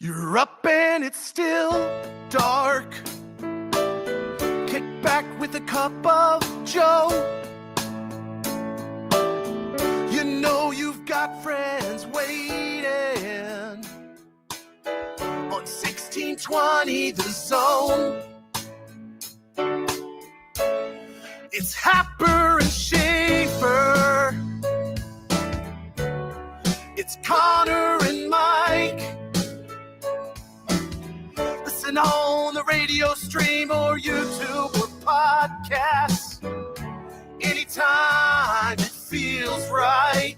You're up and it's still dark. Kick back with a cup of joe. You know you've got friends waiting on 1620 The Zone. It's Happer and Schaefer. It's Connor and Mike. Listen on the radio stream or YouTube or podcasts. Anytime it feels right.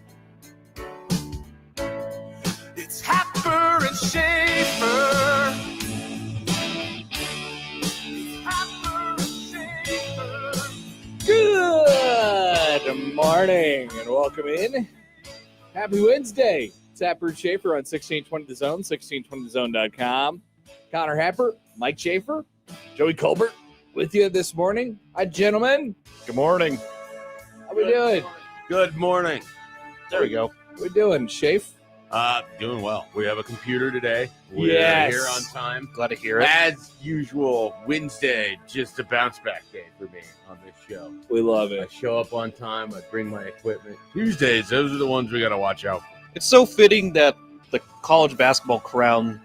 It's Happer and Schaefer. Happer and Schaefer. Good morning and welcome in. Happy Wednesday. It's Happer and Schaefer on 1620 The Zone, 1620thezone.com. Connor Happer, Mike Schaefer, Joey Colbert with you this morning. Hi, gentlemen. Good morning. How we doing? Good morning. There we go. How we doing, Schaefer? Doing well. We have a computer today. We're Yes. here on time. Glad to hear it. As usual, Wednesday, just a bounce back day for me on this show. We love I it. show up on time. I bring my equipment. Tuesdays, those are the ones we got to watch out for. It's so fitting that the college basketball crown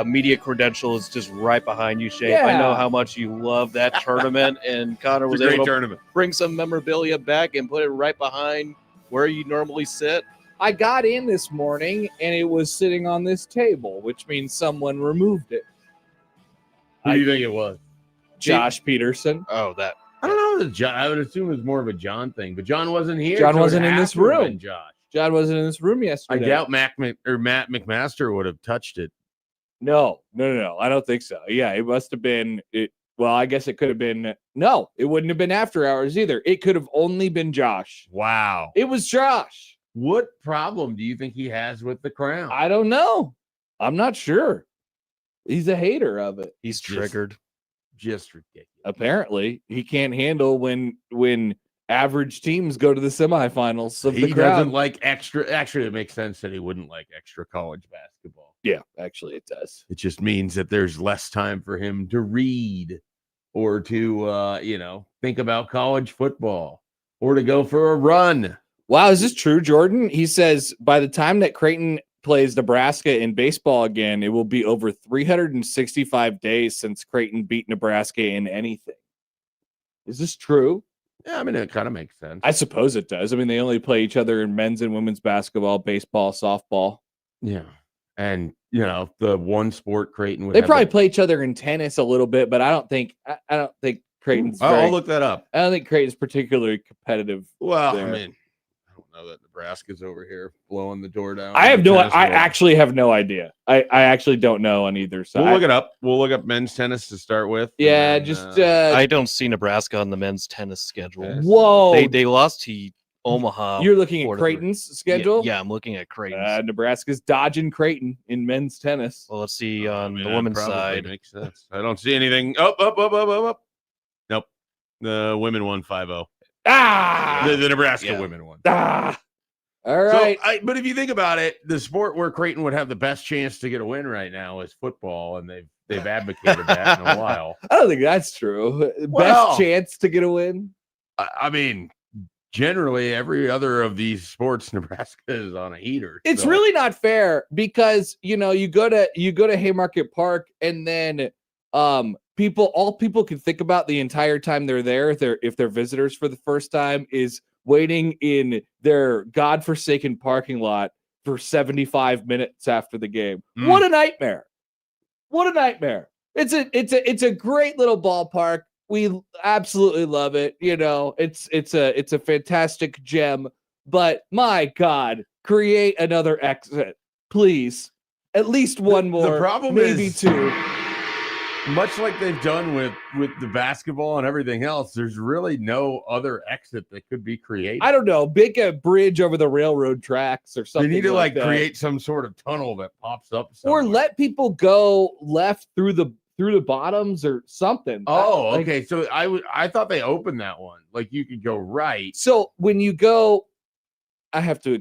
media credential is just right behind you, Shay. Yeah. I know how much you love that tournament, and Connor It's was a great able to tournament. bring some memorabilia back and put it right behind where you normally sit. I got in this morning and it was sitting on this table, which means someone removed it. Who do you think it was? Josh Peterson. Oh, that. I don't know. John, I would assume it was more of a John thing, but John wasn't here. John so it wasn't in had this to have room. been Josh. John wasn't in this room I yesterday. doubt Matt McMaster would have touched it. No. I don't think so. Yeah, it must have been it. Well, I guess it could have been. No, it wouldn't have been after hours either. It could have only been Josh. Wow. It was Josh. What problem do you think he has with the crown? I don't know. I'm not sure. He's a hater of it. He's Just- triggered. Just ridiculous. Apparently, he can't handle when average teams go to the semifinals of He the crown. doesn't like extra. Actually, it makes sense that he wouldn't like extra college basketball. Yeah, actually, it does. It just means that there's less time for him to read or to, think about college football or to go for a run. Wow, is this true, Jordan? He says by the time that Creighton plays Nebraska in baseball again, it will be over 365 days since Creighton beat Nebraska in anything. Is this true? Yeah, I mean, it kind of makes sense. I suppose it does. I mean, they only play each other in men's and women's basketball, baseball, softball. Yeah. And, the one sport Creighton would They have probably the- play each other in tennis a little bit, but I don't think Creighton's I'll look that up. I don't think Creighton's particularly competitive. Well, there. I mean, I don't know that Nebraska's over here blowing the door down. I have on the no tennis I world. actually have no idea. I actually don't know on either side. We'll look it up. We'll look up men's tennis to start with. and Yeah, then, just I don't see Nebraska on the men's tennis schedule. Okay. whoa. They lost to Omaha. You're looking at 4-3. Creighton's schedule? Yeah, I'm looking at Creighton's. Nebraska's dodging Creighton in men's tennis. Well, let's see I on mean, the that women's probably side. makes sense. I don't see anything. Up. Nope. The women won 5-0. Ah! The Nebraska Yeah. women won. Ah! All right. But if you think about it, the sport where Creighton would have the best chance to get a win right now is football, and they've advocated that in a while. I don't think that's true. Well- Best chance to get a win? I mean, generally every other of these sports, Nebraska is on a heater. It's so- really not fair because you go to Haymarket Park and then all people can think about the entire time they're there if they're visitors for the first time is waiting in their godforsaken parking lot for 75 minutes after the game. Mm. What a nightmare. What a nightmare. It's a great little ballpark. We absolutely love it. It's a fantastic gem, but my God, create another exit, please. At least one more. The problem maybe is- two. much like they've done with the basketball and everything else, there's really no other exit that could be created. I don't know, make a bridge over the railroad tracks or They something. need to like that. create some sort of tunnel that pops up or somewhere. let people go left through the bottoms or something. Oh, Like, okay. So I thought they opened that one. Like you could go right. So when you go, I have to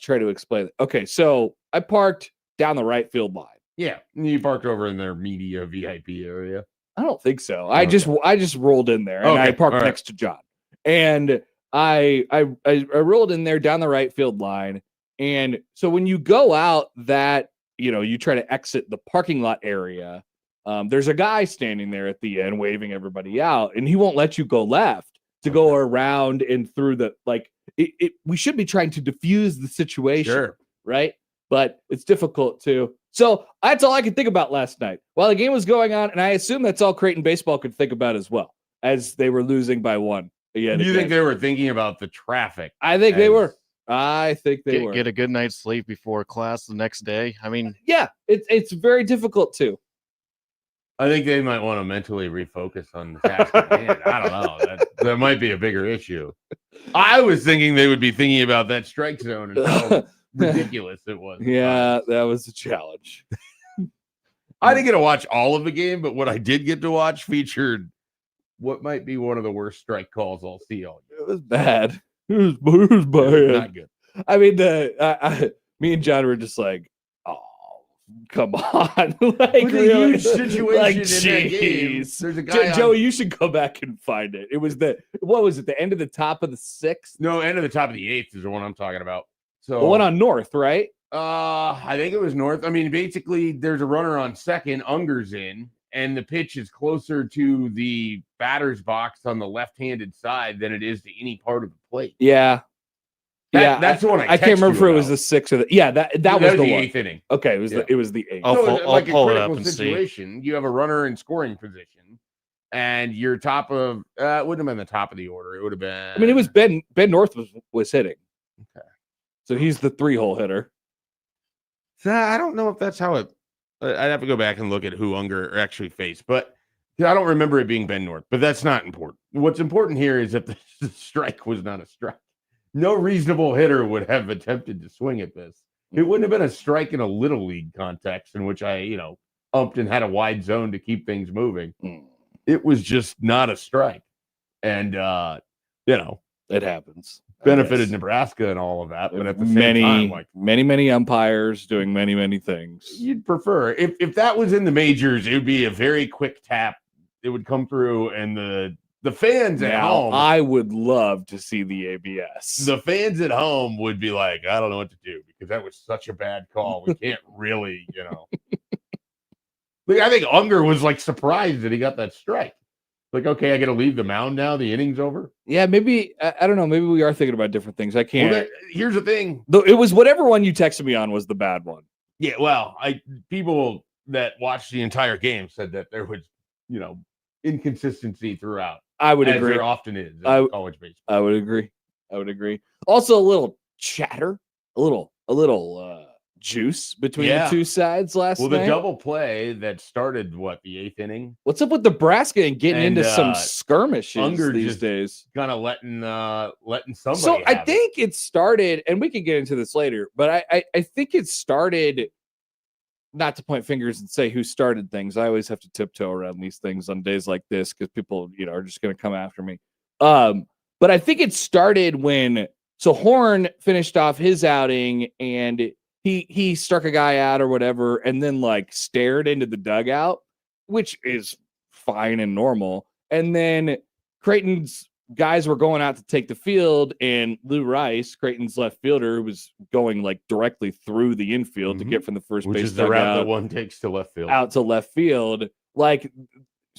try to explain it. Okay, so I parked down the right field line. Yeah, you parked over in their media VIP area. I don't think so. I just rolled in there and Okay, I parked all right. next to John. And I rolled in there down the right field line. And so when you go out that, you try to exit the parking lot area, there's a guy standing there at the end waving everybody out, and he won't let you go left to go around and through the we should be trying to diffuse the situation, Sure. right? But it's difficult to. So that's all I could think about last night while the game was going on, and I assume that's all Creighton baseball could think about as well, as they were losing by 1. Do you think they were thinking about the traffic? I think they were. I think they were. Get a good night's sleep before class the next day. I mean, yeah, it's very difficult to. I think they might want to mentally refocus on the task at hand. I don't know. That might be a bigger issue. I was thinking they would be thinking about that strike zone and how ridiculous it was. Yeah, that was a challenge. I didn't get to watch all of the game, but what I did get to watch featured what might be one of the worst strike calls I'll see all year. It was bad. It was bad. Not good. I mean, me and John were just like, oh, come on. Like, With really? a huge situation Like, in that game. jeez. There's a guy Joey, you should go back and find it. It was the end of the top of the 6th? No, end of the top of the 8th is the one I'm talking about. So The one on North, right? I think it was North. I mean, basically, there's a runner on second, Unger's in, and the pitch is closer to the batter's box on the left-handed side than it is to any part of the plate. Yeah. That's the one I can't remember if it was the 6th or the. Yeah, that was the 8th inning. Okay, it was the 8th. I'll pull it up critical and see. situation. You have a runner in scoring position, and you're top of. It wouldn't have been the top of the order. It would have been. I mean, it was Ben North was hitting. Okay. So he's the 3-hole hitter. I don't know if that's how it. I'd have to go back and look at who Unger actually faced, but I don't remember it being Ben North. But that's not important. What's important here is that the strike was not a strike. No reasonable hitter would have attempted to swing at this. It wouldn't have been a strike in a little league context in which I, umped and had a wide zone to keep things moving. It was just not a strike, and it happens. Benefited Nebraska and all of that, but at the same time, many umpires doing many things. You'd prefer if that was in the majors, it would be a very quick tap. It would come through, and the fans at home. I would love to see the ABS. The fans at home would be like, I don't know what to do because that was such a bad call. We can't really, Like, I think Unger was like surprised that he got that strike. Like, okay, I got to leave the mound now. The inning's over. Yeah, maybe I don't know. Maybe we are thinking about different things. I can't. Well, here's the thing. Though it was whatever one you texted me on was the bad one. Yeah, well, people that watched the entire game said that there was, inconsistency throughout. I would agree. There often is in college baseball. I would agree. Also, a little chatter, a little juice between the two sides last night. Well, the double play that started the 8th inning. What's up with Nebraska and getting into some skirmishes Unger these days? Kind of letting somebody. So I think it started, and we can get into this later, but I think it started. Not to point fingers and say who started things. I always have to tiptoe around these things on days like this because people, are just going to come after me. But I think it started when Horn finished off his outing and he struck a guy out or whatever, and then stared into the dugout, which is fine and normal. And then Creighton's guys were going out to take the field, and Lou Rice, Creighton's left fielder, who was going directly through the infield to get from the first base, which is the route that one takes to left field, out to left field,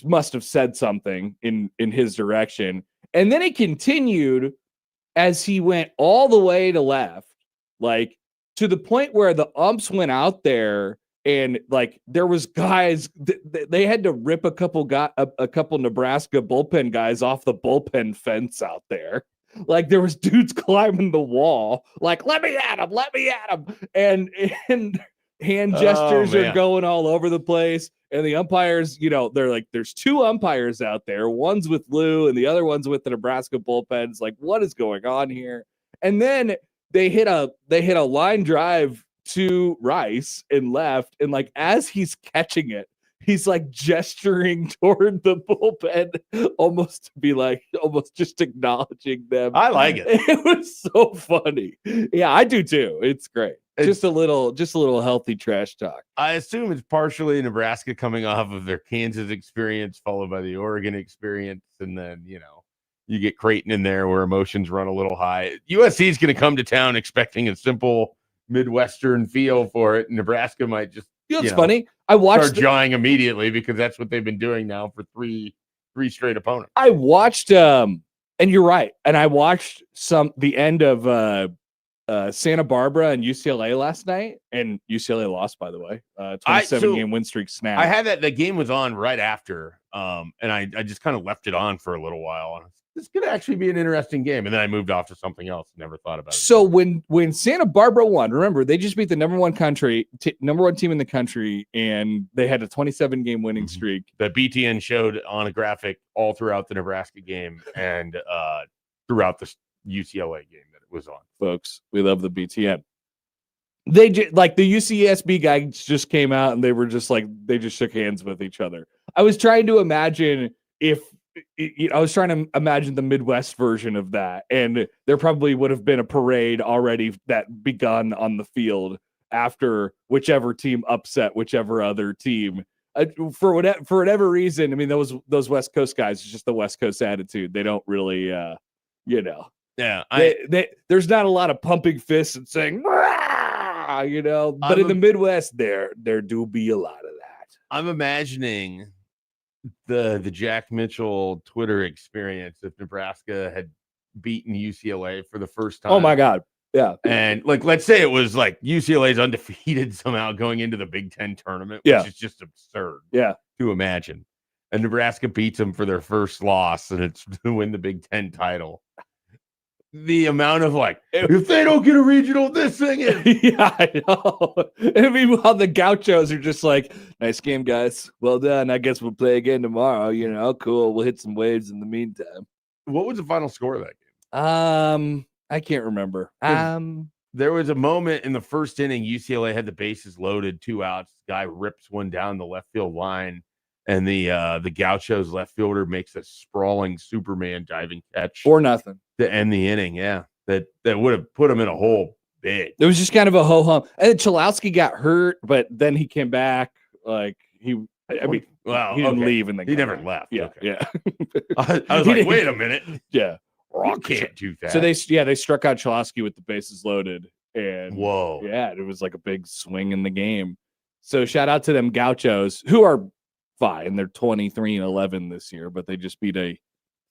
must have said something in his direction. And then it continued as he went all the way to left, to the point where the umps went out there and there was guys they had to rip a couple Nebraska bullpen guys off the bullpen fence out there. There was dudes climbing the wall, let me at him, and hand gestures are going all over the place. And the umpires, they're there's 2 umpires out there. One's with Lou and the other one's with the Nebraska bullpens. What is going on here? And then they hit a line drive to Rice and left, and as he's catching it, he's gesturing toward the bullpen, almost to be almost just acknowledging them. I like it. It was so funny. Yeah, I do too. It's great. just a little healthy trash talk. I assume it's partially Nebraska coming off of their Kansas experience, followed by the Oregon experience, and then you get Creighton in there where emotions run a little high. USC is going to come to town expecting a simple Midwestern feel for it. Nebraska might just It's funny. I watched start jawing immediately because that's what they've been doing now for three straight opponents. I watched and you're right. And I watched the end of Santa Barbara and UCLA last night, and UCLA lost, by the way. 27-game win streak snap. I had that. The game was on right after, and I just kind of left it on for a little while. And this could actually be an interesting game, and then I moved off to something else. Never thought about it. So when Santa Barbara won, remember they just beat the number one team in the country, and they had a 27-game winning streak. The BTN showed on a graphic all throughout the Nebraska game and throughout the UCLA game that it was on. Folks, we love the BTN. They like the UCSB guys just came out, and they were just like they just shook hands with each other. I was trying to imagine the Midwest version of that, and there probably would have been a parade already that begun on the field after whichever team upset whichever other team. For whatever reason, I mean those West Coast guys, it's just the West Coast attitude. They don't really, Yeah, there's not a lot of pumping fists and saying, but in the Midwest, there do be a lot of that. I'm imagining the Jack Mitchell Twitter experience if Nebraska had beaten UCLA for the first time. Oh my God. Yeah. And let's say it was like UCLA's undefeated somehow going into the Big Ten tournament, which is just absurd to imagine. And Nebraska beats them for their first loss, and it's to win the Big Ten title. The amount of if they don't get a regional, this thing is. Yeah, I know. And meanwhile, the Gauchos are just like, nice game, guys. Well done. I guess we'll play again tomorrow. Cool. We'll hit some waves in the meantime. What was the final score of that game? I can't remember. There was a moment in the first inning, UCLA had the bases loaded, 2 outs. Guy rips one down the left field line, and the Gauchos left fielder makes a sprawling Superman diving catch 4-0 to end the inning. Yeah, that would have put him in a hole big. It was just kind of a ho hum. And Chalowski got hurt, but then he came back. He didn't leave, and then he never left. Yeah, okay. yeah. I was like, wait a minute. Yeah, you can't do that. So they struck out Chalowski with the bases loaded, and it was like a big swing in the game. So shout out to them Gauchos, who are fine. They're 23-11 this year, but they just beat a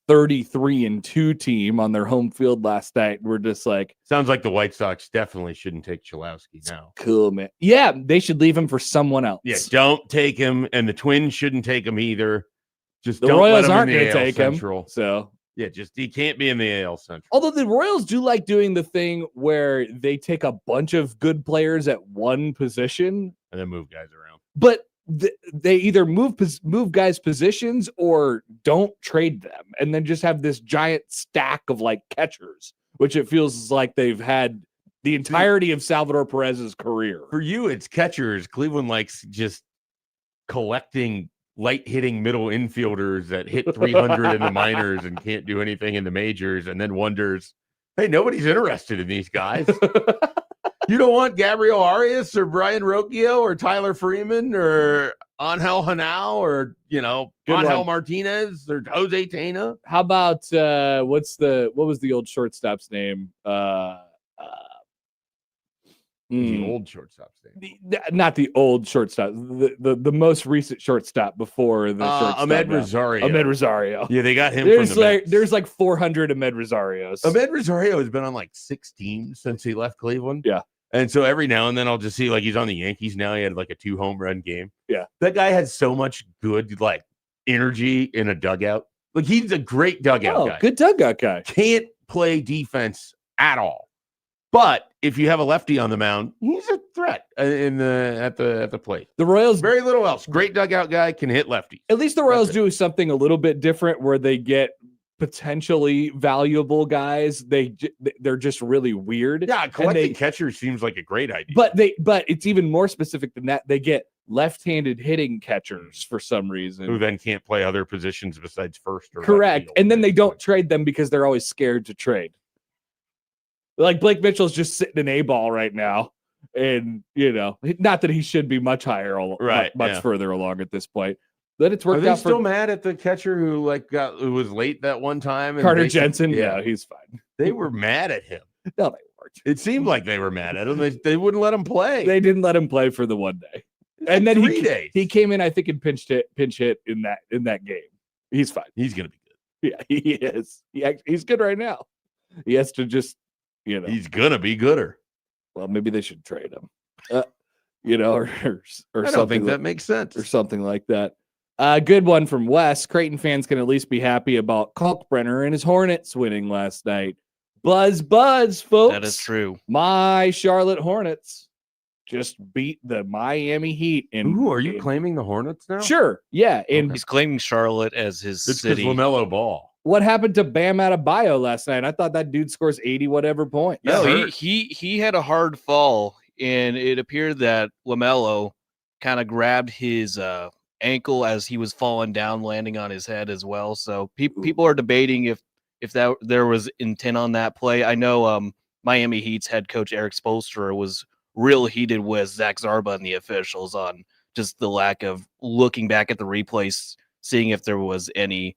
33-2 team on their home field last night. We're just like, sounds like the White Sox definitely shouldn't take Chalowski now. Cool, man. Yeah, they should leave him for someone else. Yeah, don't take him, and the Twins shouldn't take him either. Just the don't Royals let him aren't going to take Central. him. So yeah, he can't be in the AL Central. Although the Royals do like doing the thing where they take a bunch of good players at one position and then move guys around. But they either move guys positions or don't trade them, and then just have this giant stack of catchers, which it feels like they've had the entirety of Salvador Perez's career. For you, it's catchers. Cleveland likes just collecting light hitting middle infielders that hit 300 in the minors and can't do anything in the majors, and then wonders, hey, nobody's interested in these guys. You don't want Gabriel Arias or Brian Rocchio or Tyler Freeman or Angel Hanao or Angel Martinez or Jose Tena. How about what was the old shortstop's name? The old shortstop's name. Not the old shortstop. The most recent shortstop before the shortstop. Ahmed Rosario. Ahmed Rosario. Yeah, they got him. There's 400 Ahmed Rosarios. Ahmed Rosario has been on 6 teams since he left Cleveland. Yeah. And so every now and then I'll just see he's on the Yankees now. He had a 2 home run game. Yeah. That guy has so much good energy in a dugout. He's a great dugout guy. Good dugout guy. Can't play defense at all. But if you have a lefty on the mound, he's a threat at the plate. The Royals, very little else. Great dugout guy, can hit lefties. At least the Royals do something a little bit different where they get potentially valuable guys. They're just really weird. Yeah, collecting catchers seems like a great idea. But it's even more specific than that. They get left-handed hitting catchers for some reason who then can't play other positions besides first or correct. And then they don't trade them because they're always scared to trade. Blake Mitchell's just sitting in A-ball right now. And, not that he should be much higher, Right, much yeah. further along at this point. But it's Are worked they out still for mad at the catcher who was late that one time? And Carter basically- Jensen. Yeah, No, he's fine. they were mad at him. No, they weren't. It seemed like they were mad at him. They wouldn't let him play. They didn't let him play for the one day. It's And like then 3 days. he came in, I think, and pinch hit in that game. He's fine. He's gonna be good. Yeah, he is. He's good right now. He has to just, He's gonna be gooder. well, maybe they should trade him. Or I something. don't think that makes sense. Or something like that. Good one from Wes. Creighton fans can at least be happy about Kalkbrenner and his Hornets winning last night. Buzz, folks. That is true. My Charlotte Hornets just beat the Miami Heat. Ooh, are you claiming the Hornets now? Sure. Yeah. And He's claiming Charlotte as his It's because city. LaMelo Ball. what happened to Bam Adebayo last night? I thought that dude scores 80 whatever point. No, Yeah, he had a hard fall, and it appeared that LaMelo kind of grabbed his ankle as he was falling down, landing on his head as well. So people are debating if there was intent on that play. I know Miami Heat's head coach Eric Spoelstra was real heated with Zach Zarba and the officials on just the lack of looking back at the replays, seeing if there was any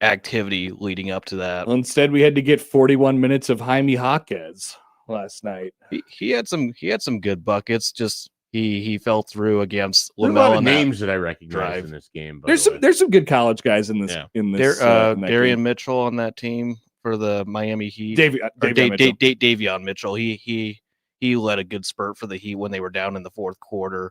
activity leading up to that. Well, instead, we had to get 41 minutes of Jaime Jaquez last night. He had some good buckets. Just he fell through against There are a lot LaMelo of and that names that I recognize drive. in this game. There's some good college guys in this. Yeah. In this, in that Darian game. Mitchell on that team for the Miami Heat. Davion Mitchell. Mitchell. He led a good spurt for the Heat when they were down in the fourth quarter.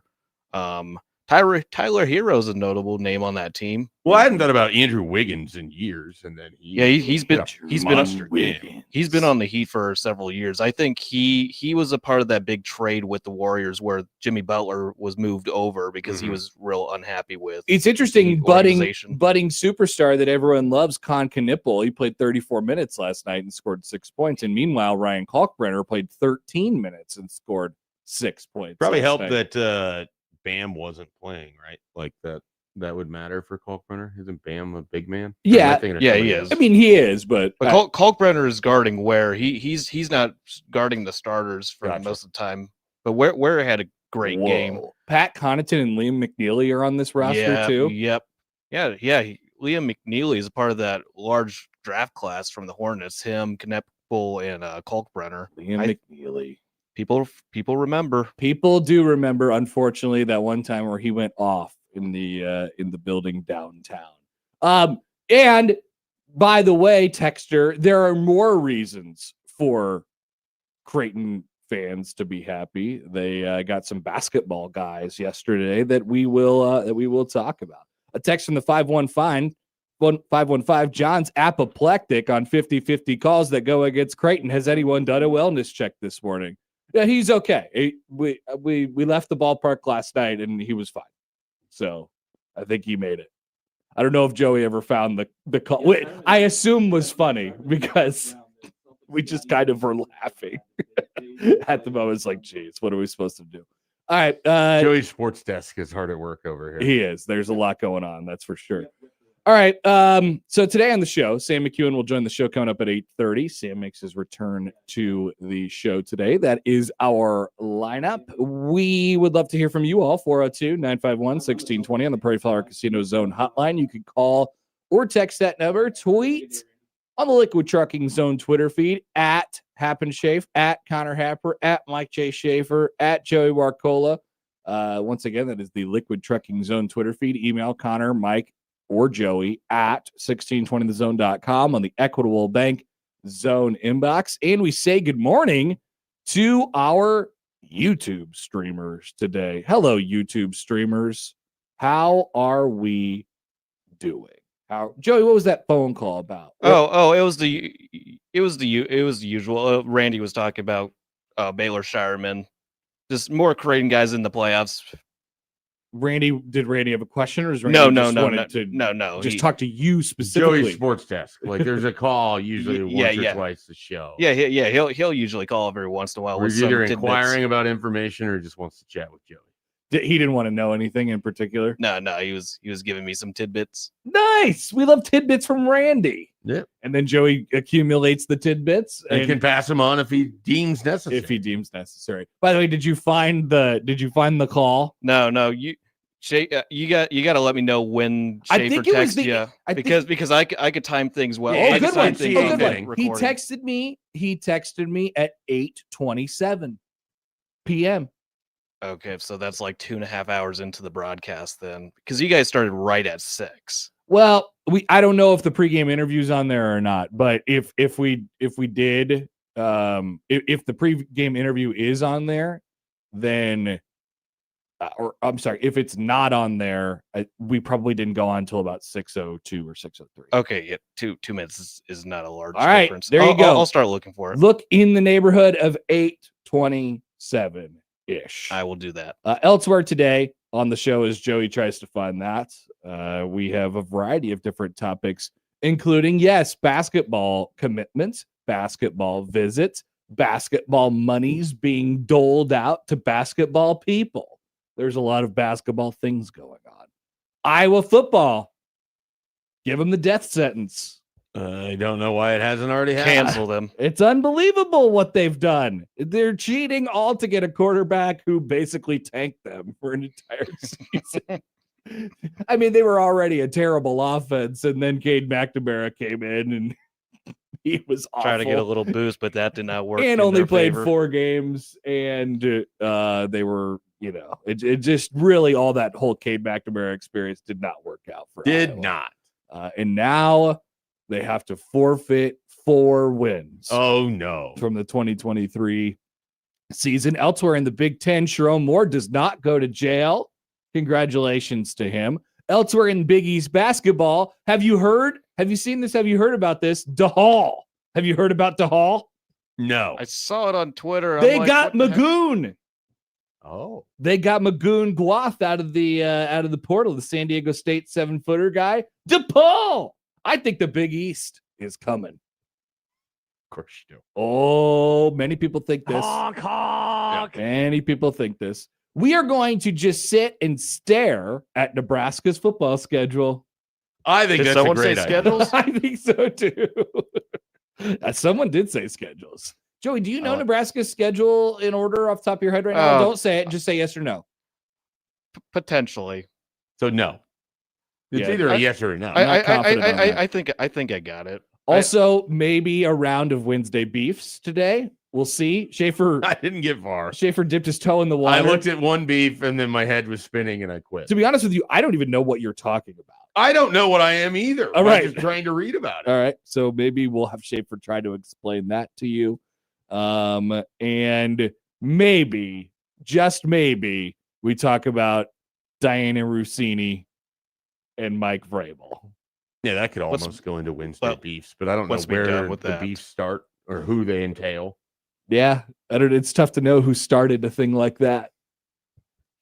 Tyler Hero's a notable name on that team. Well, I hadn't thought about Andrew Wiggins in years, and then He's been monster game. He's been on the Heat for several years. I think he was a part of that big trade with the Warriors where Jimmy Butler was moved over because he was real unhappy with. It's interesting, the budding organization. superstar that everyone loves, Con Knipple. He played 34 minutes last night and scored 6 points. And meanwhile, Ryan Kalkbrenner played 13 minutes and scored 6 points. Probably last helped night. that Bam wasn't playing, right? Like that would matter for Kalkbrenner. Isn't Bam a big man? Yeah. Yeah, he is. I mean, he is, but Kalkbrenner is guarding Ware. He's not guarding the starters for Gotcha. most of the time. But Ware had a great game. Pat Connaughton and Liam McNeely are on this roster Yeah, too. Yep. Yeah. Liam McNeely is a part of that large draft class from the Hornets. Him, Knepel, and Kalkbrenner. Liam McNeely. People remember. People do remember, unfortunately, that one time where he went off in the building downtown. And by the way, Texter, there are more reasons for Creighton fans to be happy. They got some basketball guys yesterday that we will talk about. A text from the 515. 515, John's apoplectic on 50-50 calls that go against Creighton. Has anyone done a wellness check this morning? Yeah, he's okay. We left the ballpark last night and he was fine. So I think he made it. I don't know if Joey ever found the call. Wait, I assume was funny because we just kind of were laughing at the moment. It's like, geez, what are we supposed to do? All right. Joey's sports desk is hard at work over here. He is. There's a lot going on. That's for sure. All right. So today on the show, Sam McEwen will join the show coming up at 8:30. Sam makes his return to the show today. That is our lineup. We would love to hear from you all. 402-951-1620 on the Prairie Flower Casino Zone hotline. You can call or text that number. Tweet on the Liquid Trucking Zone Twitter feed at Happen Schaefer, at Connor Happer, at Mike J. Schaefer, at Joey Warcola. Once again, that is the Liquid Trucking Zone Twitter feed. Email Connor, Mike, or Joey at 1620thezone.com on the Equitable Bank Zone inbox. And we say good morning to our YouTube streamers today. Hello, YouTube streamers. How are we doing? Joey, what was that phone call about? It was the usual. Randy was talking about Baylor Shireman. Just more Creighton guys in the playoffs. Did Randy have a question, or is Randy No. Just talk to you specifically? Joey's sports desk. Like there's a call usually once or twice a show. Yeah. He'll usually call every once in a while. Or with he's some either tidbits. inquiring about information or just wants to chat with Joey. He didn't want to know anything in particular. No, he was giving me some tidbits. Nice. We love tidbits from Randy. Yeah. And then Joey accumulates the tidbits And can pass them on if he deems necessary. if he deems necessary. By the way, did you find the call? No, you got to let me know when I Schaefer think it was texts the- you I think- because I could time things well. Yeah, Oh, I could good time one. things Oh, on good the one. thing. recording. He texted me at 8:27 p.m. Okay, so that's like 2.5 hours into the broadcast then, because you guys started right at 6. Well, I don't know if the pregame interview's on there or not, but if we did, if the pregame interview is on there, then or I'm sorry, if it's not on there, we probably didn't go on until about 6:02 or 6:03. Okay, yeah, 2 minutes is not a large All right, difference. there you go. I'll start looking for it. Look in the neighborhood of 8:27 ish. I will do that. Elsewhere today on the show, as Joey tries to find that, we have a variety of different topics, including, yes, basketball commitments, basketball visits, basketball monies being doled out to basketball people. There's a lot of basketball things going on. Iowa football, give them the death sentence. I don't know why it hasn't already happened. Cancel them. It's unbelievable what they've done. They're cheating all to get a quarterback who basically tanked them for an entire season. I mean, they were already a terrible offense, and then Cade McNamara came in and he was awful. Trying to get a little boost, but that did not work. And in only their played favor. 4 games, and they were, it just really all that whole Cade McNamara experience did not work out for Did Iowa. not. And now they have to forfeit 4 wins. Oh, no. From the 2023 season. Elsewhere in the Big Ten, Sharon Moore does not go to jail. Congratulations to him. Elsewhere in Big East basketball, have you seen this? Have you heard about this? DeHall. Have you heard about DeHall? No. I saw it on Twitter. They I'm like, got what the heck? Magoon. Oh. They got Magoon Guath out of the portal, the San Diego State 7-footer guy. DePaul. I think the Big East is coming. Of course you do. Oh, many people think this. Honk. Many people think this. We are going to just sit and stare at Nebraska's football schedule. I think Did that's someone a great say idea. schedules? I think so too. Someone did say schedules. Joey, do you know Nebraska's schedule in order off the top of your head right now? Don't say it. Just say yes or no. Potentially. So no. It's Yeah. either a yes or a no. not confident on that. I think I got it. Also, maybe a round of Wednesday beefs today. We'll see. Schaefer I didn't get far. dipped his toe in the water. I looked at one beef and then my head was spinning and I quit. To be honest with you, I don't even know what you're talking about. I don't know what I am either. All right. I'm just trying to read about it. All right. So maybe we'll have Schaefer try to explain that to you. And maybe, just maybe, we talk about Diana Rossini and Mike Vrabel. Yeah, that could Let's- almost go into Wednesday well, beefs, but I don't know let's be done where with the that. beefs start or who they entail. Yeah. It's tough to know who started a thing like that.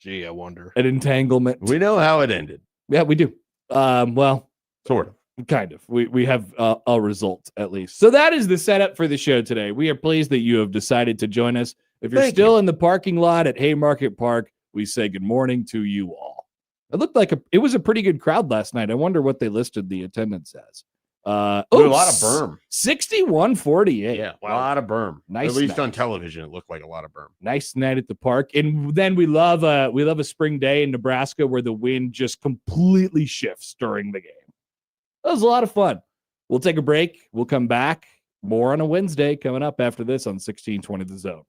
Gee, I wonder. An entanglement. We know how it ended, Yeah, we do. Well, sort of. kind of. We have a result at least. So that is the setup for the show today. We are pleased that you have decided to join us. If you're Thank still you. in the parking lot at Haymarket Park, we say good morning to you all. It looked like it was a pretty good crowd last night. I wonder what they listed the attendance as. A lot of berm. 61-48. Yeah, a lot of berm. Nice At least night. on television, it looked like a lot of berm. Nice night at the park. And then we love a spring day in Nebraska where the wind just completely shifts during the game. That was a lot of fun. We'll take a break. We'll come back. More on a Wednesday coming up after this on 1620 The Zone.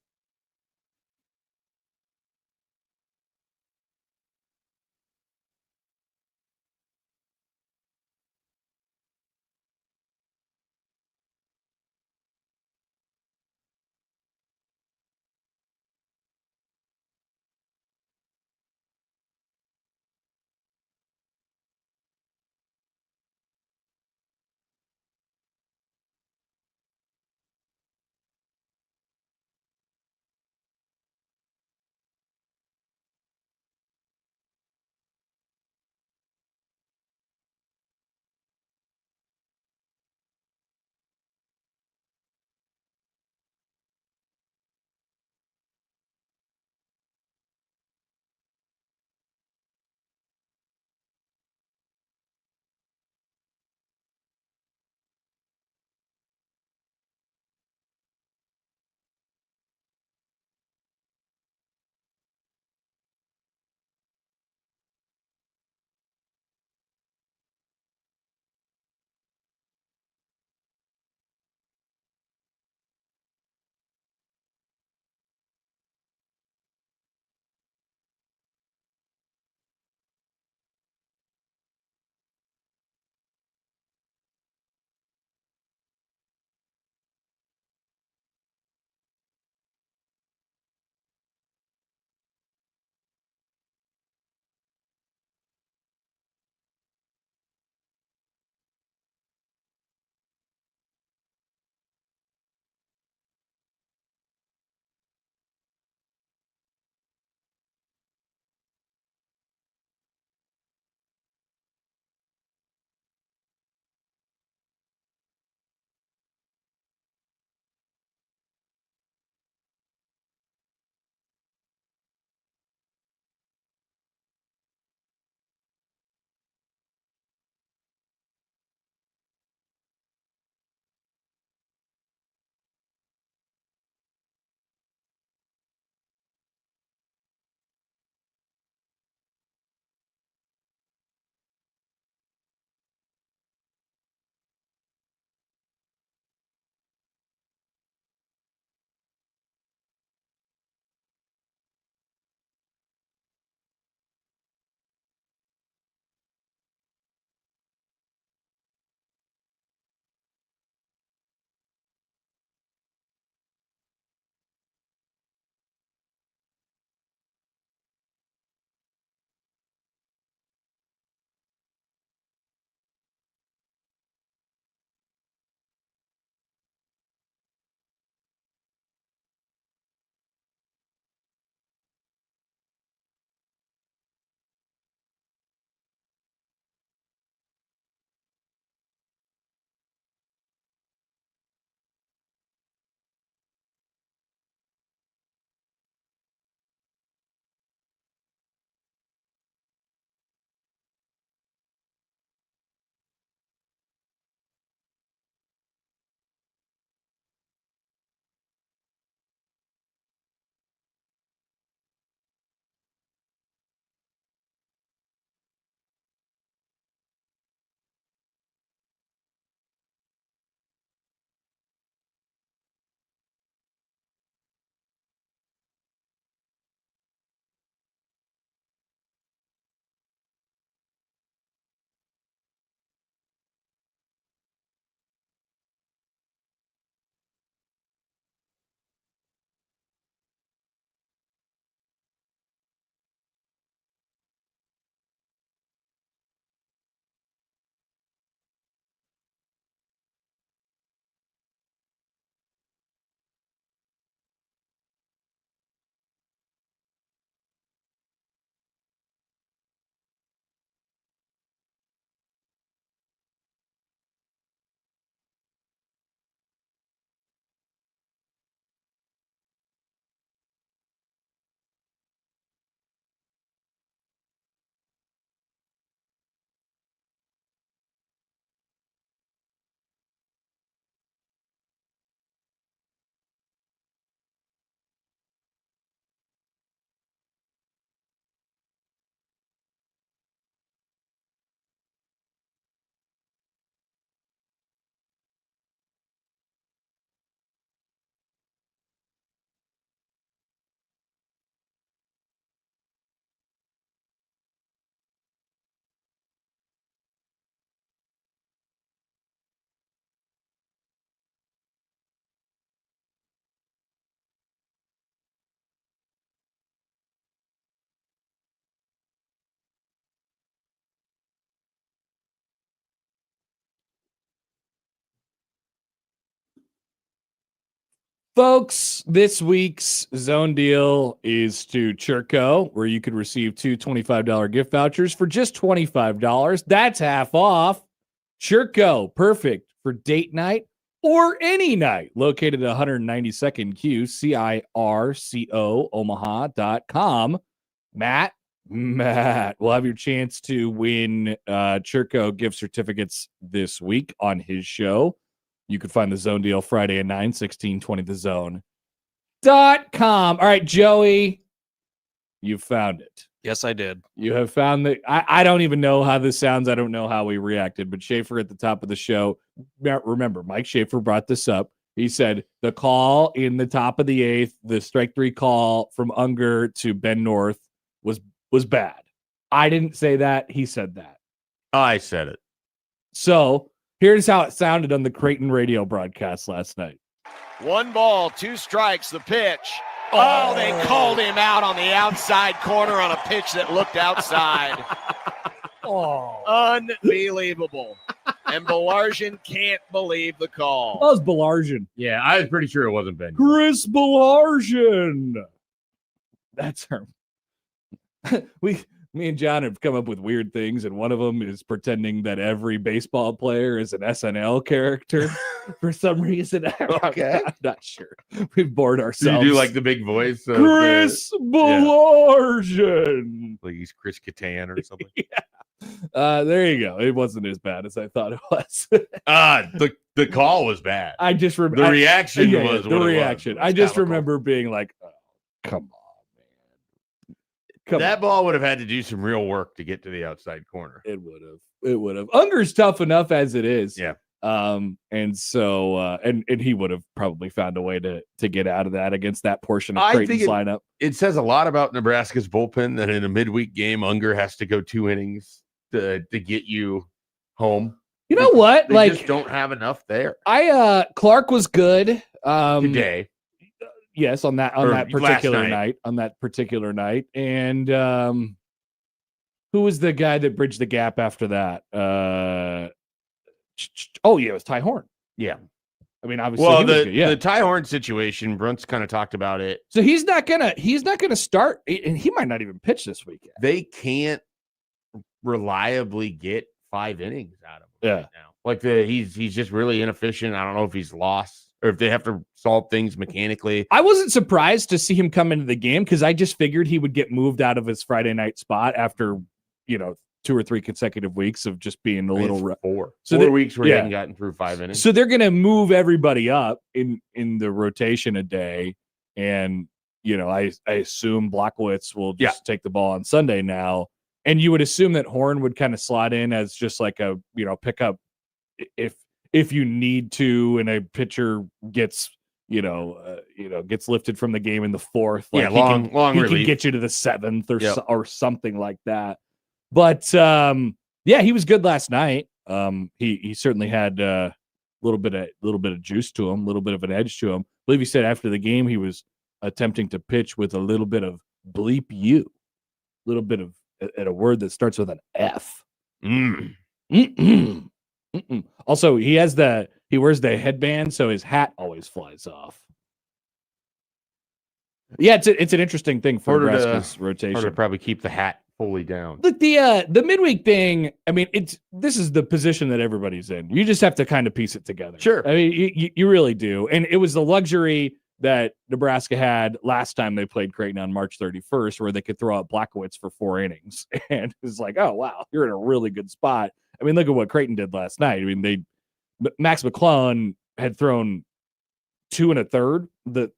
Folks, this week's zone deal is to Churco, where you could receive two $25 gift vouchers for just $25. That's half off. Churco, perfect for date night or any night. Located at 192nd Q, CIRCO, Omaha.com. Matt, we'll have your chance to win Churco gift certificates this week on his show. You can find the zone deal Friday at 9, 1620thezone.com. All right, Joey, you found it. Yes, I did. You have found the. I don't even know how this sounds. I don't know how we reacted, but Schaefer at the top of the show. Remember, Mike Schaefer brought this up. He said the call in the top of the eighth, the strike three call from Unger to Ben North was bad. I didn't say that. He said that. I said it. So here's how it sounded on the Creighton radio broadcast last night. 1 ball, 2 strikes, the pitch. Oh, they called him out on the outside corner on a pitch that looked outside. Unbelievable. And Belarjan can't believe the call. That was Belarjan. Yeah, I was pretty sure it wasn't Ben. Chris Belarjan. That's her. Me and John have come up with weird things, and one of them is pretending that every baseball player is an SNL character for some reason. Okay. I'm not sure. We've bored So ourselves. you do like the big voice? Of Chris Belarjan. like he's Chris Kattan or something. There you go. It wasn't as bad as I thought it was. The call was bad. I just remember The reaction was the what it was. reaction. It was I just comical. remember being like, oh, come on, man. That ball would have had to do some real work to get to the outside corner. It would have. It would have. Unger's tough enough as it is. Yeah. And so and he would have probably found a way to get out of that against that portion of I Creighton's think lineup. It says a lot about Nebraska's bullpen that in a midweek game, Unger has to go 2 innings to get you home. You know what? They Like, just don't have enough there Clark was good. today. Yes, on that Or last particular night. night. On that particular night. And who was the guy that bridged the gap after that? Oh yeah, it was Ty Horn. Yeah. I mean, obviously, Well, he was good, yeah. the Ty Horn situation, Brunt's kind of talked about it. So he's not gonna start, and he might not even pitch this weekend. They can't reliably get 5 innings out of him Yeah. right now. Like he's just really inefficient. I don't know if he's lost or if they have to solve things mechanically. I wasn't surprised to see him come into the game because I just figured he would get moved out of his Friday night spot after 2 or 3 consecutive weeks of just being a little rough. 4 So 4 weeks where he yeah. hadn't gotten through 5 innings. So they're gonna move everybody up in the rotation a day, and I assume Blackwitz will just take the ball on Sunday now, and you would assume that Horn would kind of slot in as just like a pickup if you need to, and a pitcher gets gets lifted from the game in the 4th. Like long he can relief. get you to the 7th or Yep. or something like that. But yeah, he was good last night. He certainly had a little bit of juice to him, a little bit of an edge to him. I believe he said after the game he was attempting to pitch with a little bit of bleep you, a little bit of a word that starts with an F. Mm-mm. Also, he wears the headband, so his hat always flies off. Yeah, it's an interesting thing for Nebraska's Or to rotation. probably keep the hat fully down. Look, the midweek thing, I mean, this is the position that everybody's in. You just have to kind of piece it together. Sure. I mean, you really do. And it was the luxury that Nebraska had last time they played Creighton on March 31st, where they could throw out Blackwitz for 4 innings. And it's like, oh, wow, you're in a really good spot. I mean, look at what Creighton did last night. I mean, Max McClellan had thrown 2 1/3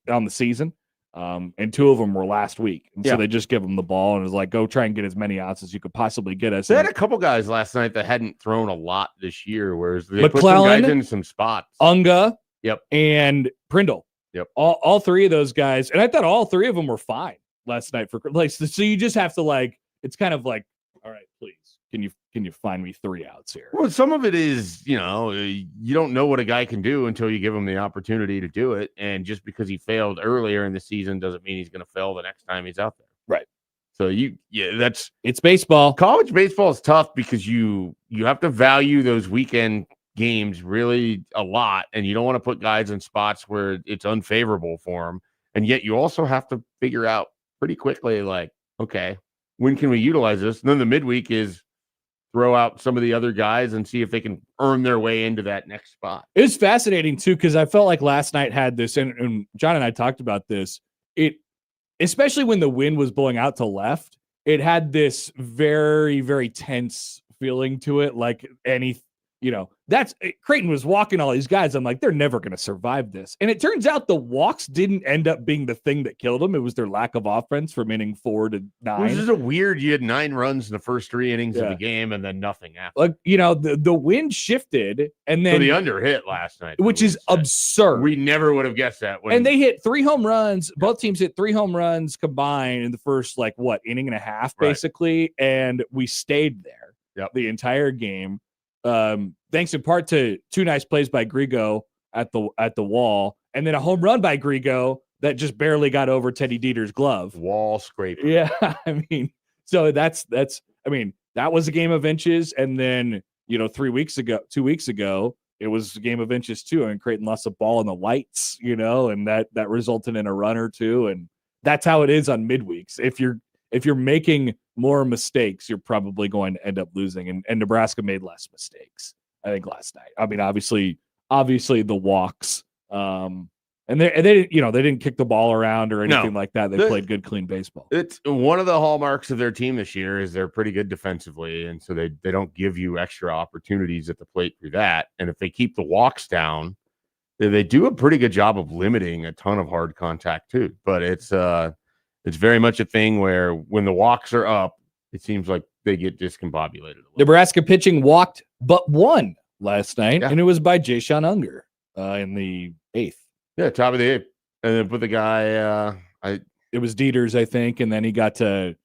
on the season. And 2 of them were last week. And so they just give him the ball and it was like, go try and get as many outs as you could possibly get us. They had a couple guys last night that hadn't thrown a lot this year, whereas they put some McClellan, guys in some spots. Unga, Yep. and Prindle. Yep. All 3 of those guys. And I thought all 3 of them were fine last night for so you just have to it's kind of like, all right, please, can you find me 3 outs here? Well, some of it is, you don't know what a guy can do until you give him the opportunity to do it. And just because he failed earlier in the season doesn't mean he's going to fail the next time he's out there. Right. So it's baseball. college baseball is tough because you have to value those weekend games really a lot, and you don't want to put guys in spots where it's unfavorable for them. And yet you also have to figure out pretty quickly, like, okay, when can we utilize this? And then the midweek is throw out some of the other guys and see if they can earn their way into that next spot. It was fascinating too, because I felt like last night had this, and John and I talked about this. It, especially when the wind was blowing out to left, it had this very, very tense feeling to it. Like Creighton was walking all these guys. I'm like, they're never going to survive this. And it turns out the walks didn't end up being the thing that killed them. It was their lack of offense from inning 4 to 9. This is a weird. You had 9 runs in the first 3 innings of the game, and then nothing after. Like, the wind shifted, and then the under hit last night, which is absurd. We never would have guessed that. And they hit 3 home runs. Both teams hit 3 home runs combined in the first inning and a half, basically, and we stayed there the entire game. Thanks in part to 2 nice plays by Grigo at the wall, and then a home run by Grigo that just barely got over Teddy Dieter's glove. Wall scraper. Yeah, I mean, so that was a game of inches, and then 2 weeks ago, it was a game of inches too, and Creighton lost a ball in the lights, and that resulted in a run or two, and that's how it is on midweeks. If you're making more mistakes, you're probably going to end up losing. And Nebraska made less mistakes, I think, last night. I mean, obviously the walks, and they didn't kick the ball around or anything like that. They played good, clean baseball. It's one of the hallmarks of their team this year is they're pretty good defensively, and so they don't give you extra opportunities at the plate through that. And if they keep the walks down, they do a pretty good job of limiting a ton of hard contact too. But it's very much a thing where when the walks are up, it seems like they get discombobulated. Nebraska pitching walked but one last night, and it was by Jayshon Unger in the 8th. Yeah, top of the 8th. And then put the guy, it was Dieters, I think, and then he got to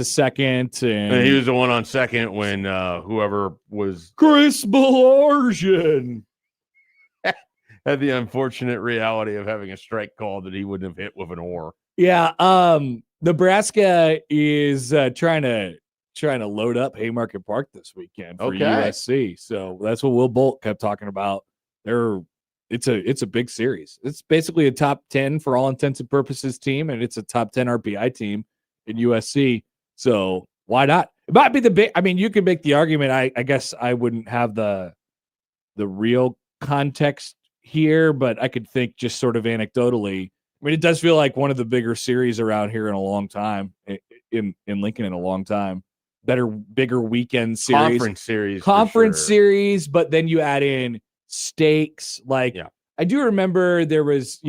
second. And he was the one on second when whoever was Chris Belarsian had the unfortunate reality of having a strike call that he wouldn't have hit with an oar. Yeah, Nebraska is trying to load up Haymarket Park this weekend for USC. So that's what Will Bolt kept talking about. It's a big series. It's basically a top 10 for all intents and purposes team, and it's a top 10 RPI team in USC. So why not? It might be the big. I mean, you could make the argument. I guess I wouldn't have the real context here, but I could think just sort of anecdotally. I mean, it does feel like one of the bigger series around here in a long time, in Lincoln in a long time. Bigger weekend series. Conference series, but then you add in stakes. I do remember there was,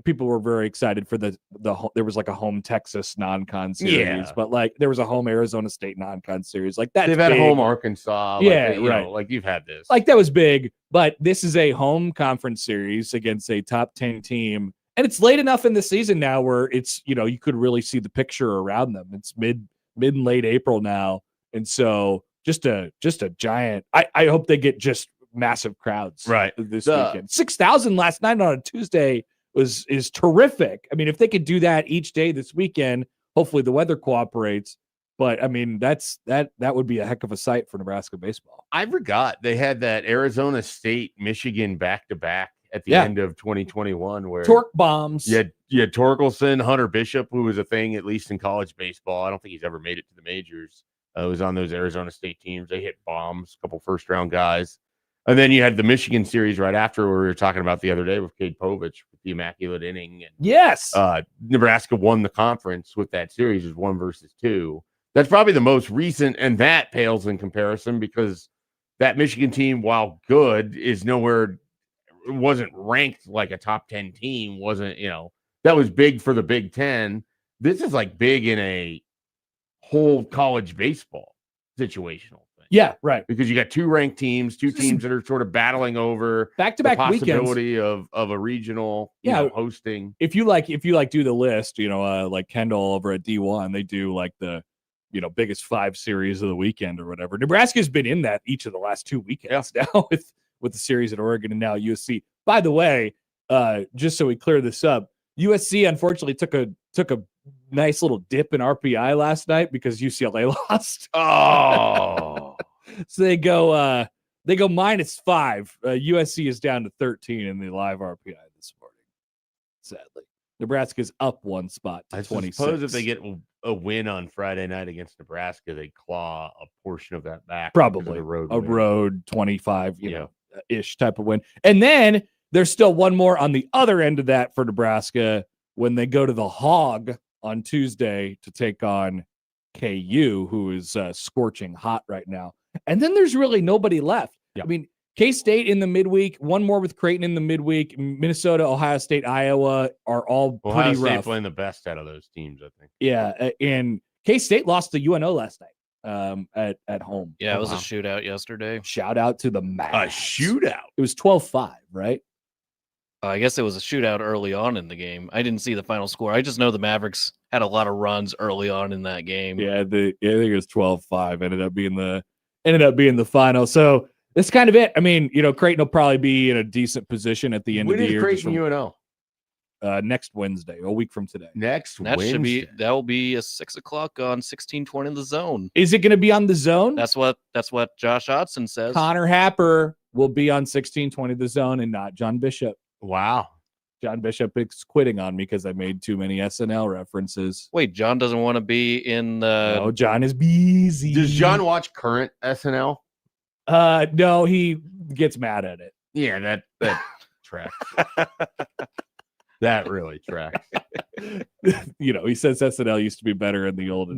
people were very excited for there was a home Texas non-con series, but there was a home Arizona State non-con series. They've had home Arkansas. You've had this. That was big, but this is a home conference series against a top 10 team. And it's late enough in the season now where it's, you could really see the picture around them. It's mid and late April now. And so just a giant, I hope they get just massive crowds this weekend. 6,000 last night on a Tuesday is terrific. I mean, if they could do that each day this weekend, hopefully the weather cooperates. But I mean, that would be a heck of a sight for Nebraska baseball. I forgot they had that Arizona State Michigan back-to-back at the end of 2021 where torque bombs. You had Torkelson, Hunter Bishop, who was a thing at least in college baseball. I don't think he's ever made it to the majors. It was on those Arizona State teams. They hit bombs, a couple first-round guys. And then you had the Michigan series right after where we were talking about the other day with Cade Povich with the immaculate inning. And Nebraska won the conference with that series as 1-2. That's probably the most recent, and that pales in comparison because that Michigan team, while good, is nowhere – wasn't ranked like a top 10 team, wasn't, that was big for the Big Ten. This is big in a whole college baseball situational thing. Yeah, right. Because you got 2 ranked teams, 2 teams that are sort of battling over back-to-back possibility of a regional hosting. If you do the list, like Kendall over at D1, they do the biggest 5 series of the weekend or whatever. Nebraska's been in that each of the last 2 weekends now with the series at Oregon and now USC. By the way, just so we clear this up, USC unfortunately took a nice little dip in RPI last night because UCLA lost. Oh, so they They go -5. USC is down to 13 in the live RPI this morning. Sadly, Nebraska's up one spot to I 26. suppose if they get a win on Friday night against Nebraska, they claw a portion of that back. Probably a road a win. road 25, ish type of win. And then there's still one more on the other end of that for Nebraska when they go to the Hog on Tuesday to take on KU, who is scorching hot right now. And then there's really nobody left. Yeah. I mean, K-State in the midweek, one more with Creighton in the midweek. Minnesota, Ohio State, Iowa are all Ohio pretty State rough. playing the best out of those teams, I think. Yeah, and K-State lost to UNO last night at home. Yeah, it was a shootout yesterday. Shout out to the Mavs. A shootout. It was 12-5, right? I guess it was a shootout early on in the game. I didn't see the final score. I just know the Mavericks had a lot of runs early on in that game. Yeah, I think it was 12-5. Ended up being the final. So that's kind of it. I mean, Creighton will probably be in a decent position at the end of the year. When is Creighton UNO? Next Wednesday, a week from today. Wednesday. That will be a 6 o'clock on 1620 The Zone. Is it going to be on The Zone? That's what Josh Hodson says. Connor Happer will be on 1620 The Zone and not John Bishop. Wow. John Bishop is quitting on me because I made too many SNL references. Wait, John doesn't want to be in the. No, John is busy. Does John watch current SNL? No, he gets mad at it. Yeah, that tracks. That really tracks. He says SNL used to be better in the old.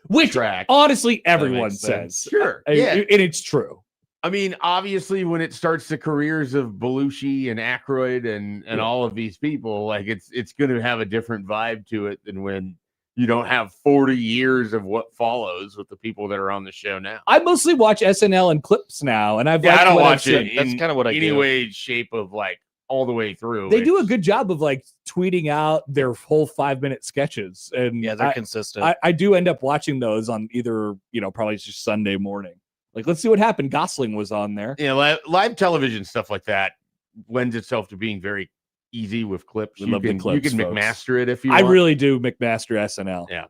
Which tracks. Honestly, everyone says. Sure. Yeah. And it's true. I mean, obviously, when it starts the careers of Belushi and Aykroyd and all of these people, like it's going to have a different vibe to it than when you don't have 40 years of what follows with the people that are on the show now. I mostly watch SNL and clips now, and I don't watch it. That's kind of what I do. Any way, shape of like all the way through. They do a good job of like tweeting out their whole 5-minute sketches, and yeah, they're consistent. I do end up watching those on either probably just Sunday morning. Like, let's see what happened. Gosling was on there. Yeah, live television stuff like that lends itself to being very easy with clips. You can McMaster it if you want. I really do McMaster SNL. Yeah.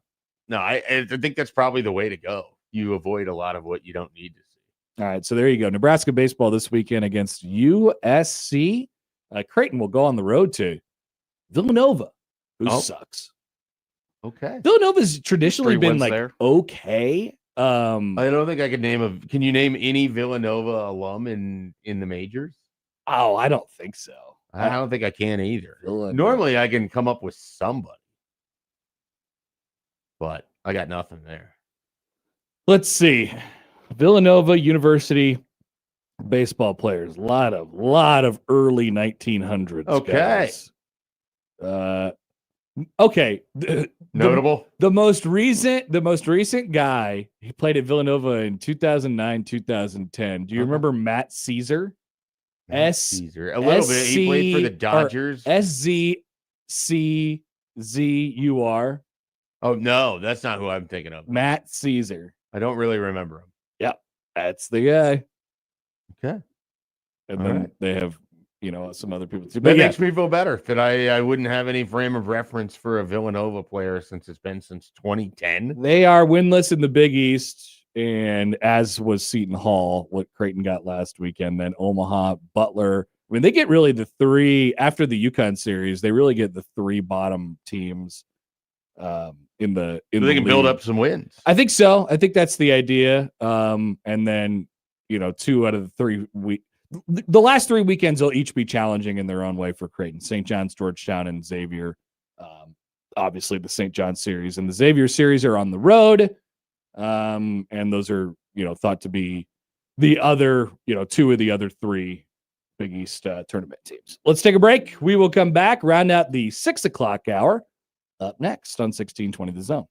No, I think that's probably the way to go. You avoid a lot of what you don't need to see. All right, so there you go. Nebraska baseball this weekend against USC. Creighton will go on the road to Villanova, who sucks. Okay. Villanova's traditionally been like there. Okay. I don't think I could can you name any Villanova alum in the majors? Oh, I don't think so. I don't think I can either. Villanova. Normally I can come up with somebody, but I got nothing there. Let's see. Villanova University baseball players. A lot of early 1900s. Okay. Guys. Okay. Notable. The most recent guy, he played at Villanova in 2009, 2010. Do you remember Matt Caesar? Caesar. A little bit. He played for the Dodgers. SZCZUR. Oh no, that's not who I'm thinking of. Matt Caesar. I don't really remember him. Yep. That's the guy. Okay. And then they have some other people too. That makes me feel better that I wouldn't have any frame of reference for a Villanova player since 2010. They are winless in the Big East, and as was Seton Hall, what Creighton got last weekend. Then Omaha, Butler. I mean, they get really the three after the UConn series. They really get the three bottom teams in the. So they can build up some wins. I think so. I think that's the idea. And then 2 out of the 3 the last 3 weekends will each be challenging in their own way for Creighton. St. John's, Georgetown, and Xavier. Obviously, the St. John's series and the Xavier series are on the road, and those are thought to be the other 2 of the other 3 Big East tournament teams. Let's take a break. We will come back, round out the 6 o'clock hour. Up next on 1620 The Zone.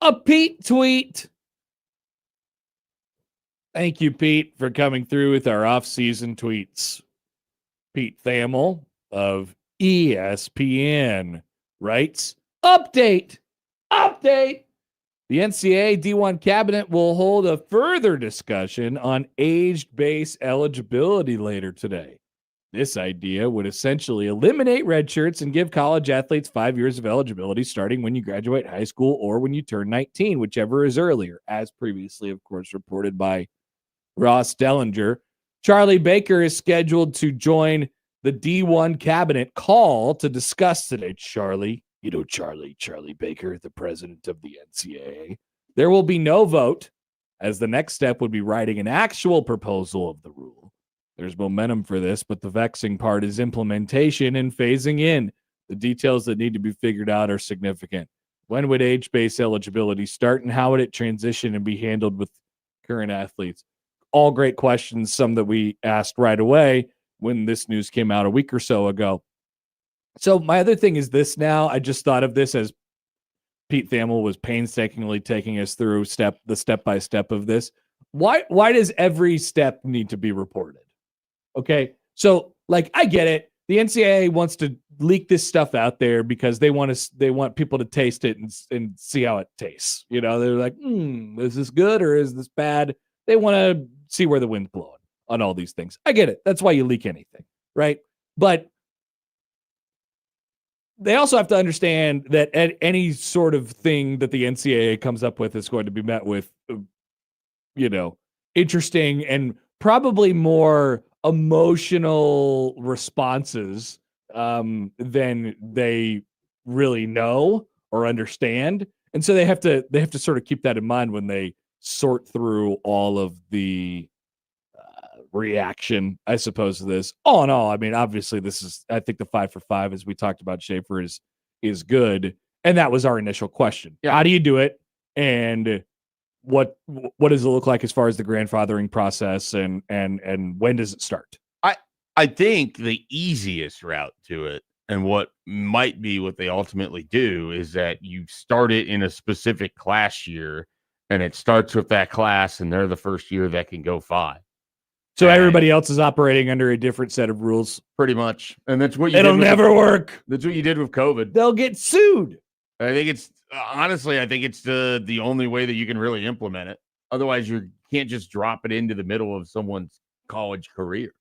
A Pete tweet. Thank you, Pete, for coming through with our off-season tweets. Pete Thamel of ESPN writes, Update. The NCAA D1 cabinet will hold a further discussion on age-based eligibility later today. This idea would essentially eliminate red shirts and give college athletes 5 years of eligibility starting when you graduate high school or when you turn 19, whichever is earlier, as previously, of course, reported by Ross Dellinger. Charlie Baker is scheduled to join the D1 cabinet call to discuss today. Charlie Baker, the president of the NCAA. There will be no vote, as the next step would be writing an actual proposal of the rule. There's momentum for this, but the vexing part is implementation and phasing in. The details that need to be figured out are significant. When would age-based eligibility start, and how would it transition and be handled with current athletes? All great questions, some that we asked right away when this news came out a week or so ago. So my other thing is this now. I just thought of this as Pete Thamel was painstakingly taking us through the step-by-step of this. Why does every step need to be reported? Okay, so like I get it. The NCAA wants to leak this stuff out there because they want people to taste it and see how it tastes. You know, they're like, is this good or is this bad? They want to see where the wind's blowing on all these things. I get it. That's why you leak anything, right? But they also have to understand that any sort of thing that the NCAA comes up with is going to be met with, interesting and probably more emotional responses than they really know or understand. And so they have to sort of keep that in mind when they sort through all of the reaction, I suppose, to this. All in all, I mean, obviously I think the 5 for 5, as we talked about, Schaefer is good. And that was our initial question. Yeah. How do you do it? And what does it look like as far as the grandfathering process and when does it start? I think the easiest route to it, and what might be what they ultimately do, is that you start it in a specific class year, and it starts with that class, and they're the first year that can go 5. So everybody else is operating under a different set of rules, pretty much, and that's what it'll never work. That's what you did with COVID. They'll get sued. I think it's honestly, the only way that you can really implement it. Otherwise, you can't just drop it into the middle of someone's college career.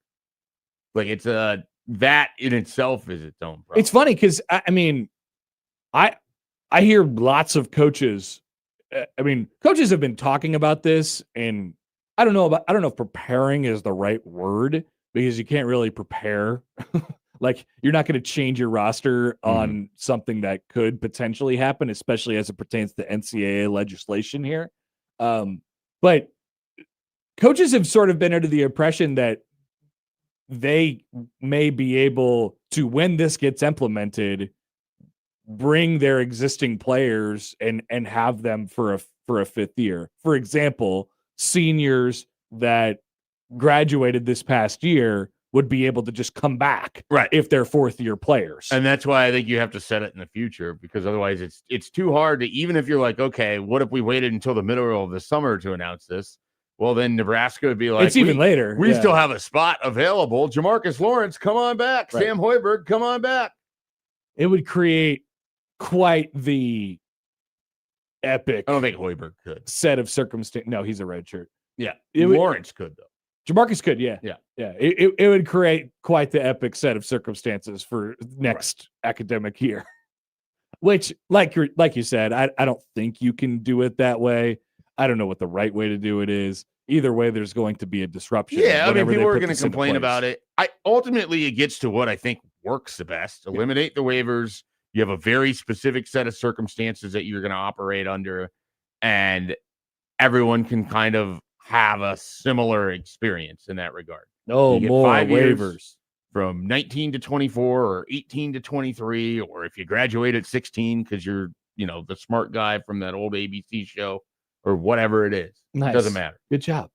Like it's that in itself is its own problem. It's funny because I hear lots of coaches. Coaches have been talking about this, and I don't know if preparing is the right word, because you can't really prepare. Like you're not going to change your roster on something that could potentially happen, especially as it pertains to NCAA legislation here. But coaches have sort of been under the impression that they may be able to, when this gets implemented, bring their existing players and have them for a fifth year. For example, seniors that graduated this past year would be able to just come back, right, if they're fourth year players. And that's why I think you have to set it in the future, because otherwise it's too hard to, even if you're like, okay, what if we waited until the middle of the summer to announce this? Well, then Nebraska would be like, it's even later. We still have a spot available. Jamarcus Lawrence, come on back. Right. Sam Hoiberg, come on back. It would create quite the epic. I don't think Hoiberg could. Set of circumstances. No, he's a red shirt. Yeah. Lawrence could, though. Jamarcus could, yeah. Yeah. It would create quite the epic set of circumstances for next academic year. Which, like you said, I don't think you can do it that way. I don't know what the right way to do it is. Either way, there's going to be a disruption. Yeah, I mean, people are going to complain about it. Ultimately, it gets to what I think works the best. Eliminate the waivers. You have a very specific set of circumstances that you're going to operate under, and everyone can kind of have a similar experience in that regard. No more waivers. From 19 to 24 or 18 to 23, or if you graduate at 16 because you're, the smart guy from that old ABC show or whatever it is. Nice. Doesn't matter. Good job.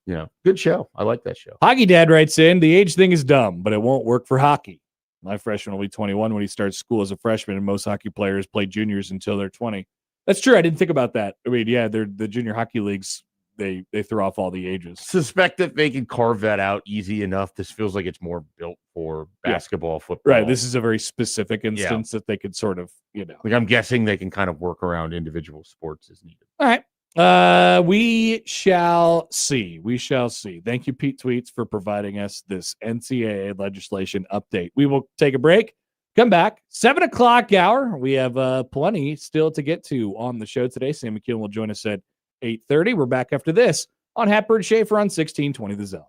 Good show. I like that show. Hockey Dad writes in, the age thing is dumb, but it won't work for hockey. My freshman will be 21 when he starts school as a freshman, and most hockey players play juniors until they're 20. That's true. I didn't think about that. I mean, yeah, they're the junior hockey leagues. They throw off all the ages. Suspect that they can carve that out easy enough. This feels like it's more built for basketball, football. Right. This is a very specific instance that they could sort of, like I'm guessing they can kind of work around individual sports as needed. All right. We shall see. We shall see. Thank you, Pete Tweets, for providing us this NCAA legislation update. We will take a break. Come back, 7 o'clock hour. We have plenty still to get to on the show today. Sam McKeon will join us at 8:30. We're back after this on Happer and Schaefer on 1620 The Zone.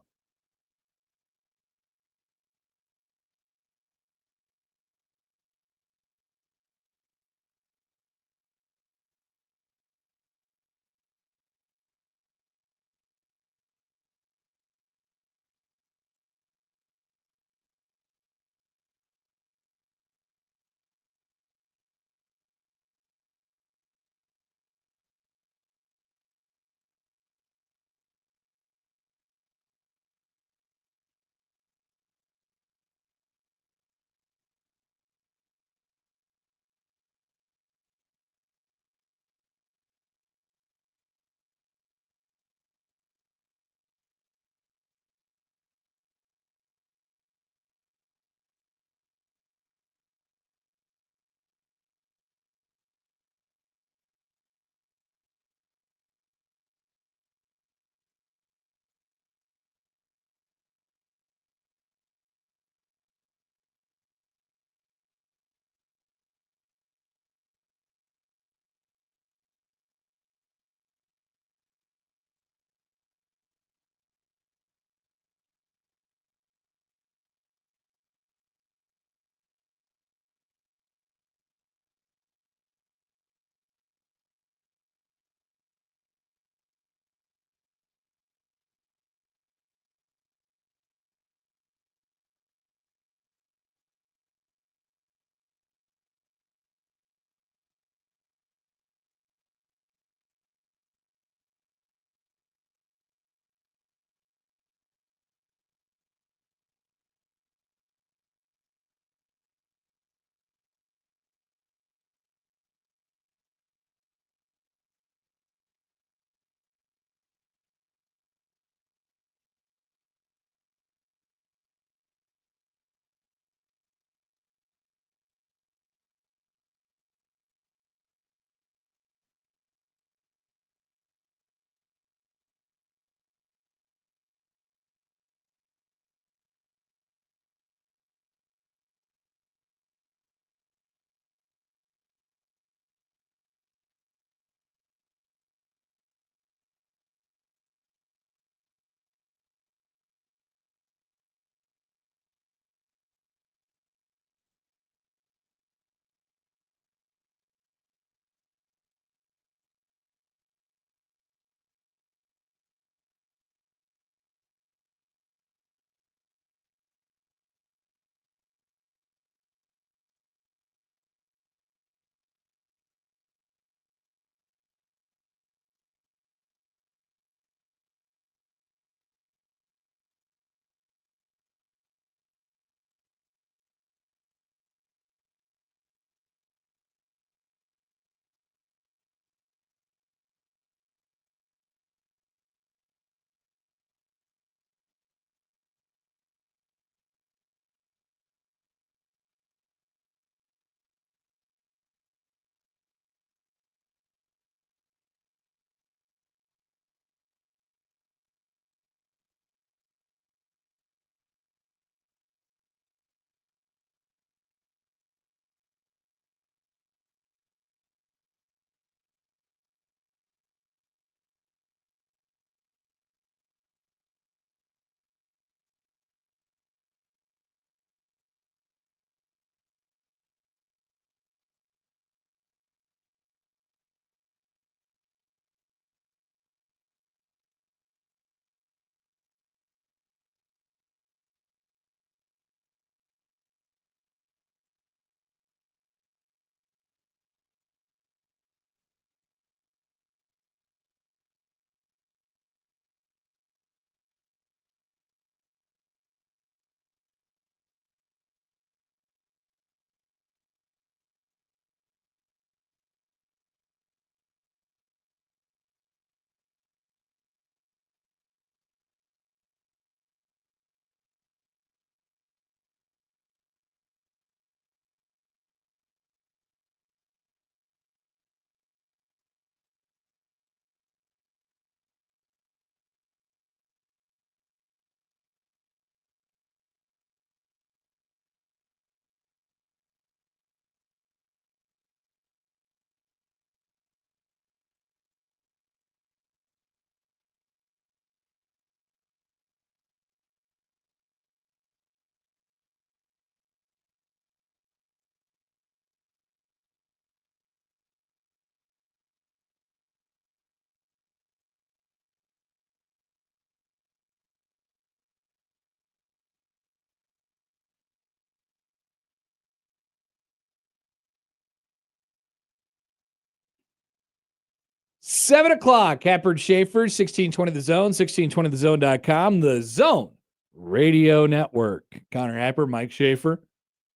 7 o'clock, Happer and Schaefer, 1620 The Zone, 1620thezone.com, The Zone Radio Network. Connor Happer, Mike Schaefer,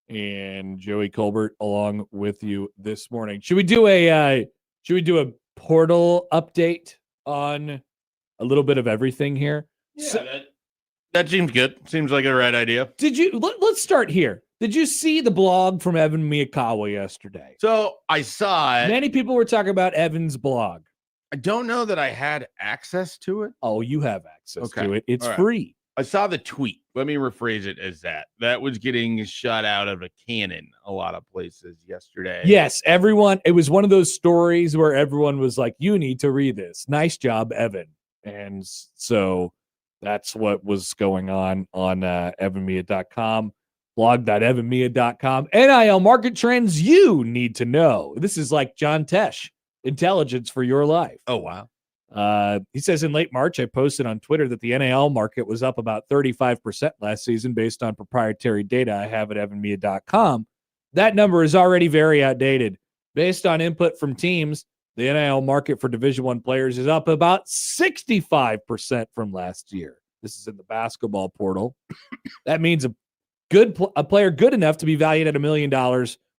and Joey Colbert along with you this morning. Should we do a portal update on a little bit of everything here? Yeah, that seems good. Seems like the right idea. Let's start here. Did you see the blog from Evan Miyakawa yesterday? So I saw it. Many people were talking about Evan's blog. I don't know that I had access to it. Oh, you have access Okay. to it. It's All right. free. I saw the tweet. Let me rephrase it as that. That was getting shot out of a cannon a lot of places yesterday. Yes, everyone. It was one of those stories where everyone was like, you need to read this. Nice job, Evan. And so that's what was going on evanmia.com. blog.evanmia.com. NIL market trends you need to know. This is like John Tesh, intelligence for your life. Oh, wow. He says in late March, I posted on Twitter that the NIL market was up about 35% last season based on proprietary data I have at evanmia.com. That number is already very outdated. Based on input from teams, the NIL market for Division I players is up about 65% from last year. This is in the basketball portal. That means a player good enough to be valued at $1 million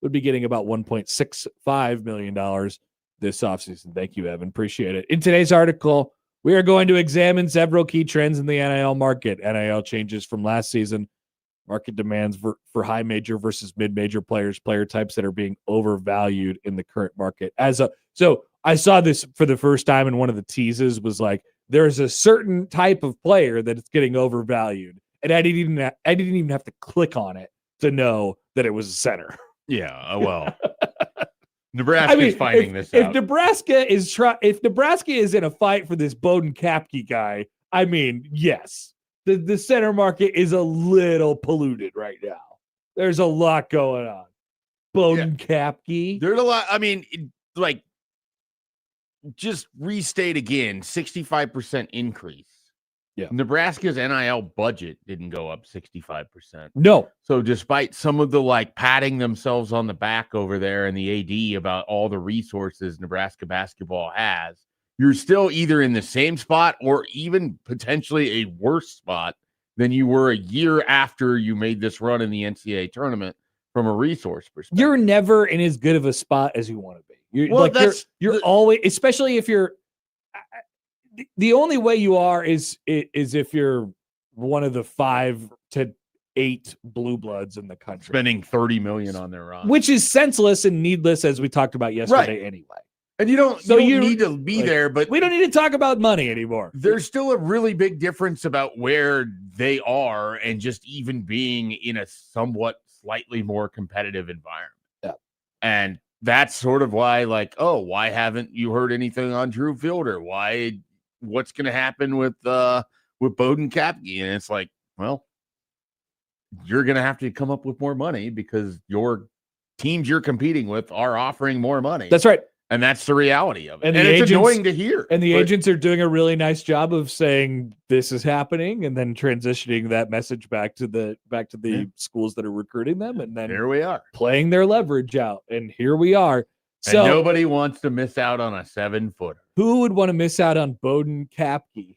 would be getting about $1.65 million this offseason. Thank you, Evan. Appreciate it. In today's article, we are going to examine several key trends in the NIL market. NIL changes from last season, market demands for high major versus mid-major players, player types that are being overvalued in the current market. So I saw this for the first time, and one of the teases was like, there's a certain type of player that is getting overvalued. And I didn't even have to click on it to know that it was a center. Yeah, well, Nebraska's finding this out. If Nebraska is in a fight for this Bowden Kapke guy, I mean, yes, the center market is a little polluted right now. There's a lot going on. Bowden Kapke. There's a lot. I mean, like, just restate again, 65% increase. Yeah. Nebraska's NIL budget didn't go up 65%. No. So despite some of the like patting themselves on the back over there and the AD about all the resources Nebraska basketball has, you're still either in the same spot or even potentially a worse spot than you were a year after you made this run in the NCAA tournament from a resource perspective. You're never in as good of a spot as you want to be. You're always, especially if you're, the only way you are is if you're one of the 5 to 8 blue bloods in the country spending $30 million on their run, which is senseless and needless, as we talked about yesterday, anyway. And you don't need to be there, but we don't need to talk about money anymore. There's still a really big difference about where they are and just even being in a somewhat slightly more competitive environment. Yeah, and that's sort of why, like, oh, why haven't you heard anything on Drew Fielder? What's going to happen with Bowden Kapke? And it's like, well, you're going to have to come up with more money because your teams you're competing with are offering more money. That's right. And that's the reality of it. And it's annoying to hear. And the agents are doing a really nice job of saying this is happening and then transitioning that message back to the schools that are recruiting them. And then here we are playing their leverage out. And here we are. So and nobody wants to miss out on a 7-footer. Who would want to miss out on Bowden Kapke?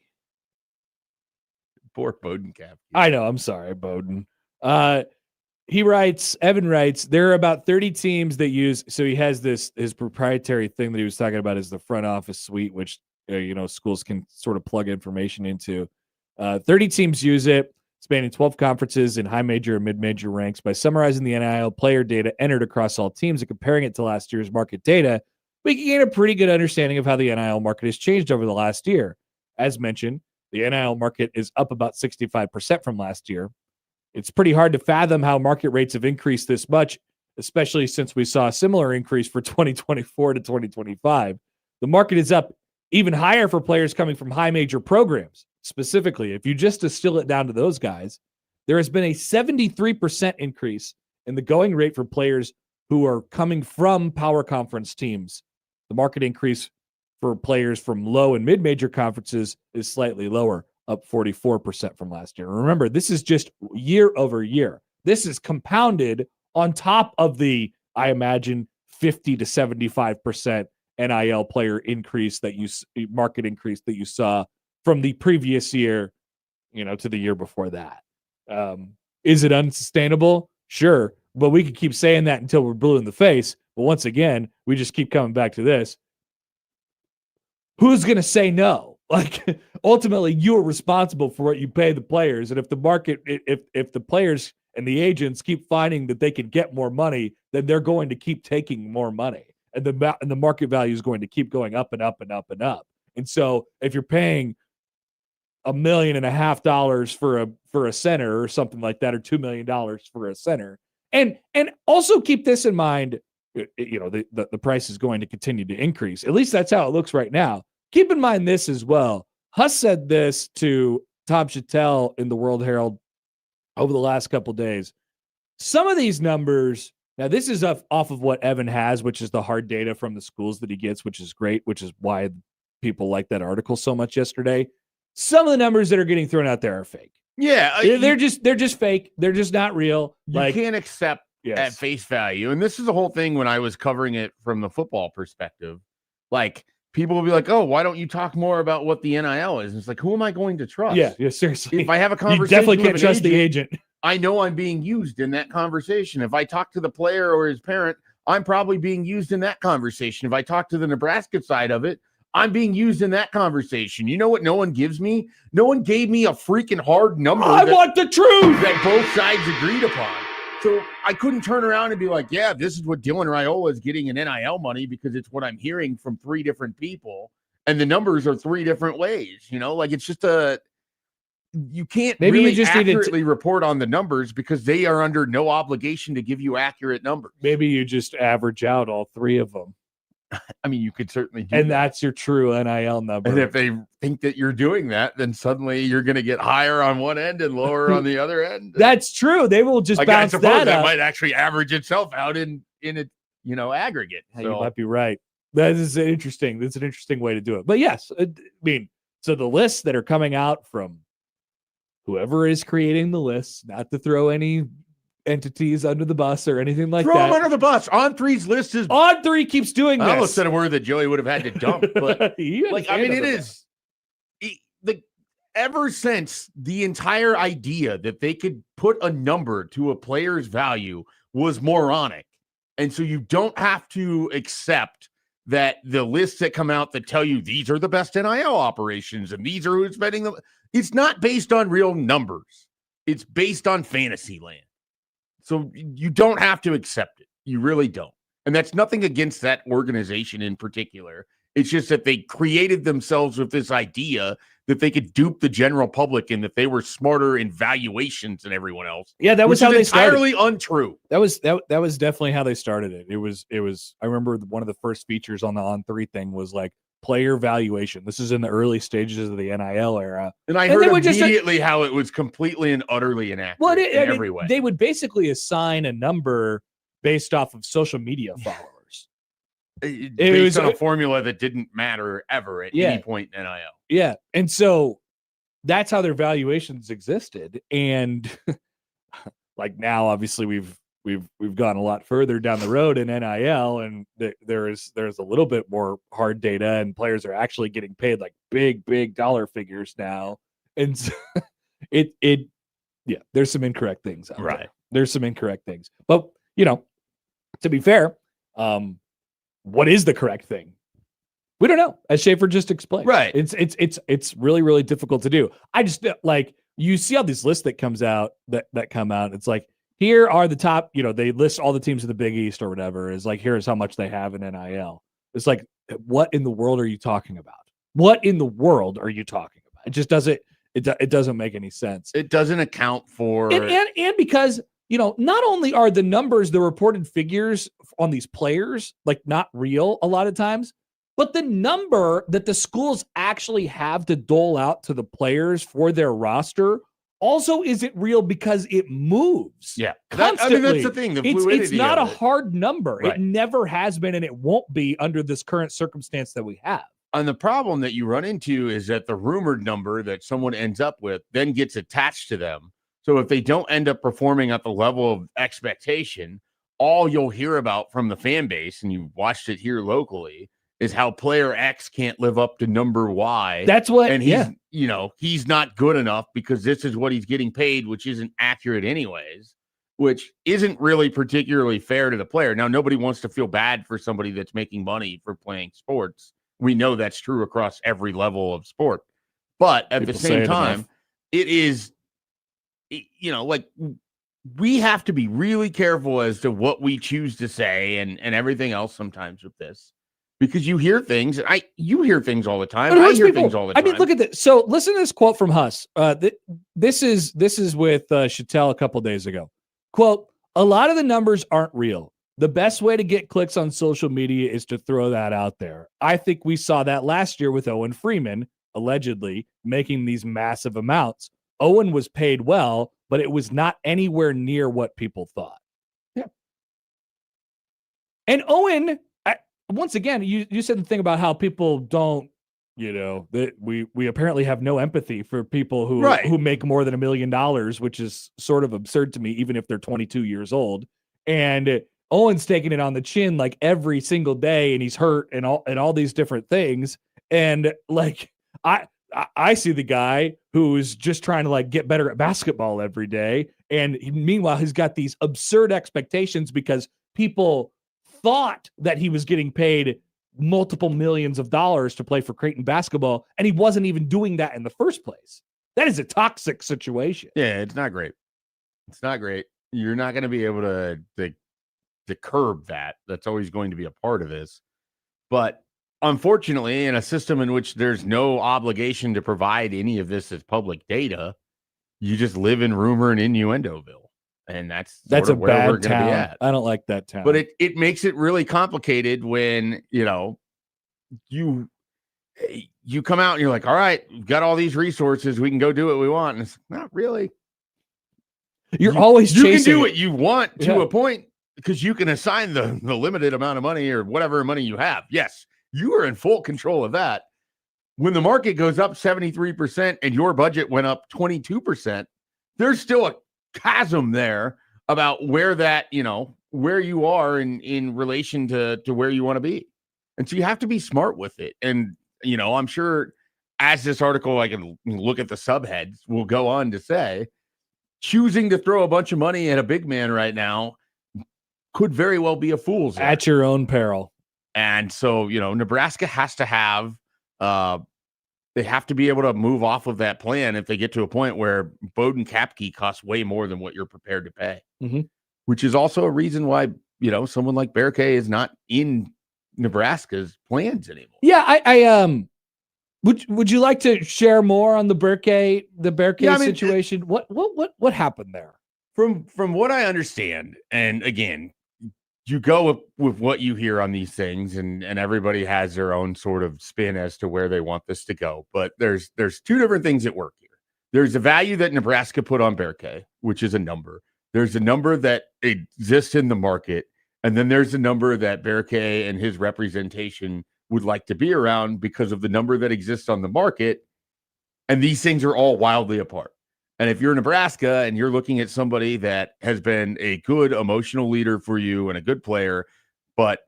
Poor Bowden Kapke. I know. I'm sorry, Bowden. Evan writes, there are about 30 teams that use, so he has his proprietary thing that he was talking about is the front office suite, which, schools can sort of plug information into. 30 teams use it, spanning 12 conferences in high major and mid-major ranks. By summarizing the NIL player data entered across all teams and comparing it to last year's market data, we can gain a pretty good understanding of how the NIL market has changed over the last year. As mentioned, the NIL market is up about 65% from last year. It's pretty hard to fathom how market rates have increased this much, especially since we saw a similar increase for 2024 to 2025. The market is up even higher for players coming from high major programs. Specifically, if you just distill it down to those guys, there has been a 73% increase in the going rate for players who are coming from power conference teams. The market increase for players from low and mid-major conferences is slightly lower, up 44% from last year. Remember, this is just year over year. This is compounded on top of the, I imagine, 50 to 75% NIL player increase market increase that you saw from the previous year, to the year before that. Is it unsustainable? Sure. But we could keep saying that until we're blue in the face. But once again, we just keep coming back to this. Who's going to say no? Like, ultimately, you are responsible for what you pay the players. And if the market, if the players and the agents keep finding that they can get more money, then they're going to keep taking more money. And the market value is going to keep going up and up and up and up. And so if you're paying $1.5 million for a center or something like that, or $2 million for a center, and also keep this in mind, the price is going to continue to increase. At least that's how it looks right now. Keep in mind this as well. Huss said this to Tom Chattel in the World Herald over the last couple of days. Some of these numbers, now this is off of what Evan has, which is the hard data from the schools that he gets, which is great, which is why people like that article so much yesterday. Some of the numbers that are getting thrown out there are fake. Yeah, they're just fake. They're just not real. You can't accept at face value. And this is the whole thing when I was covering it from the football perspective. Like, people will be like, "Oh, why don't you talk more about what the NIL is?" And it's like, who am I going to trust? Yeah, seriously. If I have a conversation, you definitely can't trust the agent. I know I'm being used in that conversation. If I talk to the player or his parent, I'm probably being used in that conversation. If I talk to the Nebraska side of it, I'm being used in that conversation. You know what no one gives me? No one gave me a freaking hard number. I want the truth that both sides agreed upon. So I couldn't turn around and be like, yeah, this is what Dylan Raiola is getting in NIL money because it's what I'm hearing from 3 different people. And the numbers are 3 different ways. Like, it's just you can't really accurately report on the numbers because they are under no obligation to give you accurate numbers. Maybe you just average out all 3 of them. I mean, you could certainly do and that's your true NIL number. And if they think that you're doing that, then suddenly you're going to get higher on one end and lower on the other end. That's true. They will just bounce I suppose that might actually average itself out in a aggregate. So. You might be right. That's an interesting way to do it. But yes, I mean, so the lists that are coming out from whoever is creating the lists, not to throw any entities under the bus or anything like that. Throw them under the bus. On3's list is On3 keeps doing this. I almost said a word that Joey would have had to dump, but it is ever since the entire idea that they could put a number to a player's value was moronic. And so you don't have to accept that the lists that come out that tell you these are the best NIL operations and these are who's spending them. It's not based on real numbers. It's based on fantasy land. So you don't have to accept it. You really don't. And that's nothing against that organization in particular. It's just that they created themselves with this idea that they could dupe the general public and that they were smarter in valuations than everyone else. Yeah, that was how they started. Entirely untrue. That was definitely how they started it. It was. I remember one of the first features on the On3 thing was like player valuation. This is in the early stages of the NIL era. And I heard immediately how it was completely and utterly inaccurate in every way. They would basically assign a number based off of social media followers. It was on a formula that didn't matter ever at any point in NIL. Yeah. And so that's how their valuations existed. And like now, obviously we've gone a lot further down the road in NIL, and there's a little bit more hard data, and players are actually getting paid like big dollar figures now. And so there's some incorrect things out there. There's some incorrect things, but to be fair, what is the correct thing? We don't know, as Schaefer just explained. Right. It's really, really difficult to do. I just like, you see all these lists that come out. It's like, here are the top, they list all the teams in the Big East or whatever. Is like, here's how much they have in NIL. It's like, what in the world are you talking about? What in the world are you talking about? It just doesn't, it doesn't make any sense. It doesn't account for. And because, not only are the numbers, the reported figures on these players, like not real a lot of times, but the number that the schools actually have to dole out to the players for their roster also isn't real because it moves. Yeah. Constantly. That's the thing. It's not a hard number. Right. It never has been, and it won't be under this current circumstance that we have. And the problem that you run into is that the rumored number that someone ends up with then gets attached to them. So if they don't end up performing at the level of expectation, all you'll hear about from the fan base, and you watched it here locally, is how player X can't live up to number Y. That's what, and he's not good enough because this is what he's getting paid, which isn't accurate anyways, which isn't really particularly fair to the player. Now, nobody wants to feel bad for somebody that's making money for playing sports. We know that's true across every level of sport. But at the same time, it is, like we have to be really careful as to what we choose to say and everything else sometimes with this. Because you hear things, you hear things all the time. I hear things all the time. I mean, look at this. So listen to this quote from Huss. This is with Chattel a couple days ago. Quote, "A lot of the numbers aren't real. The best way to get clicks on social media is to throw that out there. I think we saw that last year with Owen Freeman, allegedly making these massive amounts. Owen was paid well, but it was not anywhere near what people thought." Yeah. And Owen, once again, you said the thing about how people don't, that we apparently have no empathy for people who make more than $1 million, which is sort of absurd to me, even if they're 22 years old. And Owen's taking it on the chin like every single day, and he's hurt and all these different things. And like I see the guy who's just trying to like get better at basketball every day, and meanwhile he's got these absurd expectations because people thought that he was getting paid multiple millions of dollars to play for Creighton basketball, and he wasn't even doing that in the first place. That is a toxic situation. Yeah, it's not great. It's not great. You're not going to be able to curb that. That's always going to be a part of this. But unfortunately, in a system in which there's no obligation to provide any of this as public data, you just live in rumor and innuendoville. And that's a where bad we're going to be town. at. I don't like that town. But it makes it really complicated when, you come out and you're like, all right, we've got all these resources. We can go do what we want. And it's not really. You're always chasing. You can do what you want to a point because you can assign the limited amount of money or whatever money you have. Yes, you are in full control of that. When the market goes up 73% and your budget went up 22%, there's still a chasm there about where that, where you are in relation to where you want to be. And so you have to be smart with it. And, I'm sure as this article, I can look at the subheads, will go on to say, choosing to throw a bunch of money at a big man right now could very well be a fool's errand. At your own peril. And so, Nebraska has to have, they have to be able to move off of that plan if they get to a point where Bowden Kapke costs way more than what you're prepared to pay, which is also a reason why, someone like Berkay is not in Nebraska's plans anymore. Yeah. I would you like to share more on the Berkay situation? What happened there? From what I understand, and again, you go with what you hear on these things, and everybody has their own sort of spin as to where they want this to go. But there's two different things at work here. There's a value that Nebraska put on Berkay, which is a number. There's a number that exists in the market, and then there's a number that Berkay and his representation would like to be around because of the number that exists on the market. And these things are all wildly apart. And if you're Nebraska and you're looking at somebody that has been a good emotional leader for you and a good player, but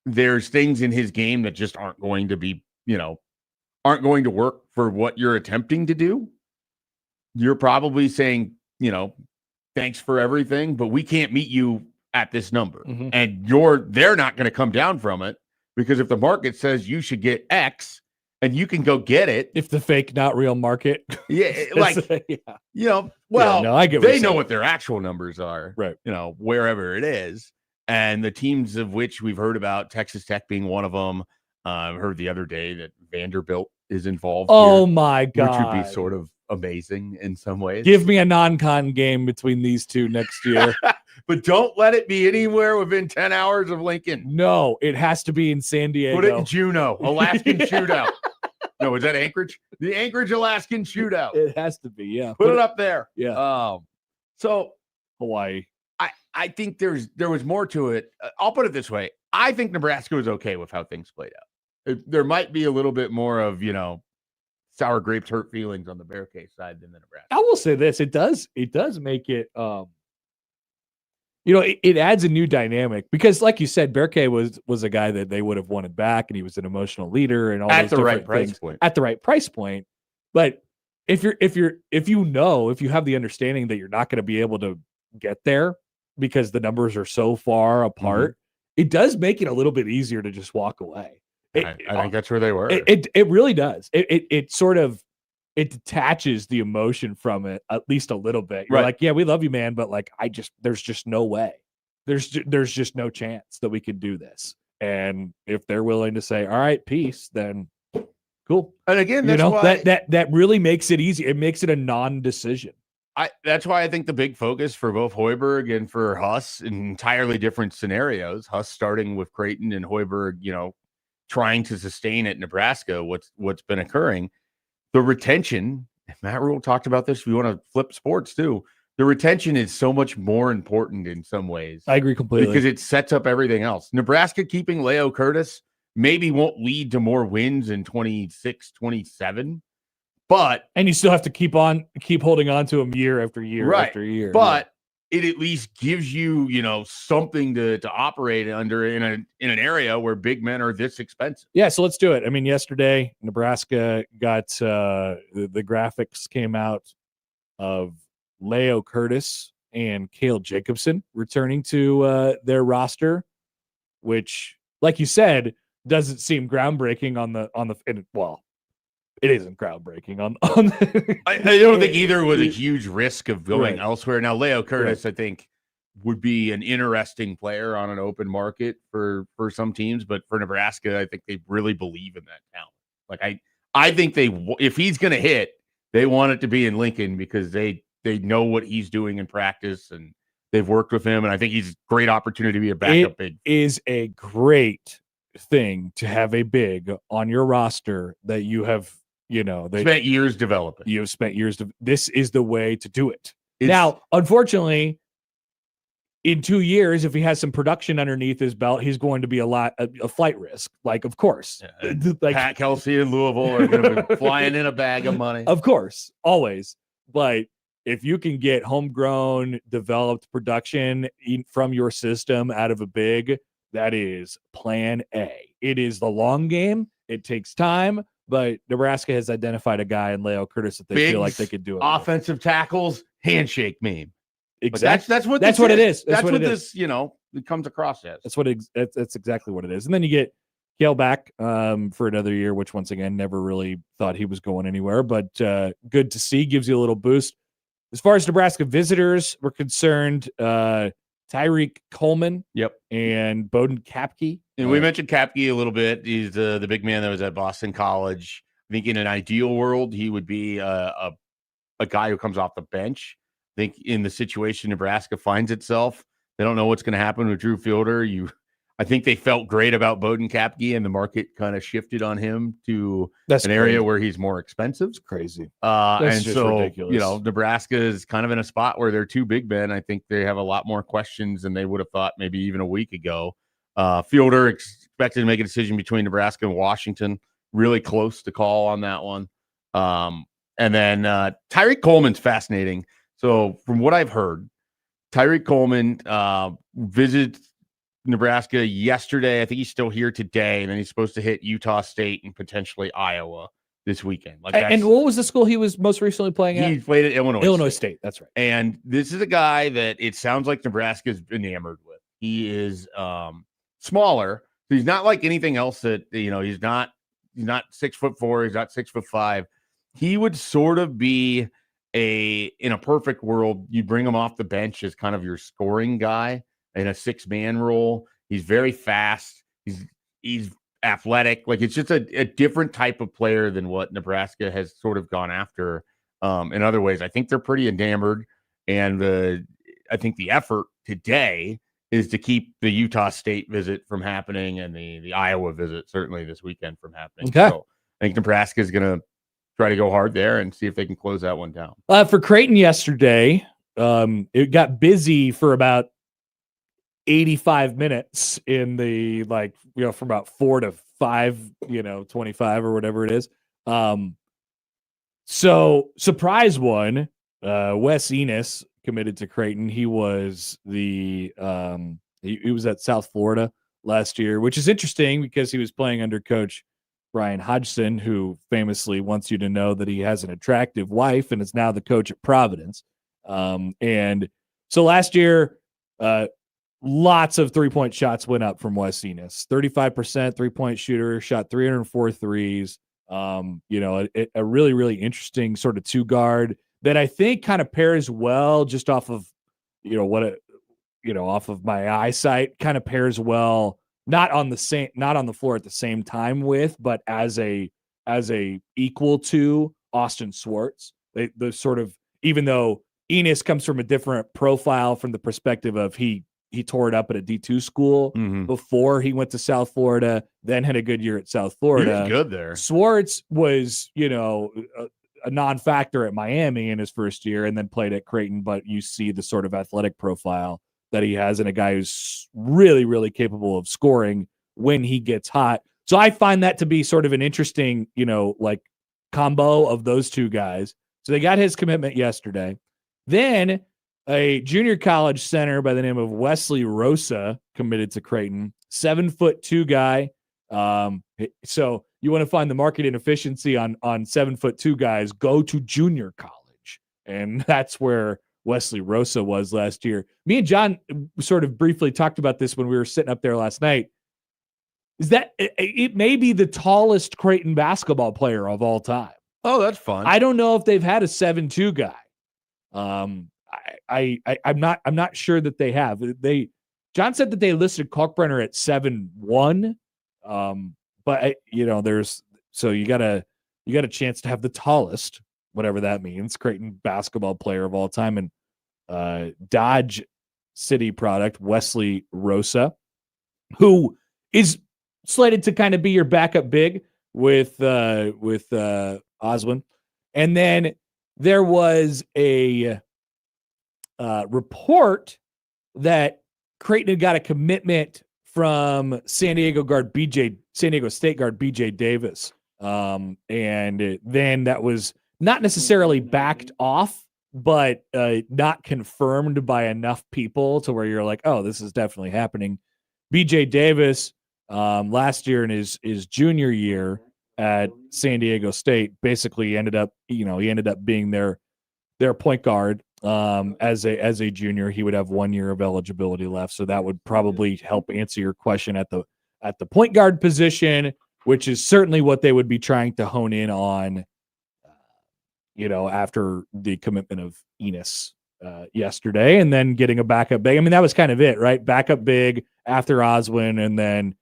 there's things in his game that just aren't going to be, aren't going to work for what you're attempting to do, you're probably saying, thanks for everything, but we can't meet you at this number. And they're not going to come down from it, because if the market says you should get X, and you can go get it. If the fake, not real market. Yeah. I get they know what their actual numbers are, right? Wherever it is. And the teams of which we've heard about, Texas Tech being one of them. I heard the other day that Vanderbilt is involved. Oh my God. Which would be sort of amazing in some ways. Give me a non-con game between these two next year. But don't let it be anywhere within 10 hours of Lincoln. No, it has to be in San Diego. Put it in Juneau, Alaskan shootout. No, is that Anchorage? The Anchorage Alaskan shootout. It has to be, yeah. Put it up there. Yeah. So Hawaii. I think there was more to it. I'll put it this way. I think Nebraska was okay with how things played out. There might be a little bit more of, sour grapes hurt feelings on the Berkay side than the Nebraska. I will say this. It does make it, it adds a new dynamic because, like you said, Berkay was a guy that they would have wanted back, and he was an emotional leader and all At those the right different price things point. at the right price point. But if you have the understanding that you're not going to be able to get there because the numbers are so far apart, it does make it a little bit easier to just walk away. I think that's where they were. It really does. It sort of detaches the emotion from it at least a little bit. You're Right. like, yeah, we love you, man, but like, there's just no way. There's just no chance that we could do this. And if they're willing to say, all right, peace, then cool. And again, that's why that really makes it easy. It makes it a non-decision. That's why I think the big focus for both Hoiberg and for Huss in entirely different scenarios. Huss starting with Creighton and Hoiberg, trying to sustain at Nebraska. What's been occurring. The retention, Matt Rule talked about this. If you want to flip sports too, the retention is so much more important in some ways. I agree completely. Because it sets up everything else. Nebraska keeping Leo Curtis maybe won't lead to more wins in 26, 27, and you still have to keep holding on to him year after year after year. But it at least gives you, something to operate under in an area where big men are this expensive. Yeah, so let's do it. I mean, yesterday Nebraska got the graphics came out of Leo Curtis and Cale Jacobson returning to their roster, which, like you said, doesn't seem groundbreaking on the it isn't groundbreaking on I don't think either was a huge risk of going elsewhere. Now, Leo Curtis, I think, would be an interesting player on an open market for some teams, but for Nebraska, I think they really believe in that talent. Like I think if he's going to hit, they want it to be in Lincoln because they know what he's doing in practice and they've worked with him, and I think he's a great opportunity to be a backup big. It is a great thing to have a big on your roster that you have. They spent years developing. You've spent years. This is the way to do it. Now, unfortunately, in 2 years, if he has some production underneath his belt, he's going to be a flight risk. Like, of course, Pat Kelsey and Louisville are going to be flying in a bag of money. Of course, always. But if you can get homegrown, developed production from your system out of a big, that is plan A. It is the long game. It takes time. But Nebraska has identified a guy in Leo Curtis that they feel like they could do it. Offensive tackles, handshake meme. Exactly. That's what it is. That's what this, it comes across as. That's exactly what it is. And then you get Cale back for another year, which once again, never really thought he was going anywhere, but good to see, gives you a little boost. As far as Nebraska visitors were concerned, Tyreek Coleman, and Bowden Kapke. And we mentioned Kapke a little bit. He's the big man that was at Boston College. I think in an ideal world, he would be a guy who comes off the bench. I think in the situation Nebraska finds itself, they don't know what's going to happen with Drew Fielder. I think they felt great about Bowden Kapke, and the market kind of shifted on him to an area where he's more expensive. It's crazy. And so, ridiculous. Nebraska is kind of in a spot where they're two big men. I think they have a lot more questions than they would have thought maybe even a week ago. Fielder expected to make a decision between Nebraska and Washington. Really close to call on that one. And then Tyreek Coleman's fascinating. So from what I've heard, Tyreek Coleman visited Nebraska yesterday. I think he's still here today, and then he's supposed to hit Utah State and potentially Iowa this weekend. And what was the school he was most recently playing at? He played at Illinois State. That's right. And this is a guy that it sounds like Nebraska's enamored with. He is smaller. So he's not like anything else that, he's not 6'4", he's not 6'5". He would sort of be in a perfect world, you bring him off the bench as kind of your scoring guy in a 6-man role. He's very fast. He's athletic. Like, it's just a different type of player than what Nebraska has sort of gone after in other ways. I think they're pretty enamored, and I think the effort today is to keep the Utah State visit from happening and the Iowa visit certainly this weekend from happening. Okay. So I think Nebraska is going to try to go hard there and see if they can close that one down. For Creighton yesterday, it got busy for about 85 minutes in the from about 4 to 5, 25 or whatever it is. So surprise one, Wes Enos committed to Creighton. He was he was at South Florida last year, which is interesting because he was playing under coach Brian Hodgson, who famously wants you to know that he has an attractive wife and is now the coach at Providence. And so last year, lots of 3-point shots went up from Wes Enos. 35% 3-point shooter, shot 304 threes. A really, really interesting sort of 2-guard that I think kind of pairs well just off of, off of my eyesight, kind of pairs well, not on the floor at the same time with, but as a equal to Austin Swartz. The sort of, even though Enos comes from a different profile from the perspective of he tore it up at a D2 school before he went to South Florida, then had a good year at South Florida. He was good there. Swartz was, a non-factor at Miami in his first year and then played at Creighton, but you see the sort of athletic profile that he has and a guy who's really, really capable of scoring when he gets hot. So I find that to be sort of an interesting, combo of those two guys. So they got his commitment yesterday. Then a junior college center by the name of Wesley Rosa committed to Creighton, 7'2" guy. So you want to find the market inefficiency on 7'2" guys, go to junior college. And that's where Wesley Rosa was last year. Me and John sort of briefly talked about this when we were sitting up there last night. Is that it may be the tallest Creighton basketball player of all time. Oh, that's fun. I don't know if they've had a 7'2" guy. I'm not sure that they have. John said that they listed Kalkbrenner at 7'1". But there's, so you got a chance to have the tallest, whatever that means, Creighton basketball player of all time, and Dodge City product Wesley Rosa, who is slated to kind of be your backup big with Oswin. And then there was a report that Creighton had got a commitment from San Diego State guard BJ Davis. And then that was not necessarily backed off, but not confirmed by enough people to where you're like, oh, this is definitely happening. BJ Davis, last year in his junior year at San Diego State, basically ended up being their point guard. As a junior, he would have 1 year of eligibility left. So that would probably help answer your question at the point guard position, which is certainly what they would be trying to hone in on, after the commitment of Enos yesterday, and then getting a backup big. I mean, that was kind of it, right? Backup big after Oswin, and then,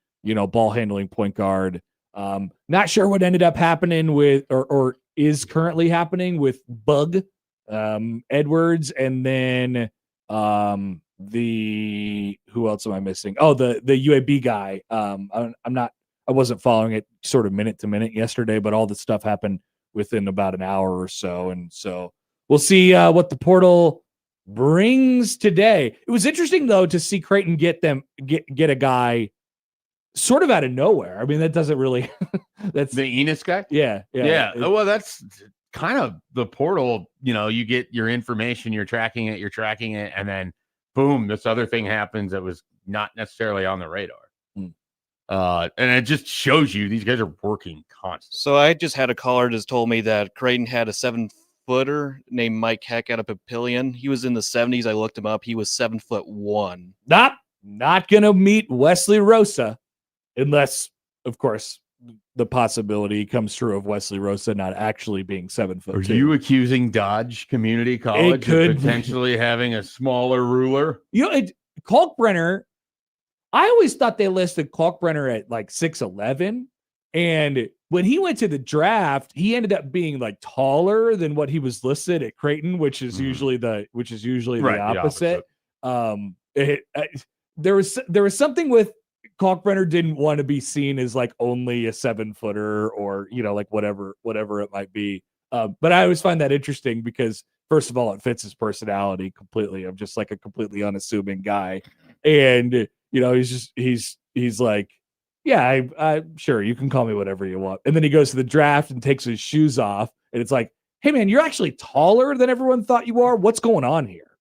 ball handling point guard. Not sure what ended up happening with, or is currently happening with Bug Edwards, and then who else am I missing? Oh, the UAB guy. I wasn't following it sort of minute to minute yesterday, but all the stuff happened within about an hour or so. And so we'll see what the portal brings today. It was interesting though to see Creighton get a guy sort of out of nowhere. I mean, that doesn't really that's the Enos guy. Yeah. Well, that's kind of the portal. You get your information, you're tracking it, and then boom, this other thing happens that was not necessarily on the radar. And it just shows you these guys are working constantly. So I just had a caller just told me that Creighton had a 7-footer named Mike Heck out of Papillion. He was in the 70s. I looked him up. He was 7'1". Not gonna meet Wesley Rosa, unless, of course, the possibility comes true of Wesley Rosa not actually being 7'2". Are you accusing Dodge Community College of potentially having a smaller ruler? Kalkbrenner, I always thought they listed Kalkbrenner at like 6'11", and when he went to the draft, he ended up being like taller than what he was listed at Creighton, which is usually the opposite. There was something with Kalkbrenner didn't want to be seen as like only a 7-footer or like whatever it might be. But I always find that interesting because first of all, it fits his personality completely. I'm just like a completely unassuming guy, and he's like, yeah, I'm sure you can call me whatever you want. And then he goes to the draft and takes his shoes off, and it's like, hey man, you're actually taller than everyone thought you are. What's going on here?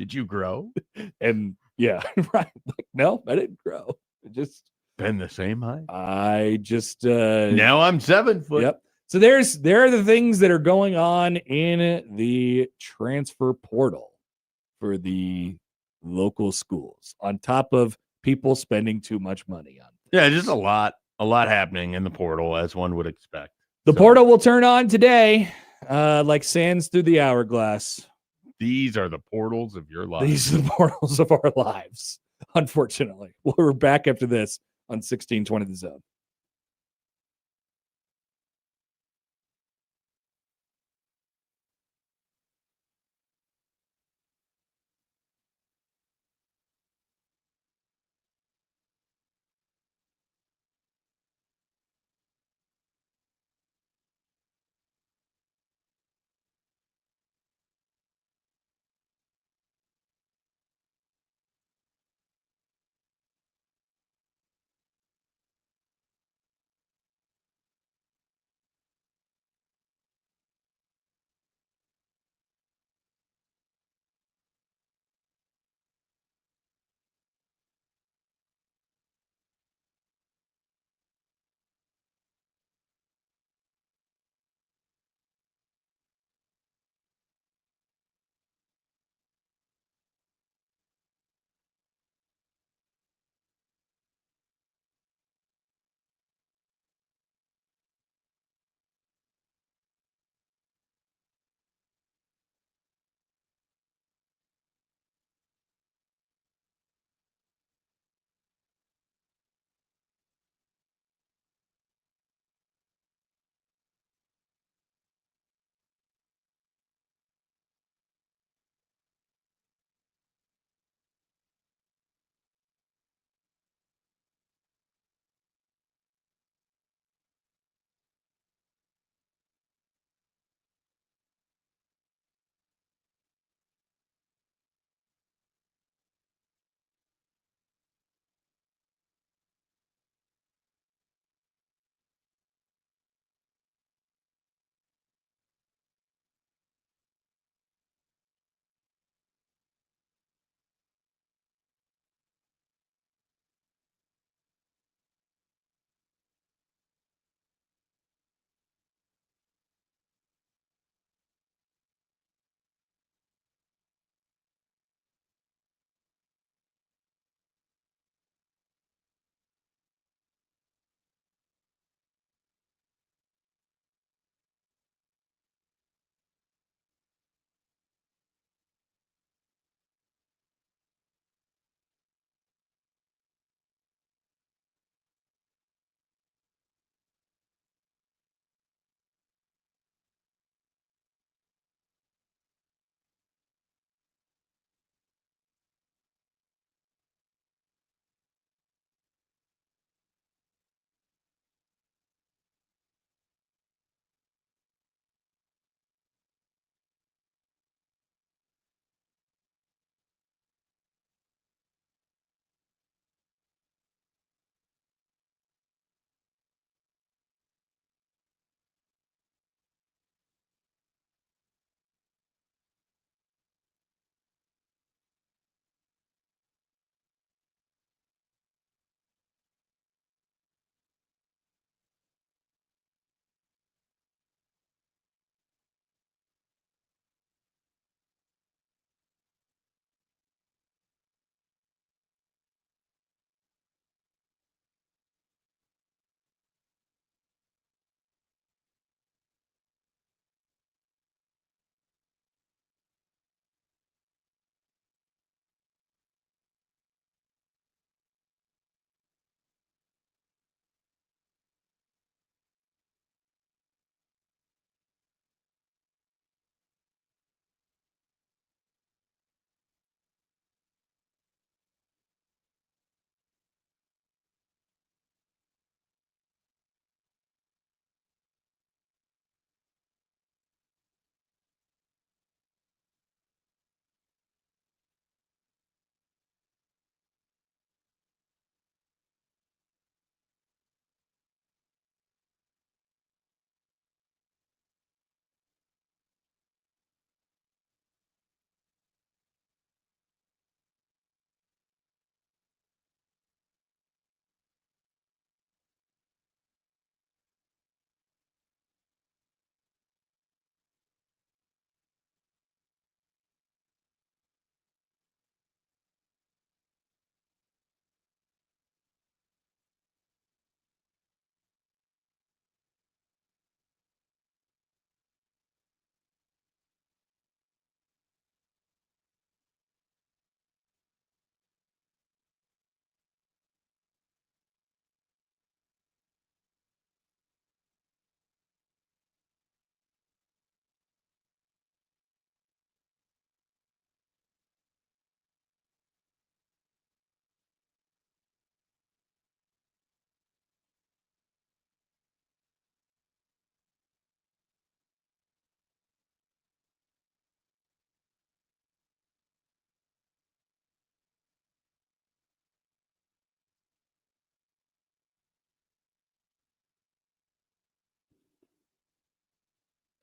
Did you grow? And yeah, right. Like, no, I didn't grow. It just Been the same height. I just Now I'm 7 foot. Yep. So there are the things that are going on in the transfer portal for the local schools, on top of people spending too much money on things. Yeah, just a lot happening in the portal, as one would expect. The So, portal will turn on today, like sands through the hourglass. These are the portals of your life. These are the portals of our lives, unfortunately. We're back after this on 1620 The Zone.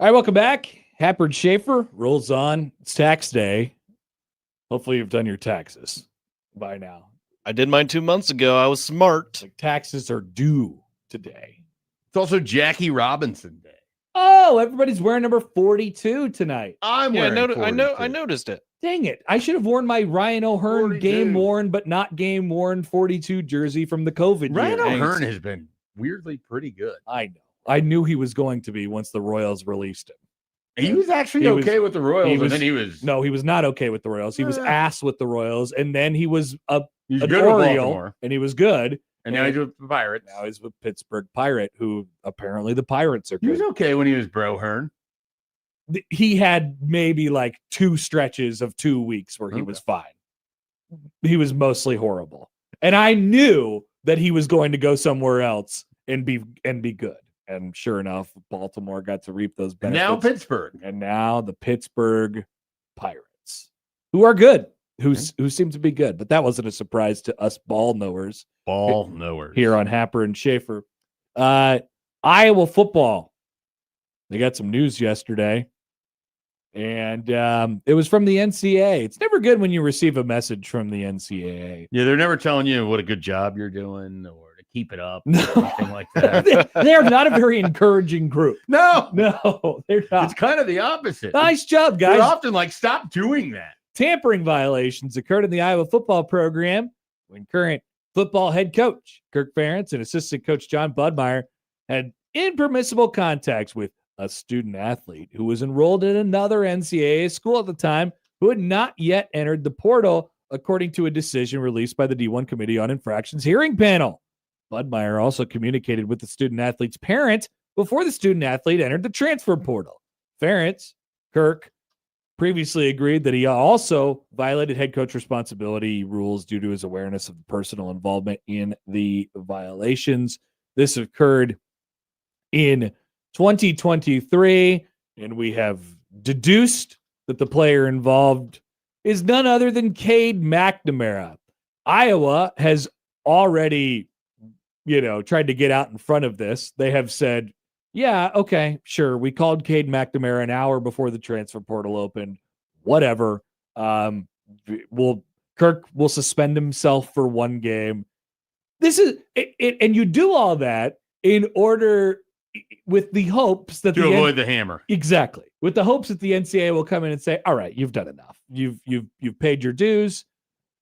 All right, welcome back. Happer and Schaefer rolls on. It's tax day. Hopefully you've done your taxes by now. I did mine 2 months ago. I was smart. Like taxes are due today. It's also Jackie Robinson Day. Oh, everybody's wearing number 42 tonight. I'm Yeah, wearing I 42. noticed it. Dang it. I should have worn my Ryan O'Hearn 42. game worn, but not game worn 42 jersey from the COVID Ryan year. O'Hearn has been weirdly pretty good. I know. I knew he was going to be once the Royals released him. He was actually He was- okay with the Royals, he was- and then he was No, he was not okay with the Royals. He was ass with the Royals, and then he was an good with Oriole, Baltimore, and he was good. and now he's with the Pirates. Now he's with Pittsburgh Pirate, who apparently the Pirates are He was good. okay when he was Bro Hearn. He had maybe like 2 stretches of 2 weeks where he Okay. was fine. He was mostly horrible. And I knew that he was going to go somewhere else and be good. And sure enough, Baltimore got to reap those And benefits. now Pittsburgh. And now the Pittsburgh Pirates, who are good, who seem to be good. But that wasn't a surprise to us ball knowers Ball knowers. here on Happer and Schaefer. Iowa football. They got some news yesterday. And it was from the NCAA. It's never good when you receive a message from the NCAA. Yeah, they're never telling you what a good job you're doing or to keep it up No. or anything like that. They are not a very encouraging group. No, No, they're it's not. kind of the opposite. Nice job, They're guys. often like, stop doing that. Tampering violations occurred in the Iowa football program when current football head coach Kirk Ferentz and assistant coach John Budmeyer had impermissible contacts with a student athlete who was enrolled in another NCAA school at the time who had not yet entered the portal, according to a decision released by the D1 Committee on Infractions hearing panel. Budmeyer also communicated with the student athlete's parent before the student athlete entered the transfer portal. Ferentz, Kirk, previously agreed that he also violated head coach responsibility rules due to his awareness of the personal involvement in the violations. This occurred in 2023, and we have deduced that the player involved is none other than Cade McNamara. Iowa has already, tried to get out in front of this. They have said, yeah, okay, sure. We called Cade McNamara an hour before the transfer portal opened. Whatever. Kirk will suspend himself for 1 game. This is it, and you do all that in order with the hopes that To avoid the hammer. Exactly. With the hopes that the NCAA will come in and say, all right, you've done enough. You've paid your dues.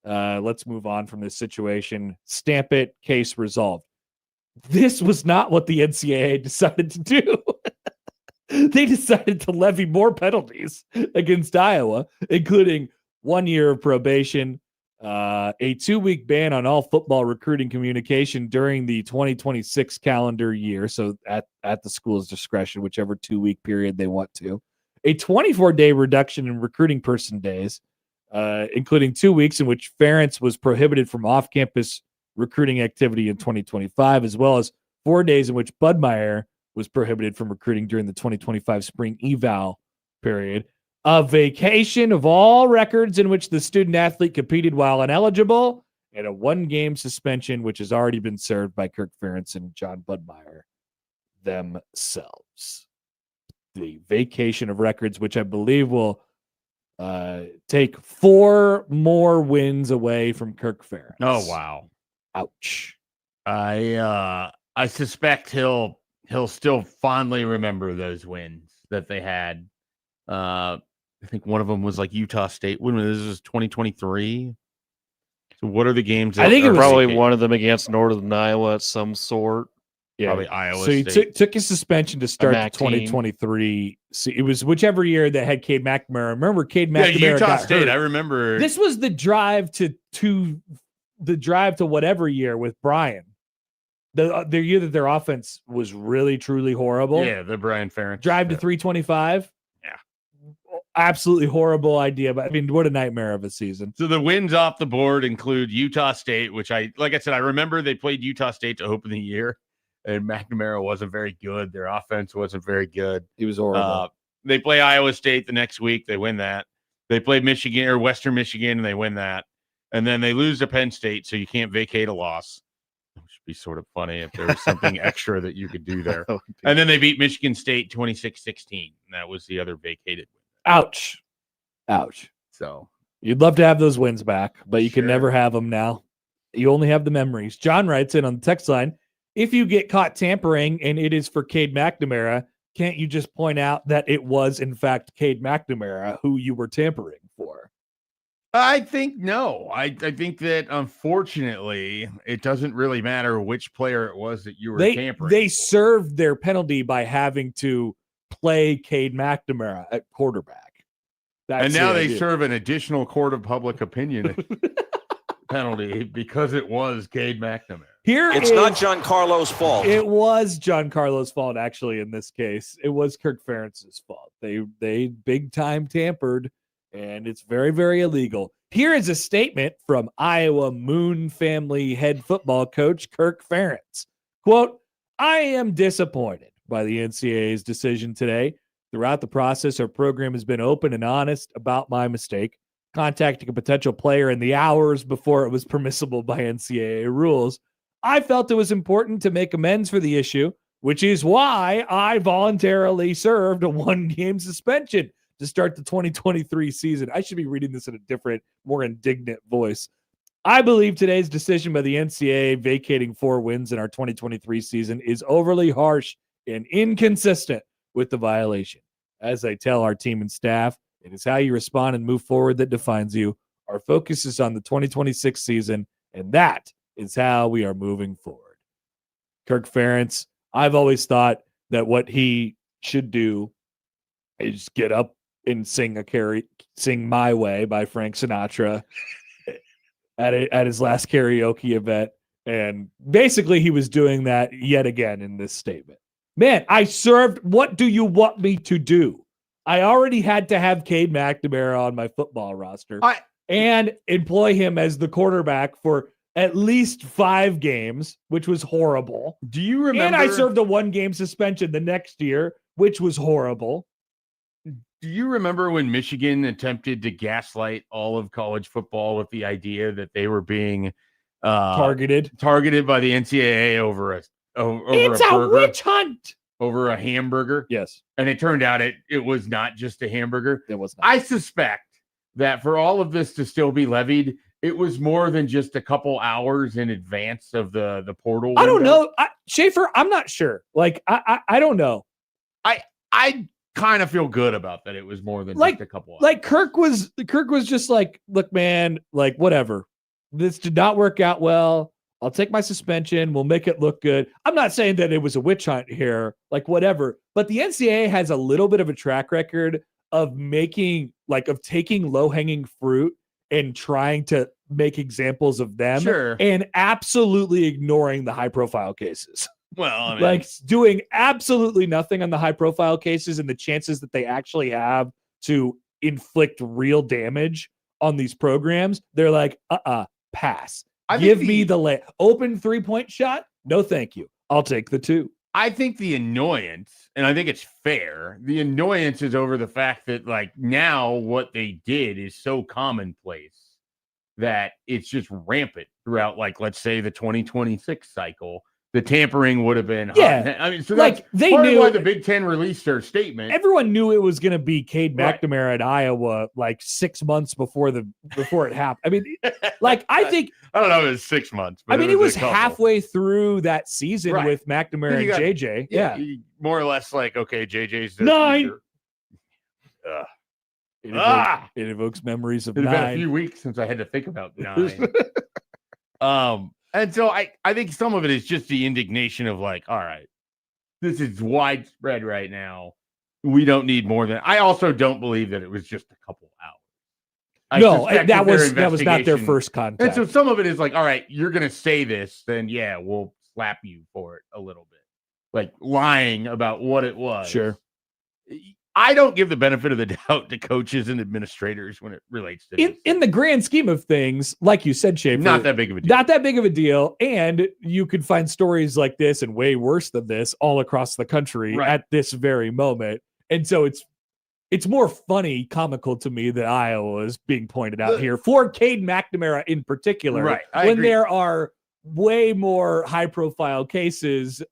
Let's move on from this situation. Stamp it. Case resolved. This was not what the NCAA decided to do. They decided to levy more penalties against Iowa, including 1 year of probation, a 2-week ban on all football recruiting communication during the 2026 calendar year. So at the school's discretion, whichever 2-week period they want to, a 24-day reduction in recruiting person days, including 2 weeks in which Ferentz was prohibited from off-campus recruiting activity in 2025, as well as 4 days in which Budmeyer was prohibited from recruiting during the 2025 spring eval period. A vacation of all records in which the student athlete competed while ineligible, and a 1-game suspension, which has already been served by Kirk Ferentz and John Budmeyer themselves. The vacation of records, which I believe will take 4 more wins away from Kirk Ferentz. Oh, wow. Ouch. I suspect he'll still fondly remember those wins that they had. I think one of them was like Utah State. When this is 2023. So what are the games? I think it was Probably one of them against Northern Iowa at some sort. Yeah. Probably Iowa So he State. took his suspension to start the MAC team. 2023. So it was whichever year that had Cade McNamara. Remember, Cade Yeah, McNamara Utah got State. hurt. I remember. This was the drive to whatever year with Brian. The year that their offense was really truly horrible. Yeah, the Brian Ferentz. Drive to 325. Yeah. Absolutely horrible idea, but I mean, what a nightmare of a season. So the wins off the board include Utah State, which like I said, I remember they played Utah State to open the year, and McNamara wasn't very good. Their offense wasn't very good. He was horrible. They play Iowa State the next week. They win that. They play Michigan or Western Michigan, and they win that. And then they lose to Penn State, so you can't vacate a loss. It would be sort of funny if there was something extra that you could do there. And then they beat Michigan State 26-16. and that was the other vacated win. Ouch. So You'd love to have those wins back, but you can Sure. never have them now. You only have the memories. John writes in on the text line, if you get caught tampering and it is for Cade McNamara, can't you just point out that it was, in fact, Cade McNamara who you were tampering for? I think no. I think that unfortunately it doesn't really matter which player it was that you were tampering. They for. served their penalty by having to play Cade McNamara at quarterback. And now they serve an additional court of public opinion penalty because it was Cade McNamara. It's not Giancarlo's fault. It was Giancarlo's fault, actually, in this case. It was Kirk Ferentz's fault. They big time tampered, and it's very, very illegal. Here is a statement from Iowa Moon family head football coach Kirk Ferentz. Quote, I am disappointed by the NCAA's decision today. Throughout the process, our program has been open and honest about my mistake, contacting a potential player in the hours before it was permissible by NCAA rules. I felt it was important to make amends for the issue, which is why I voluntarily served a 1-game suspension to start the 2023 season. I should be reading this in a different, more indignant voice. I believe today's decision by the NCAA vacating 4 wins in our 2023 season is overly harsh and inconsistent with the violation. As I tell our team and staff, it is how you respond and move forward that defines you. Our focus is on the 2026 season, and that is how we are moving forward. Kirk Ferentz, I've always thought that what he should do is get up and sing My Way by Frank Sinatra at his last karaoke event. And basically he was doing that yet again in this statement. Man, I served. What do you want me to do? I already had to have Cade McNamara on my football roster and employ him as the quarterback for at least 5 games, which was horrible. Do you remember? And I served a 1-game suspension the next year, which was horrible. Do you remember when Michigan attempted to gaslight all of college football with the idea that they were being targeted by the NCAA over a burger, witch hunt, over a hamburger? Yes. And it turned out it was not just a hamburger. It was not. I suspect that for all of this to still be levied, it was more than just a couple hours in advance of the portal window. I don't know. Schaefer, I'm not sure. Like, I don't know. I kind of feel good about that. It was more than just a couple hours. Like Kirk was just like, look, man, like, whatever. This did not work out well. I'll take my suspension. We'll make it look good. I'm not saying that it was a witch hunt here, like whatever. But the NCAA has a little bit of a track record of taking low-hanging fruit and trying to make examples of them, and absolutely ignoring the high-profile cases. Well, I mean, like doing absolutely nothing on the high-profile cases and the chances that they actually have to inflict real damage on these programs. They're like, pass. Give me the open 3-point shot. No, thank you. I'll take the 2. I think the annoyance, and I think it's fair, the annoyance is over the fact that, like, now what they did is so commonplace that it's just rampant throughout, like, let's say the 2026 cycle. The tampering would have been hot. I mean, so that's they part knew of why the Big Ten released their statement. Everyone knew it was going to be Cade McNamara at Iowa like 6 months before it happened. I mean, like, I think I don't know if it was 6 months. But it was halfway through that season with McNamara and JJ. Yeah, more or less like, okay, JJ's 9. It evokes memories of 9. It's been a few weeks since I had to think about 9. And so I think some of it is just the indignation of like, all right, this is widespread right now. We don't need more than. I also don't believe that it was just a couple hours. That was not their first contact. And so some of it is like, all right, you're going to say this, then yeah, we'll slap you for it a little bit. Like lying about what it was. Sure. I don't give the benefit of the doubt to coaches and administrators when it relates to in the grand scheme of things, like you said, Schaefer, not that big of a deal. Not that big of a deal. And you could find stories like this and way worse than this all across the country at this very moment. And so it's more funny, comical to me that Iowa is being pointed out here for Cade McNamara in particular. Right. When there are way more high profile cases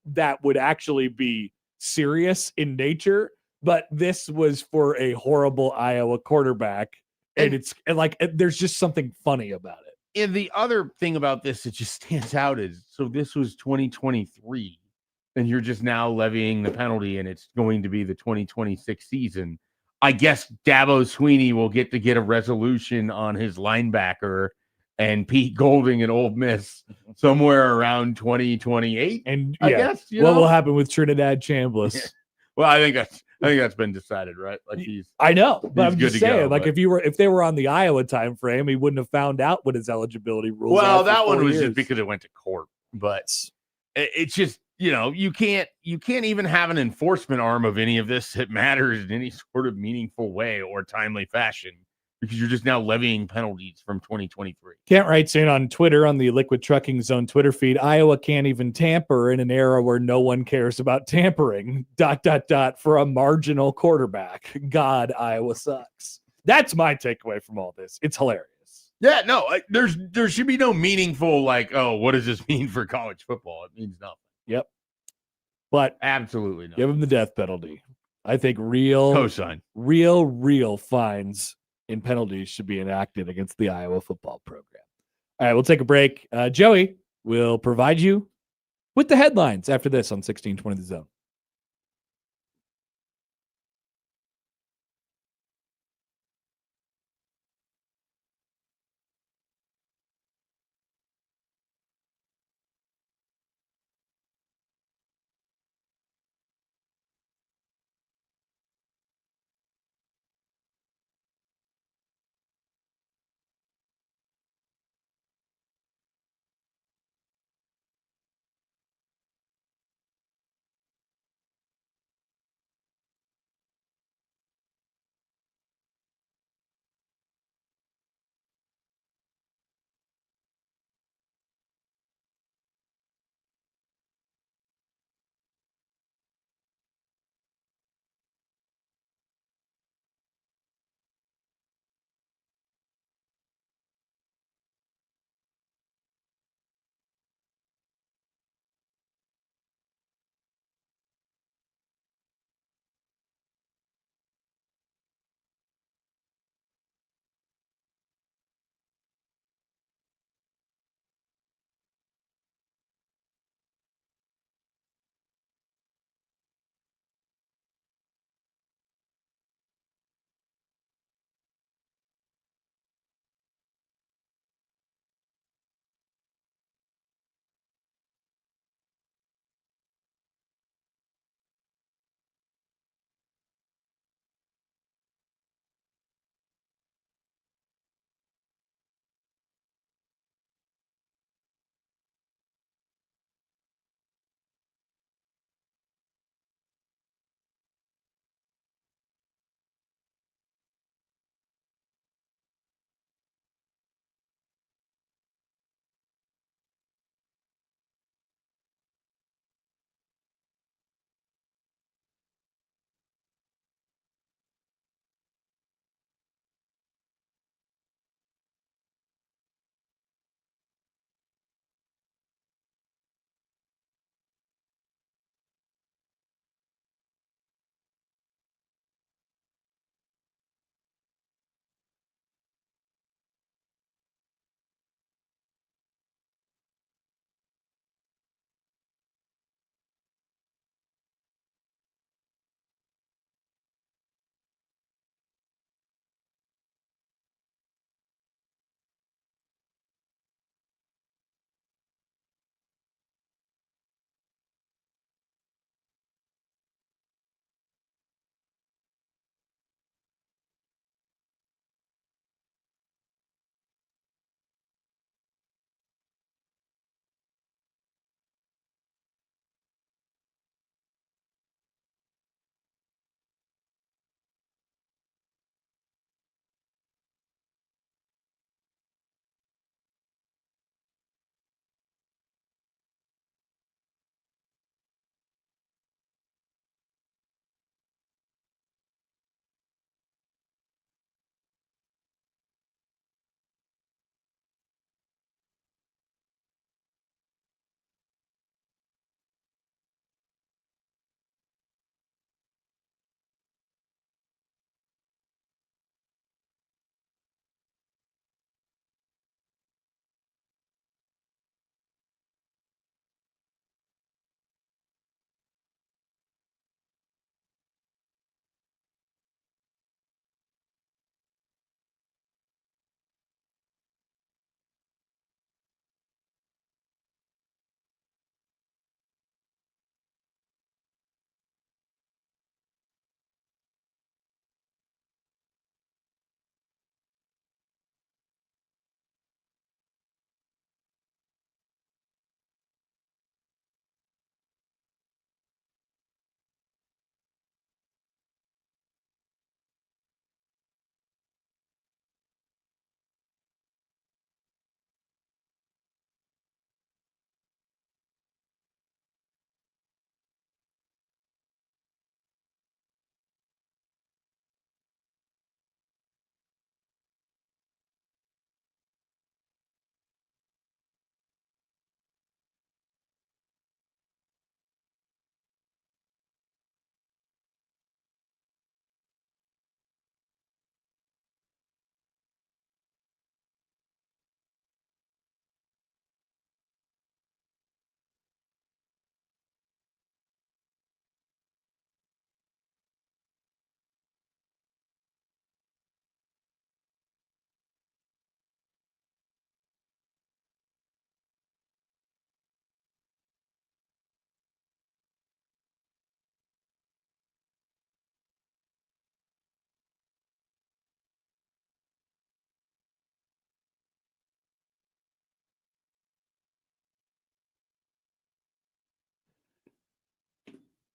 that would actually be serious in nature but this was for a horrible Iowa quarterback. And it's like, there's just something funny about it. And the other thing about this that just stands out is, so this was 2023, and you're just now levying the penalty, and it's going to be the 2026 season. I guess Dabo Sweeney will get a resolution on his linebacker and Pete Golding and Ole Miss somewhere around 2028. And I guess what will happen with Trinidad Chambliss? Yeah. Well, I think that's been decided, right? Like I know, but I'm good just to saying, go, like but- if they were on the Iowa time frame, he wouldn't have found out what his eligibility rules are. Well, for that one 4 was years. just because it went to court, but it's just, you can't even have an enforcement arm of any of this that matters in any sort of meaningful way or timely fashion, because you're just now levying penalties from 2023. Kent writes in on Twitter on the Liquid Trucking Zone Twitter feed, Iowa can't even tamper in an era where no one cares about tampering, ... for a marginal quarterback. God, Iowa sucks. That's my takeaway from all this. It's hilarious. Yeah, no, there should be no meaningful, like, oh, what does this mean for college football? It means nothing. Yep. But Absolutely not. give him the death penalty. I think real fines and penalties should be enacted against the Iowa football program. All right, we'll take a break. Joey will provide you with the headlines after this on 1620 The Zone.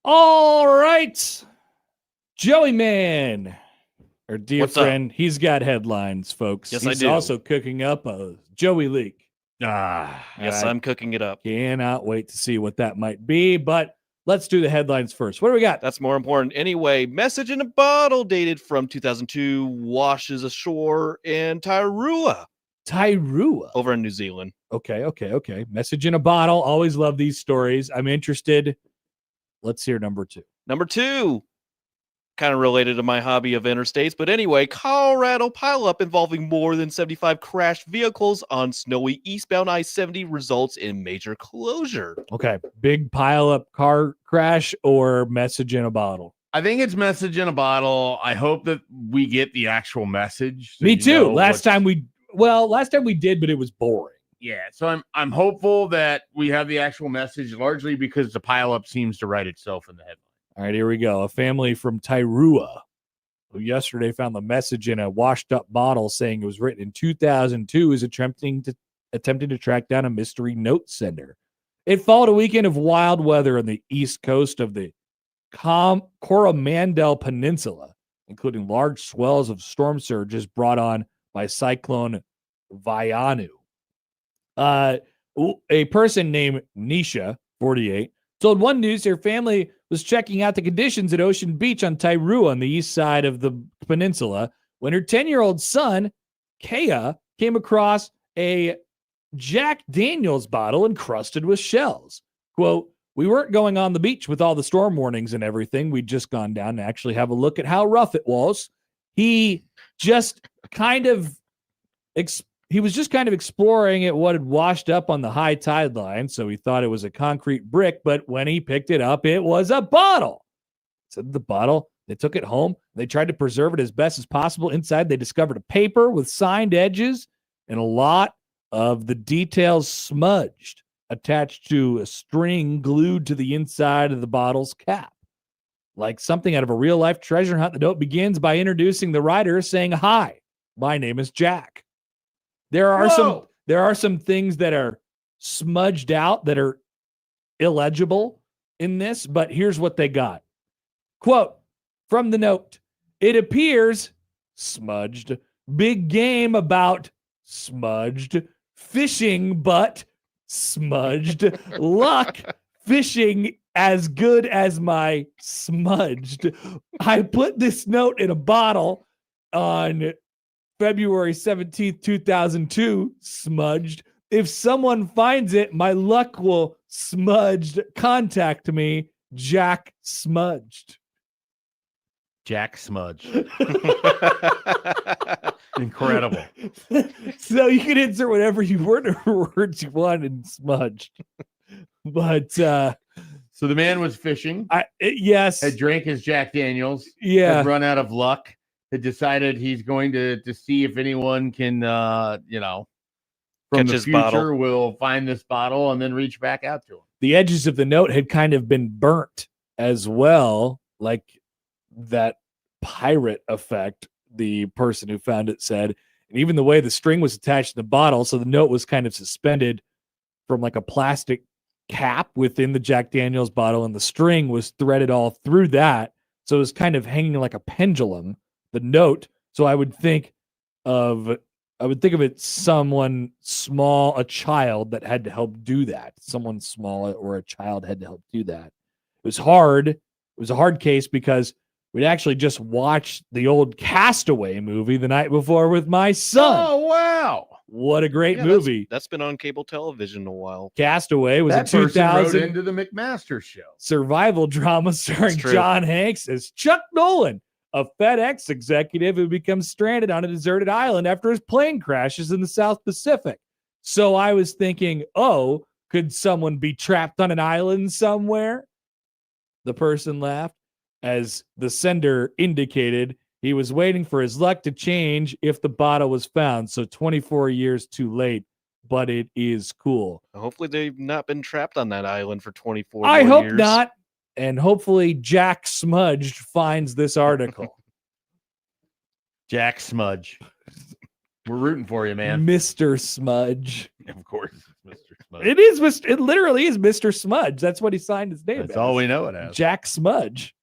All right. Joey Man, our dear What's up? friend, he's got headlines, folks. Yes, he's I do. also cooking up a Joey leak. Yes, I'm cooking it up. Cannot wait to see what that might be, but let's do the headlines first. What do we got? That's more important. Anyway, message in a bottle dated from 2002 washes ashore in Tairua over in New Zealand. Okay. Message in a bottle. Always love these stories. I'm interested. Let's hear number 2. Number 2, kind of related to my hobby of interstates, but anyway, Colorado pileup involving more than 75 crashed vehicles on snowy eastbound I-70 results in major closure. Okay. Big pile up car crash or message in a bottle? I think it's message in a bottle. I hope that we get the actual message. so Me you too. know Last time what's- we did, but it was boring. Yeah, so I'm hopeful that we have the actual message, largely because the pileup seems to write itself in the headline. All right, here we go. A family from Tairua who yesterday found the message in a washed up bottle saying it was written in 2002 is attempting to track down a mystery note sender. It followed a weekend of wild weather on the east coast of the Coromandel Peninsula, including large swells of storm surges brought on by Cyclone Vaianu. A person named Nisha, 48, told One News her family was checking out the conditions at Ocean Beach on Tairua on the east side of the peninsula when her 10-year-old son, Kea, came across a Jack Daniels bottle encrusted with shells. Quote, "We weren't going on the beach with all the storm warnings and everything. We'd just gone down to actually have a look at how rough it was." He just kind of exploring at what had washed up on the high tide line, so he thought it was a concrete brick, but when he picked it up, it was a bottle. So the bottle, they took it home. They tried to preserve it as best as possible. Inside, they discovered a paper with signed edges and a lot of the details smudged, attached to a string glued to the inside of the bottle's cap. Like something out of a real-life treasure hunt, the note begins by introducing the writer saying, "Hi, my name is Jack." There are some things that are smudged out that are illegible in this, but here's what they got. Quote from the note, "It appears smudged, big game about smudged, fishing but smudged, luck fishing as good as my smudged. I put this note in a bottle on February 17th, 2002, smudged. If someone finds it, my luck will smudged. Contact me, Jack Smudged." Jack Smudge. Incredible. So you can insert whatever words you want in smudged. But So the man was fishing, yes. had drank his Jack Daniels, Yeah. had run out of luck, had decided he's going to see if anyone can, from Catch the his future bottle. will find this bottle and then reach back out to him. The edges of the note had kind of been burnt as well, like that pirate effect, the person who found it said. And even the way the string was attached to the bottle, so the note was kind of suspended from like a plastic cap within the Jack Daniels bottle, and the string was threaded all through that. So it was kind of hanging like a pendulum, the note. So I would think of it someone small, a child that had to help do that. Someone small or a child had to help do that. It was hard. It was a hard case because we'd actually just watched the old Castaway movie the night before with my son. Oh, wow. What a great Yeah, movie. That's been on cable television a while. Castaway was That a person wrote 2000 into the McMaster show. survival drama starring true. John Hanks as Chuck Nolan, a FedEx executive who becomes stranded on a deserted island after his plane crashes in the South Pacific. So I was thinking, oh, could someone be trapped on an island somewhere? The person laughed. As the sender indicated, he was waiting for his luck to change if the bottle was found. So 24 years too late, but it is cool. Hopefully they've not been trapped on that island for 24 I more hope years. not. And hopefully Jack Smudged finds this article. Jack Smudge. We're rooting for you, man. Mr. Smudge. Of course, it's Mr. Smudge. It is Mr. It literally is Mr. Smudge. That's what he signed his name That's as. all we know it as. Jack Smudge.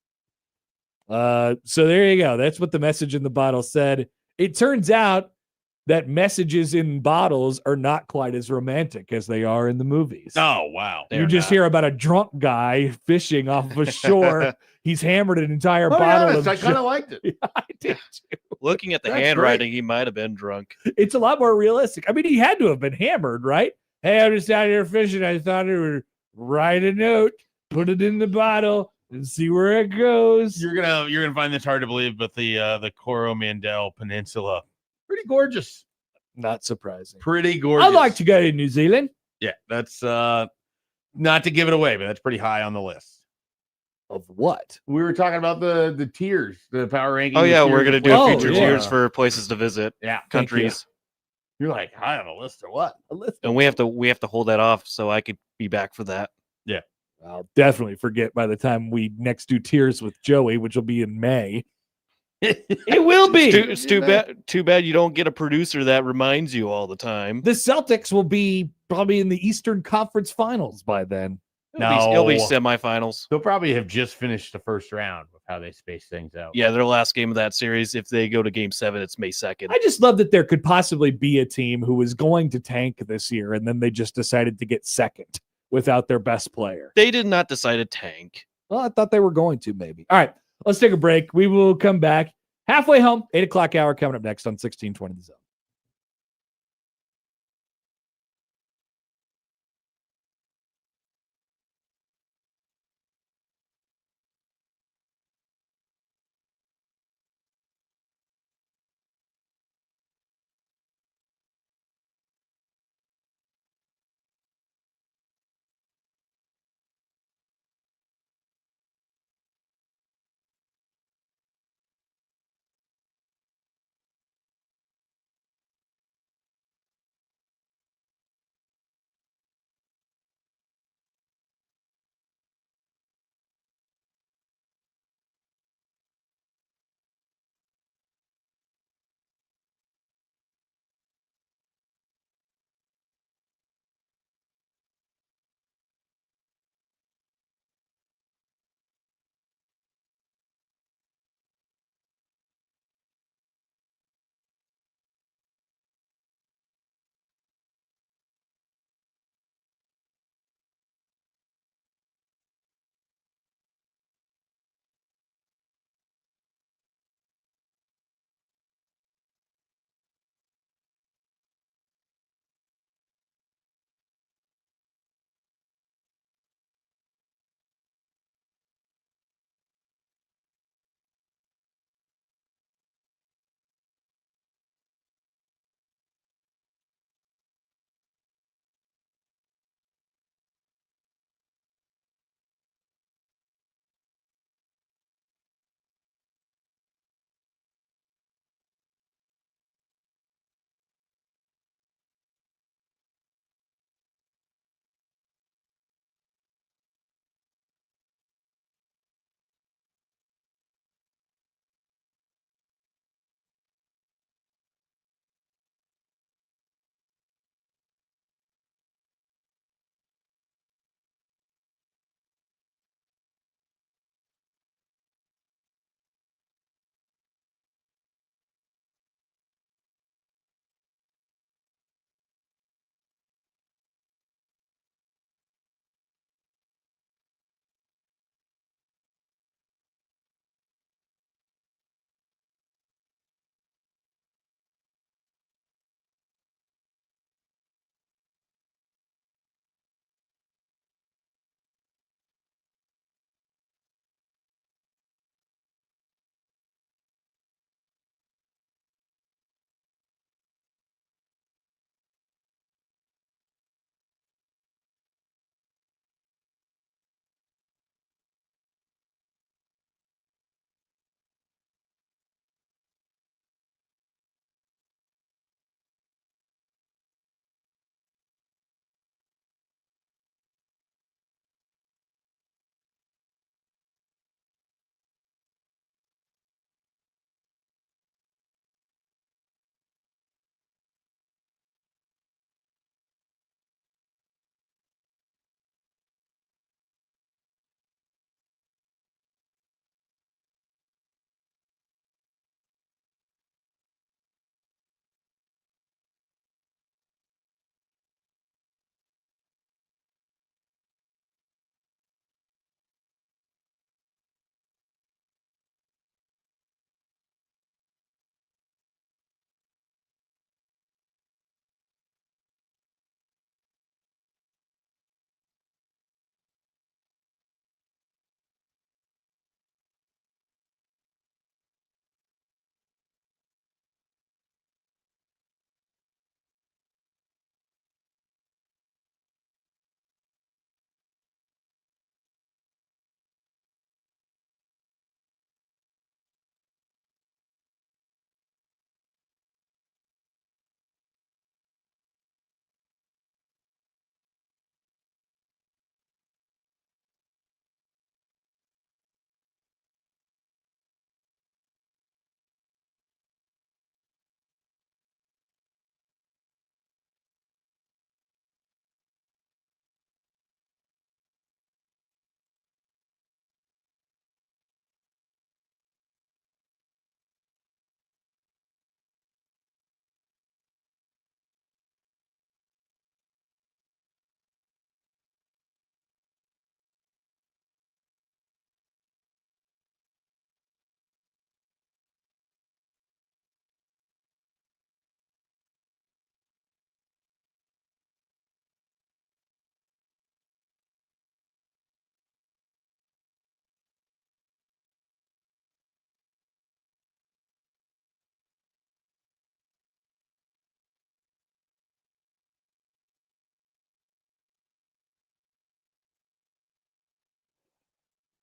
So there you go. That's what the message in the bottle said. It turns out that messages in bottles are not quite as romantic as they are in the movies. Oh, wow. You just hear about a drunk guy fishing off of a shore. He's hammered an entire I'll be bottle honest, of I kind of liked it. Yeah, I did too. Looking at the That's handwriting, he might have been drunk. It's a lot more realistic. I mean, he had to have been hammered, right? Hey, I'm just out here fishing. I thought I would write a note, put it in the bottle, and see where it goes. You're gonna find this hard to believe, but the Coromandel Peninsula, pretty gorgeous. Not surprising. Pretty gorgeous. I'd like to go to New Zealand. Yeah, that's not to give it away, but that's pretty high on the list. Of what? We were talking about the tiers, the power ranking. Oh yeah, we're gonna do Oh, future yeah. tiers for places to visit, Yeah, countries, you're like high on the list or what? A list. and we have to hold that off so I could be back for that. I'll definitely forget by the time we next do tiers with Joey, which will be in May. It will be. It's too bad you don't get a producer that reminds you all the time. The Celtics will be probably in the Eastern Conference Finals by then. It'll be semifinals. They'll probably have just finished the first round with how they space things out. Yeah, their last game of that series. If they go to Game 7, it's May 2nd. I just love that there could possibly be a team who was going to tank this year, and then they just decided to get second without their best player. They did not decide to tank. Well, I thought they were going to, maybe. All right, let's take a break. We will come back halfway home, 8 o'clock hour coming up next on 1620 The Zone.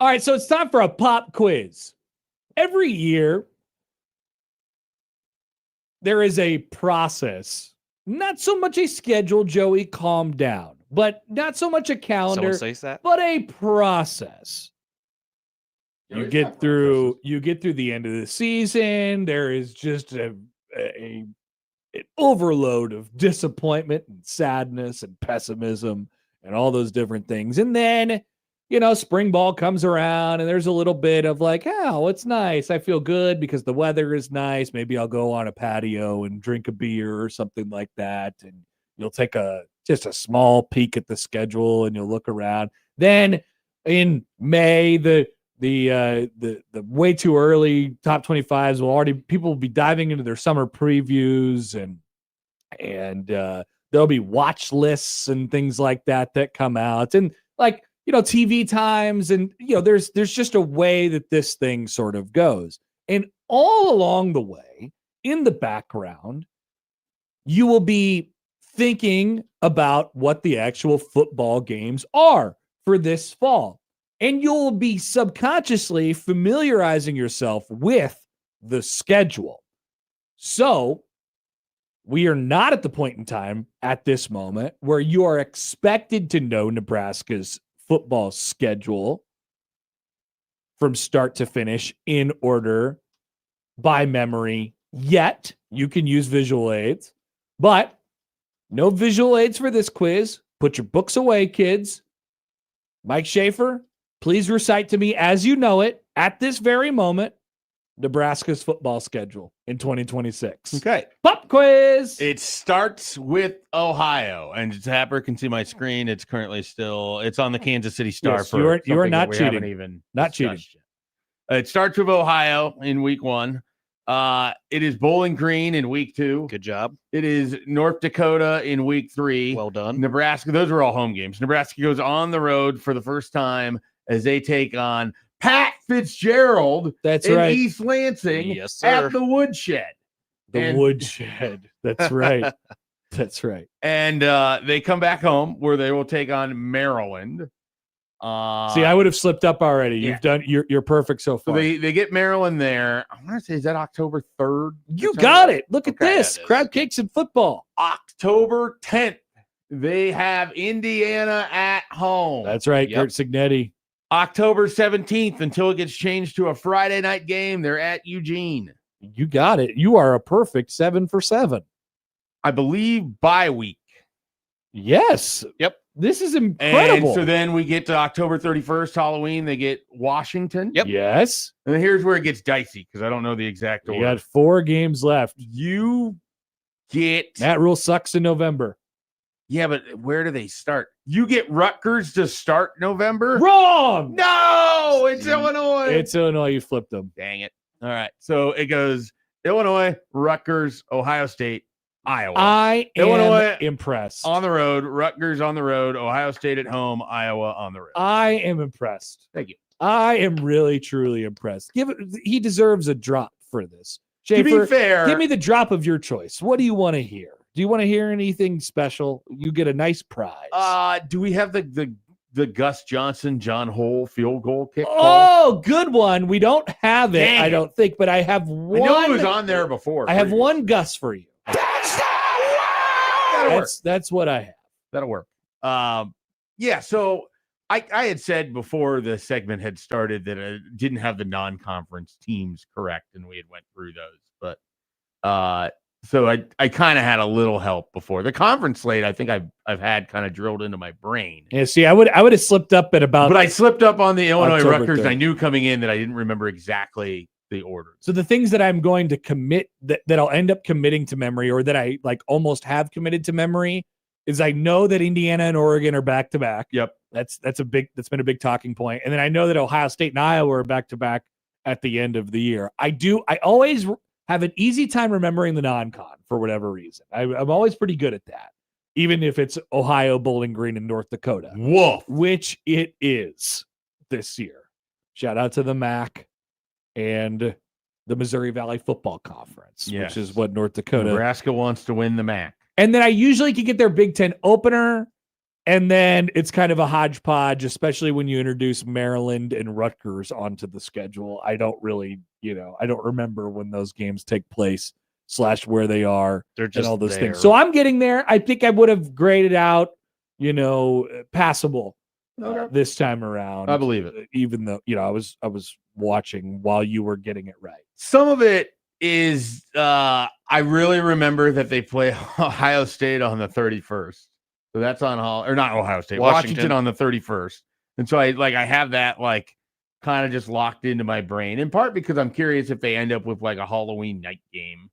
All right, so it's time for a pop quiz. Every year, there is a process. Not so much a schedule, Joey, calm down. But not so much a calendar, Someone says that. but a process. You Joey's get got through processes. the end of the season. There is just an overload of disappointment and sadness and pessimism and all those different things. And then, spring ball comes around and there's a little bit of like, oh, it's nice. I feel good because the weather is nice. Maybe I'll go on a patio and drink a beer or something like that. And you'll take just a small peek at the schedule and you'll look around. Then in May, the way too early top 25s people will be diving into their summer previews and there'll be watch lists and things like that come out, and TV times, and there's just a way that this thing sort of goes. And all along the way, in the background, you will be thinking about what the actual football games are for this fall. And you'll be subconsciously familiarizing yourself with the schedule. So we are not at the point in time at this moment where you are expected to know Nebraska's football schedule from start to finish in order by memory yet. You can use visual aids, but no visual aids for this quiz. Put your books away, kids. Mike Schaefer, please recite to me as you know it at this very moment Nebraska's football schedule in 2026. Okay. Pop quiz. It starts with Ohio, and Happer can see my screen. It's currently it's on the Kansas City Star. Yes, for you are something not that we cheating. haven't even Not discussed cheating. yet. It starts with Ohio in week 1. It is Bowling Green in week 2. Good job. It is North Dakota in week 3. Well done. Nebraska, those are all home games. Nebraska goes on the road for the first time as they take on Pat Fitzgerald That's in right. East Lansing Yes, sir. at the Woodshed. The woodshed. That's right. That's right. And they come back home where they will take on Maryland. See, I would have slipped up already. yeah. You've done. You're perfect so So far. they get Maryland there. I want to say, is that October 3rd? You got it. Look at Okay, this. that is. Crab cakes and football. October 10th. They have Indiana at home. That's right. Yep. Kurt Signetti. October 17th until it gets changed to a Friday night game. They're at Eugene. You got it. You are a perfect 7 for 7. I believe bye week. Yes. Yep. This is incredible. And so then we get to October 31st, Halloween. They get Washington. Yep. Yes. And here's where it gets dicey because I don't know the exact You order. got 4 games left. You get That rule sucks in November. yeah, but where do they start? You get Rutgers to start November. Wrong. No, it's Illinois. It's Illinois. You flipped them. Dang it. All right. So it goes Illinois, Rutgers, Ohio State, Iowa. I am Illinois impressed. on the road, Rutgers on the road, Ohio State at home, Iowa on the road. I am impressed. Thank you. I am really, truly impressed. He deserves a drop for this. To Schaefer, be fair, give me the drop of your choice. What do you want to hear? Do you want to hear anything special? You get a nice prize. do we have the Gus Johnson, John Hole field goal kick? Oh, good one. We don't have it, Dang I it. don't think, but I have I one. know it was on there before. I have previously. one Gus for you. That'll work. That's what I have. That'll work. Yeah. So I had said before the segment had started that I didn't have the non-conference teams correct, and we had went through those. But so I kind of had a little help before the conference slate. I think I've had kind of drilled into my brain. Yeah, see, I would have slipped up at about. But I slipped up on the Illinois October Rutgers. 3rd. I knew coming in that I didn't remember exactly the order. So the things that I'm going to commit that I'll end up committing to memory, or that I like almost have committed to memory, is I know that Indiana and Oregon are back to back. Yep. That's been a big talking point. And then I know that Ohio State and Iowa are back to back at the end of the year. I always have an easy time remembering the non-con for whatever reason. I'm always pretty good at that, even if it's Ohio, Bowling Green, and North Dakota, Woof. which it is this year. Shout out to the MAC and the Missouri Valley Football Conference, Yes. which is what North Dakota. Nebraska wants to win the MAC. And then I usually can get their Big Ten opener And then it's kind of a hodgepodge, especially when you introduce Maryland and Rutgers onto the schedule. I don't really, I don't remember when those games take place / where they are They're and just all those there. things. So I'm getting there. I think I would have graded out, passable this time around. I believe it. Even though, I was watching while you were getting it right. Some of it is I really remember that they play Ohio State on the 31st. So that's on or not Ohio State, Washington on the 31st. And so I have that kind of just locked into my brain, in part because I'm curious if they end up with a Halloween night game.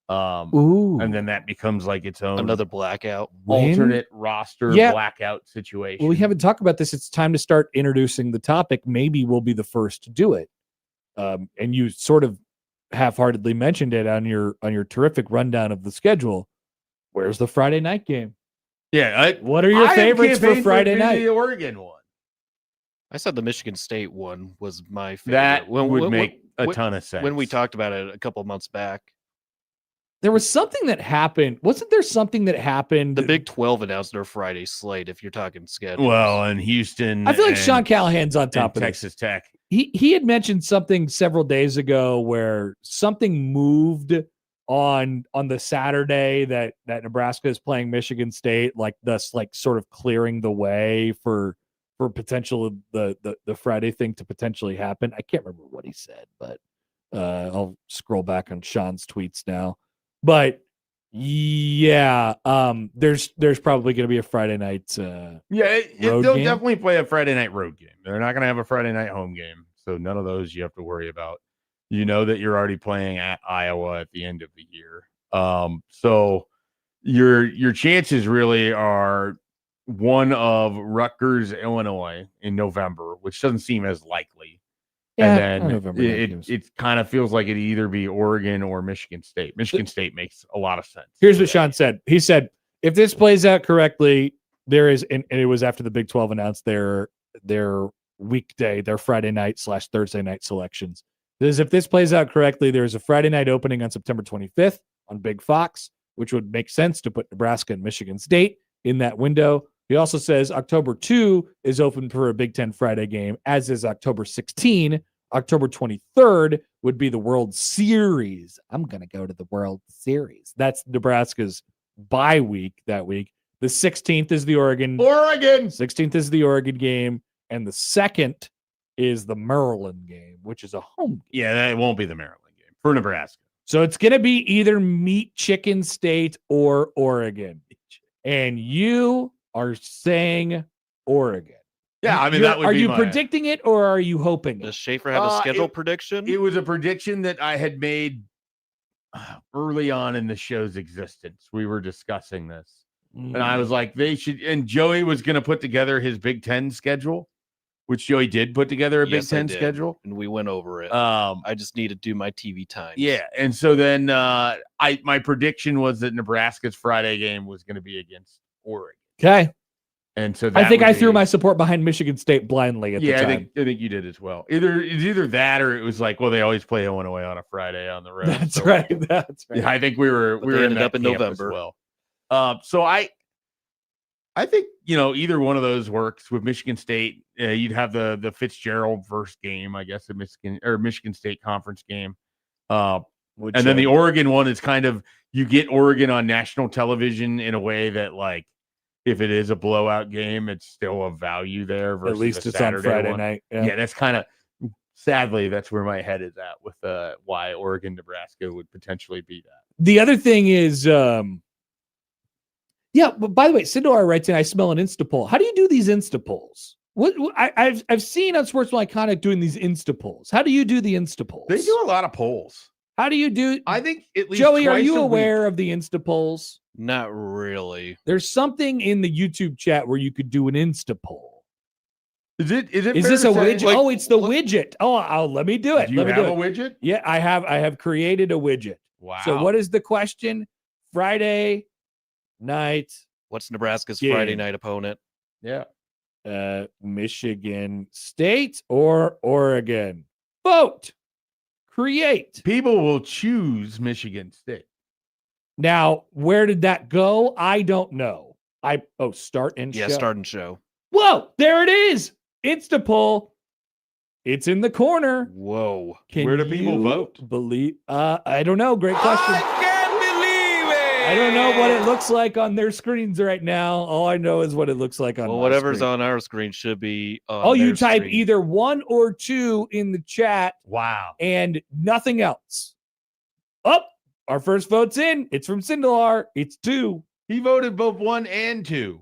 Ooh. And then that becomes its own Another blackout. alternate roster blackout situation. Well, we haven't talked about this. It's time to start introducing the topic. Maybe we'll be the first to do it. And you sort of half-heartedly mentioned it on your terrific rundown of the schedule. Where's the Friday night game? Yeah. What are your favorites for Friday night? The Oregon one. I said the Michigan State one was my favorite. That would make a ton of sense. When we talked about it a couple of months back. There was something that happened. Wasn't there something that happened? The Big 12 announced their Friday slate, if you're talking schedule. Well, and Houston. I feel like Sean Callahan's on top of Texas Tech. He had mentioned something several days ago where something moved on the Saturday that Nebraska is playing Michigan State, thus sort of clearing the way for potential the Friday thing to potentially happen. I can't remember what he said, but I'll scroll back on Sean's tweets now. But yeah, there's probably going to be a Friday night. They'll definitely play a Friday night road game. They're not going to have a Friday night home game, so none of those you have to worry about. You know that you're already playing at Iowa at the end of the year, so your chances really are one of Rutgers, Illinois in November, which doesn't seem as likely. Yeah, and then it kind of feels like it'd either be Oregon or Michigan State. Michigan State makes a lot of sense. Here's what Sean said. He said, if this plays out correctly, there is, and it was after the Big 12 announced their weekday, their Friday night / Thursday night selections. If this plays out correctly, there's a Friday night opening on September 25th on Big Fox, which would make sense to put Nebraska and Michigan State in that window. He also says October 2 is open for a Big Ten Friday game, as is October 16. October 23rd would be the World Series. I'm going to go to the World Series. That's Nebraska's bye week that week. The 16th is the Oregon. 16th is the Oregon game. And the 2nd is the Maryland game, which is a home game. Yeah, that won't be the Maryland game for Nebraska. So it's going to be either Meat Chicken State or Oregon. And you are saying Oregon. Yeah, I mean, that would are be you predicting it or are you hoping Does it? Schaefer have a schedule prediction? It was a prediction that I had made early on in the show's existence. We were discussing this. And I was like, they should, and Joey was going to put together his Big Ten schedule, which Joey did put together a Big Ten schedule. And we went over it. I just need to do my TV time. Yeah. And so then my prediction was that Nebraska's Friday game was going to be against Oregon. Okay. And so I think I threw my support behind Michigan State blindly at the time. I think you did as well. It's either that or it was like, well, they always play Illinois on a Friday on the road. That's right. That's right. Yeah, I think we were ended up in November as well. So I think either one of those works with Michigan State. You'd have the Fitzgerald first game, I guess, at Michigan State conference game. And then the Oregon one is kind of, you get Oregon on national television in a way that, like, if it is a blowout game, it's still of value there. Versus at least it's Saturday on Friday one. night. Yeah, that's kind of, sadly, that's where my head is at with why Oregon, Nebraska would potentially be that. The other thing is, but by the way, Sindor writes in, I smell an Insta poll. How do you do these Insta polls? I've seen on Sportsman Iconic doing these Insta polls. How do you do the Insta polls? They do a lot of polls. How do you do? I think at least Joey, are twice you a aware week. of the Insta polls? Not really. There's something in the YouTube chat where you could do an Insta poll. Is it? Is fair this to a say- widget? Oh, it's the widget. Oh, let me do it. Do you Let me have do a it. widget? Yeah, I have created a widget. Wow. So what is the question? Friday night, What's Nebraska's Game. Friday night opponent? Yeah. Michigan State or Oregon? Vote. Create. People will choose Michigan State. Now, where did that go? I don't know. Start and Yeah, show. start and show. Whoa, there it is. Insta poll. It's in the corner. Whoa. Where do people you vote? Believe I don't know. Great question. I can't believe it. I don't know what it looks like on their screens right now. All I know is what it looks like on Well, my whatever's screen. on our screen should be on Oh, you their type screen. either 1 or 2 in the chat Wow. and nothing else. Oh, our first vote's in. It's from Sindelar. It's 2. He voted both 1 and 2.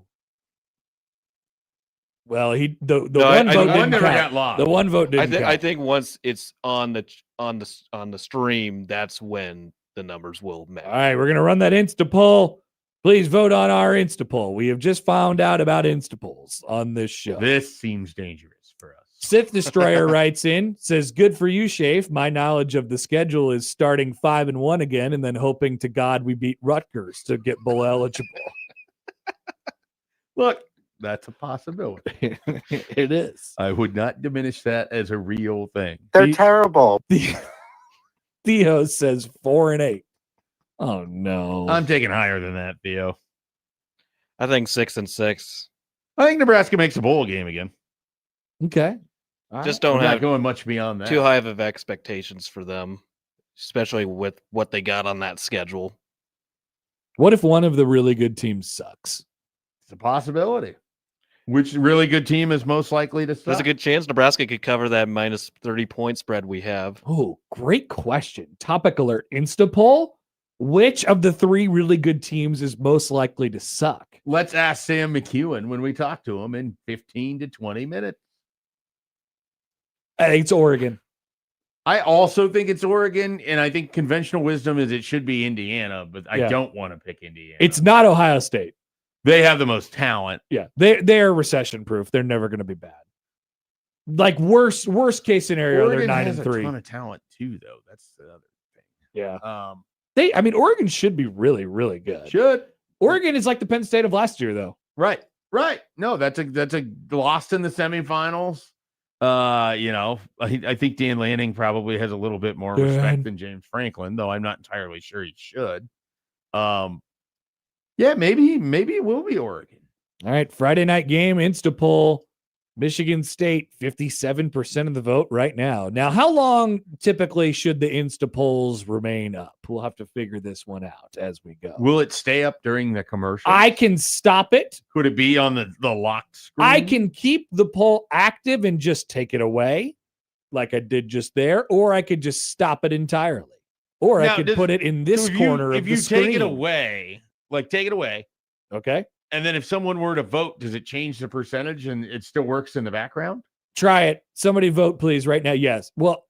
Well, the No, one I- vote the One didn't never count. got lost. The one vote didn't I count. think once it's on the stream, that's when the numbers will match. All right, we're gonna run that Insta poll. Please vote on our Insta poll. We have just found out about Insta polls on this show. This seems dangerous for us. Sith Destroyer writes in, says, "Good for you, Schaefer. My knowledge of the schedule is starting 5-1 again, and then hoping to God we beat Rutgers to get bowl eligible." Look, that's a possibility. It is. I would not diminish that as a real thing. They're terrible. Theo says 4-8. Oh no. I'm taking higher than that, Theo. I think 6-6. I think Nebraska makes a bowl game again. Okay. Just I'm don't not have going much beyond that. too high of expectations for them, especially with what they got on that schedule. What if one of the really good teams sucks? It's a possibility. Which really good team is most likely to suck? There's a good chance Nebraska could cover that minus 30 point spread we have. Oh, great question. Topic alert. Insta poll. Which of the 3 really good teams is most likely to suck? Let's ask Sam McEwen when we talk to him in 15 to 20 minutes. I think it's Oregon. I also think it's Oregon, and I think conventional wisdom is it should be Indiana, but I Yeah. don't want to pick Indiana. It's not Ohio State. They have the most talent. Yeah, they're recession proof. They're never going to be bad. Like worst case scenario, Oregon they're 9 has and a 3. ton of talent too, though. That's the other thing. Yeah, Oregon should be really, really good. Should Oregon is like the Penn State of last year, though. right. No, that's a lost in the semifinals. I think Dan Lanning probably has a little bit more respect than James Franklin, though I'm not entirely sure he should. Yeah, maybe it will be Oregon. All right, Friday night game, Insta poll. Michigan State, 57% of the vote right now. Now, how long typically should the Insta polls remain up? We'll have to figure this one out as we go. Will it stay up during the commercial? I can stop it. Could it be on the locked screen? I can keep the poll active and just take it away like I did just there, or I could just stop it entirely. Or I could put it in this corner of the screen. If you take it away, take it away, okay? and then if someone were to vote, does it change the percentage and it still works in the background? Try it. Somebody vote, please, right now. Yes. Well,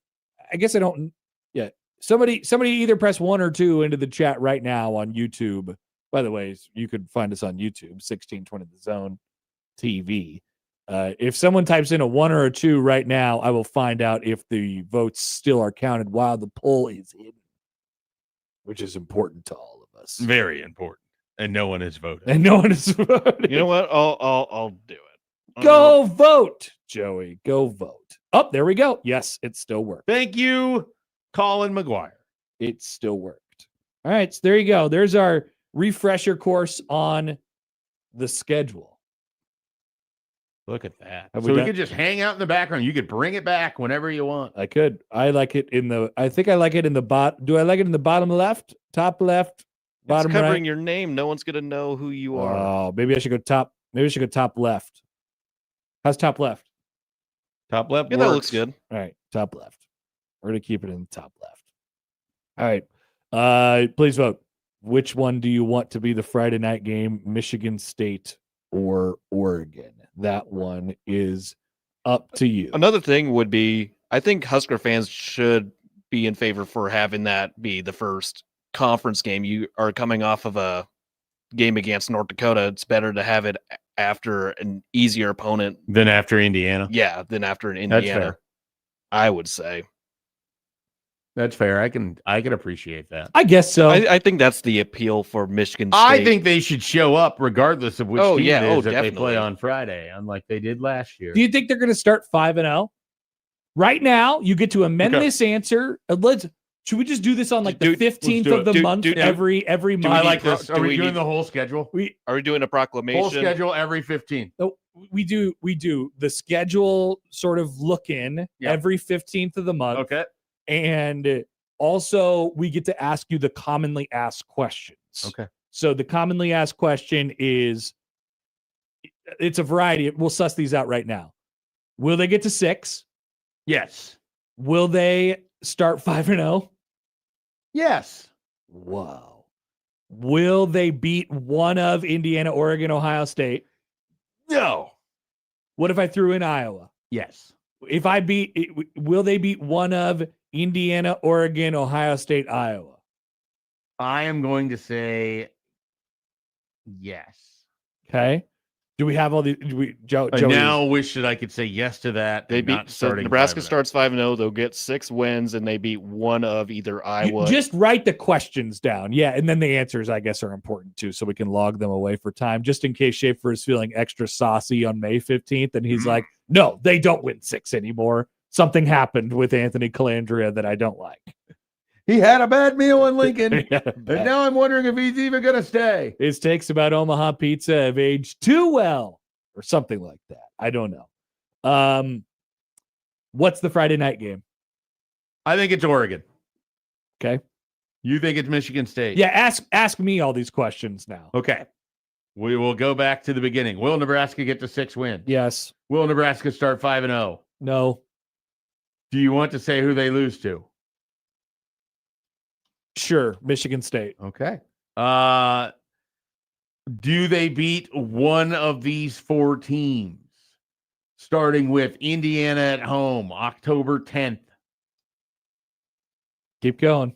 I guess I don't yet. Somebody either press 1 or 2 into the chat right now on YouTube. By the way, you could find us on YouTube, 1620 The Zone TV. If someone types in a 1 or a 2 right now, I will find out if the votes still are counted while the poll is hidden, which is important to all of us. Very important. And no one has voted. And no one is voting. You know what? I'll do it. Go vote, Joey. Go vote. Oh, there we go. Yes, it still worked. Thank you, Colin McGuire. It still worked. All right, so there you go. There's our refresher course on the schedule. Look at that. Have So we we done- could just hang out in the background. You could bring it back whenever you want. I could. I like it in the. I think I like it in the bot. Do I like it in the bottom left, top left, bottom It's covering right? your name. No one's gonna know who you are. Oh, maybe I should go top. Maybe I should go top left. How's top left? Top left. Yeah, that works. looks good. All right, top left. We're gonna keep it in the top left. All right. Please vote. Which one do you want to be the Friday night game? Michigan State or Oregon? That one is up to you. Another thing would be, I think Husker fans should be in favor for having that be the first conference game. You are coming off of a game against North Dakota. It's better to have it after an easier opponent. Then after Indiana. Yeah, than after an That's Indiana. fair. I would say. That's fair. I can appreciate that. I guess so. I think that's the appeal for Michigan State. I think they should show up regardless of which Oh, team yeah. it Oh, is that they definitely. play on Friday, unlike they did last year. Do you think they're going to start 5-0? Right now, you get to amend Okay. this answer. Let's Should we just do this on like the Dude, let's 15th do of it. the Dude, month dude, every month? I need like pro- this. do Are we we doing need- the whole schedule? Are we doing a proclamation? Whole schedule every 15. No, we do the schedule sort of look in Yeah. every 15th of the month. Okay. And also we get to ask you the commonly asked questions. Okay. So the commonly asked question is, it's a variety. We'll suss these out right now. Will they get to 6? Yes. Will they start 5-0? Yes. Whoa. Will they beat one of Indiana, Oregon, Ohio State? No. What if I threw in Iowa? Yes. If I will they beat one of Indiana, Oregon, Ohio State, Iowa? I am going to say yes. Okay. Do we have all the? Do we, Joe? I Joey, now wish that I could say yes to that. They and beat not so starting Nebraska 5-0. starts 5-0. They'll get 6 wins, and they beat one of either you Iowa. just write the questions down. Yeah, and then the answers, I guess, are important too, so we can log them away for time, just in case Schaefer is feeling extra saucy on May 15th, and he's like, "No, they don't win 6 anymore. Something happened with Anthony Calandria that I don't like." He had a bad meal in Lincoln, Yeah, and now I'm wondering if he's even going to stay. his takes about Omaha pizza have aged too well, or something like that. I don't know. What's the Friday night game? I think it's Oregon. Okay. You think it's Michigan State? Yeah, ask me all these questions now. Okay. We will go back to the beginning. Will Nebraska get to 6 wins? Yes. Will Nebraska start 5-0? No. Do you want to say who they lose to? Sure. Michigan State. Okay. Do they beat one of these 4 teams? Starting with Indiana at home, October 10th. Keep going.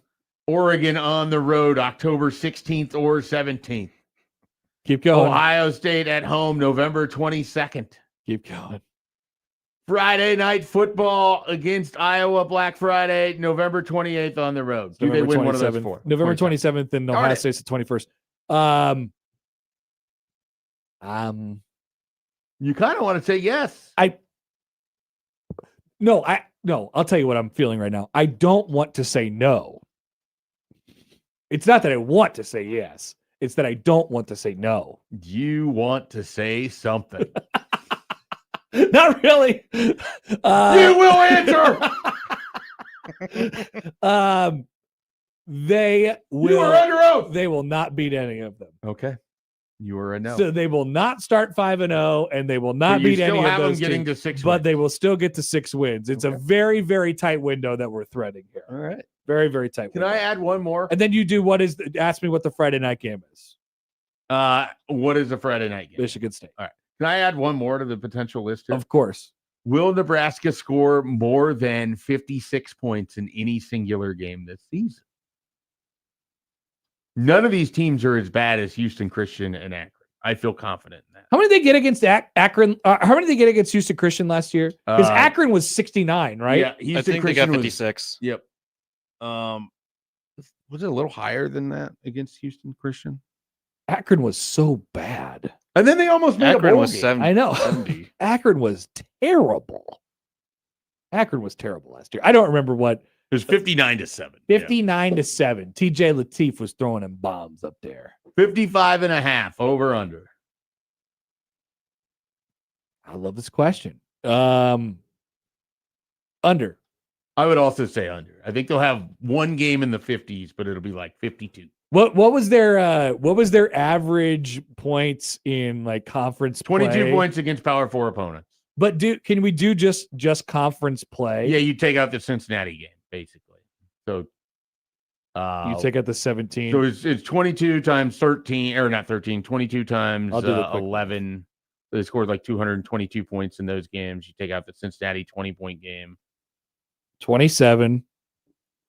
Oregon on the road, October 16th or 17th. Keep going. Ohio State at home, November 22nd. Keep going. Friday night football against Iowa, Black Friday, November 28th on the road. Do they November win one of those 27th. 4? November 27th. 27th and Darn Ohio it. State's the 21st. You kind of want to say yes. No, I'll tell you what I'm feeling right now. I don't want to say no. It's not that I want to say yes. It's that I don't want to say no. You want to say something. Not really. You will answer. They will. You are under oath. They will not beat any of them. Okay. You are a no. So they will not start 5-0, and they will not But you beat still any of have them those getting teams, to 6 but wins. they will still get to 6 wins. It's a very, very tight window that we're threading here. All right. Very, very tight. Can window. I add one more? And then you do ask me what the Friday night game is. What is the Friday night game? Michigan State. Can I add one more to the potential list here? Of course. Will Nebraska score more than 56 points in any singular game this season? None of these teams are as bad as Houston Christian and Akron. I feel confident in that. How many did they get against Akron? How many did they get against Houston Christian last year? Because Akron was 69, right? Yeah, I Houston think they Christian got was- 56. Yep. Was it a little higher than that against Houston Christian? Akron was so bad. And then they almost made a Akron bowl was game. 70. I know. 70. Akron was terrible. Akron was terrible last year. I don't remember what. It was 59-7. 59-7. TJ Lateef was throwing him bombs up there. 55.5 over under. I love this question. Under. I would also say under. I think they'll have one game in the 50s, but it'll be like 52. What was their average points in like conference 22 play? points against Power 4 opponents. But can we do just conference play? Yeah, you take out the Cincinnati game, basically. So You take out the 17. so it's 22 times 13, or not 13, 22 times I'll do the quick 11. They scored like 222 points in those games. You take out the Cincinnati 20-point game. 27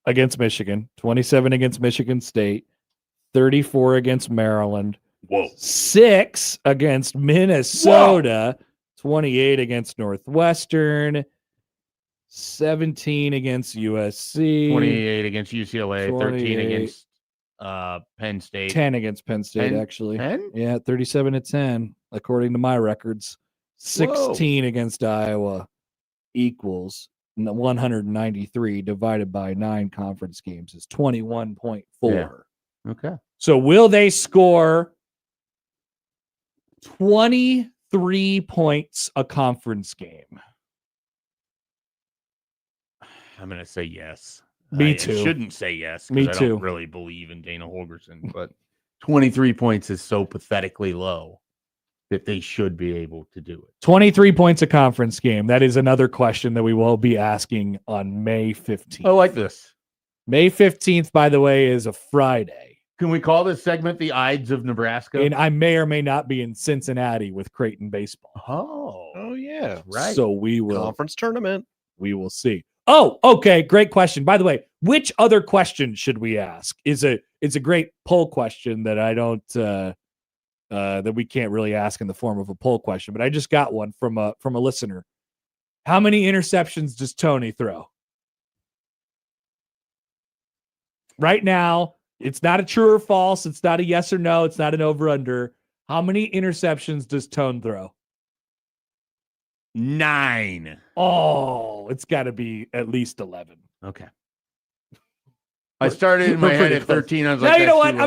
against Michigan, 27 against Michigan State, 34 against Maryland, Whoa. 6 against Minnesota, 28 against Northwestern, 17 against USC, 28 against UCLA, 13 28. against Penn State. 10 against Penn State, 10? actually. 10? Yeah, 37-10, according to my records. 16 against Iowa equals 193 divided by 9 conference games is 21.4. Yeah. Okay. So will they score 23 points a conference game? I'm going to say yes. Me I too. shouldn't say yes Me because I too. don't really believe in Dana Holgerson, but 23 points is so pathetically low that they should be able to do it. 23 points a conference game. That is another question that we will be asking on May 15th. I like this. May 15th, by the way, is a Friday. Can we call this segment the Ides of Nebraska? And I may or may not be in Cincinnati with Creighton baseball. Oh yeah, right. So we will conference tournament. We will see. Oh, okay. Great question. By the way, which other question should we ask? It's a great poll question that I don't that we can't really ask in the form of a poll question, but I just got one from a listener. How many interceptions does Tony throw? Right now, it's not a true or false. It's not a yes or no. It's not an over/under. How many interceptions does Tone throw? 9. Oh, it's got to be at least 11. Okay. I started in my We're head pretty at close. 13. I was Now like, you know that's what? too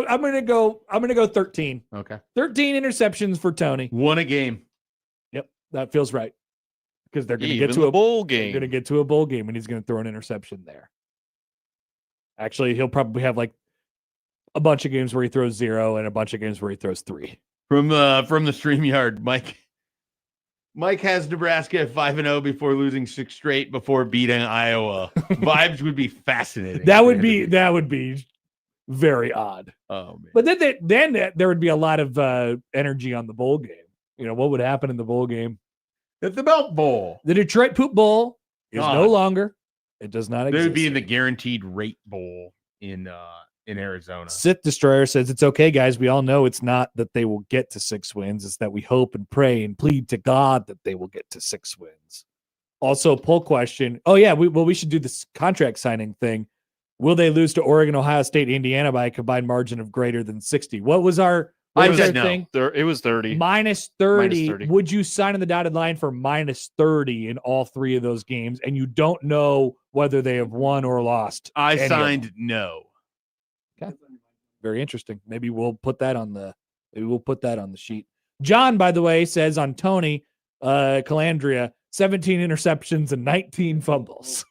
I'm gonna go 13. low. Okay. 13 interceptions for Tony. One a game. Yep, that feels right. Because they're gonna Even get to the a bowl They're game. gonna get to a bowl game, and he's gonna throw an interception there. Actually, he'll probably have like a bunch of games where he throws 0 and a bunch of games where he throws 3. From the StreamYard, Mike has Nebraska at 5-0 before losing 6 straight before beating Iowa. Vibes would be fascinating. That would be very odd. Oh man. But then there would be a lot of energy on the bowl game. You know what would happen in the bowl game? At the Belt Bowl. The Detroit Poop Bowl is no God. longer. It does not They exist. would be in the Guaranteed Rate Bowl in Arizona. Sith Destroyer says it's okay, guys. We all know it's not that they will get to 6 wins. It's that we hope and pray and plead to God that they will get to 6 wins. Also, poll question. Oh yeah, we should do this contract signing thing. Will they lose to Oregon, Ohio State, Indiana by a combined margin of greater than 60? What was our said no. thing? It was 30. Minus 30. Minus 30. Would you sign on the dotted line for minus 30 in all 3 of those games? And you don't know whether they have won or lost. I any of signed them? no. Okay. Very interesting. Maybe we'll put that on the sheet. John, by the way, says on Tony Calandria, 17 interceptions and 19 fumbles.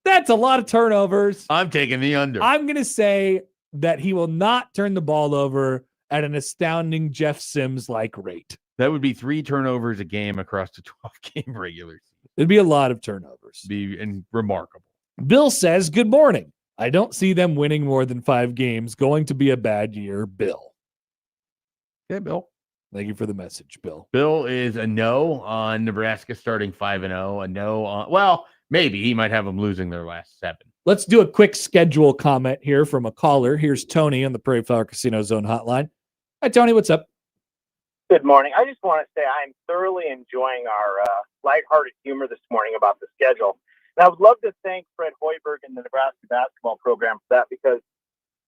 That's a lot of turnovers. I'm taking the under. I'm going to say that he will not turn the ball over at an astounding Jeff Sims-like rate. That would be 3 turnovers a game across the 12-game regular season. It'd be a lot of turnovers. And remarkable. Bill says, good morning. I don't see them winning more than 5 games. Going to be a bad year, Bill. Okay, Bill. Thank you for the message, Bill. Bill is a no on Nebraska starting 5-0. A no on, well, maybe he might have them losing their last 7. Let's do a quick schedule comment here from a caller. Here's Tony on the Prairie Flower Casino Zone hotline. Hi, Tony. What's up? Good morning. I just want to say I'm thoroughly enjoying our lighthearted humor this morning about the schedule. And I would love to thank Fred Hoiberg and the Nebraska basketball program for that, because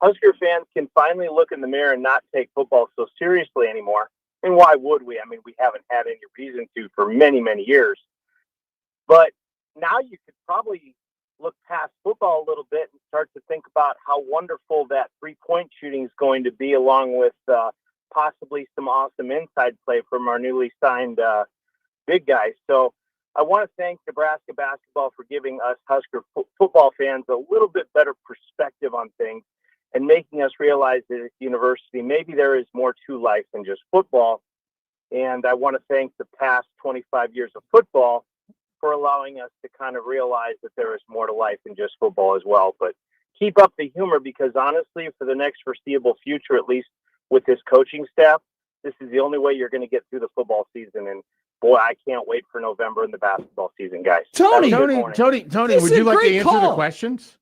Husker fans can finally look in the mirror and not take football so seriously anymore. And why would we? I mean, we haven't had any reason to for many, many years. But now you could probably look past football a little bit and start to think about how wonderful that three-point shooting is going to be, along with possibly some awesome inside play from our newly signed big guys. So I want to thank Nebraska basketball for giving us Husker football fans a little bit better perspective on things and making us realize that at the university, maybe there is more to life than just football. And I want to thank the past 25 years of football for allowing us to kind of realize that there is more to life than just football as well. But keep up the humor, because honestly, for the next foreseeable future, at least with this coaching staff, this is the only way you're going to get through the football season. And boy, I can't wait for November and the basketball season, guys. Tony, Have a good morning. Tony, This would is you a like to great answer the call. questions?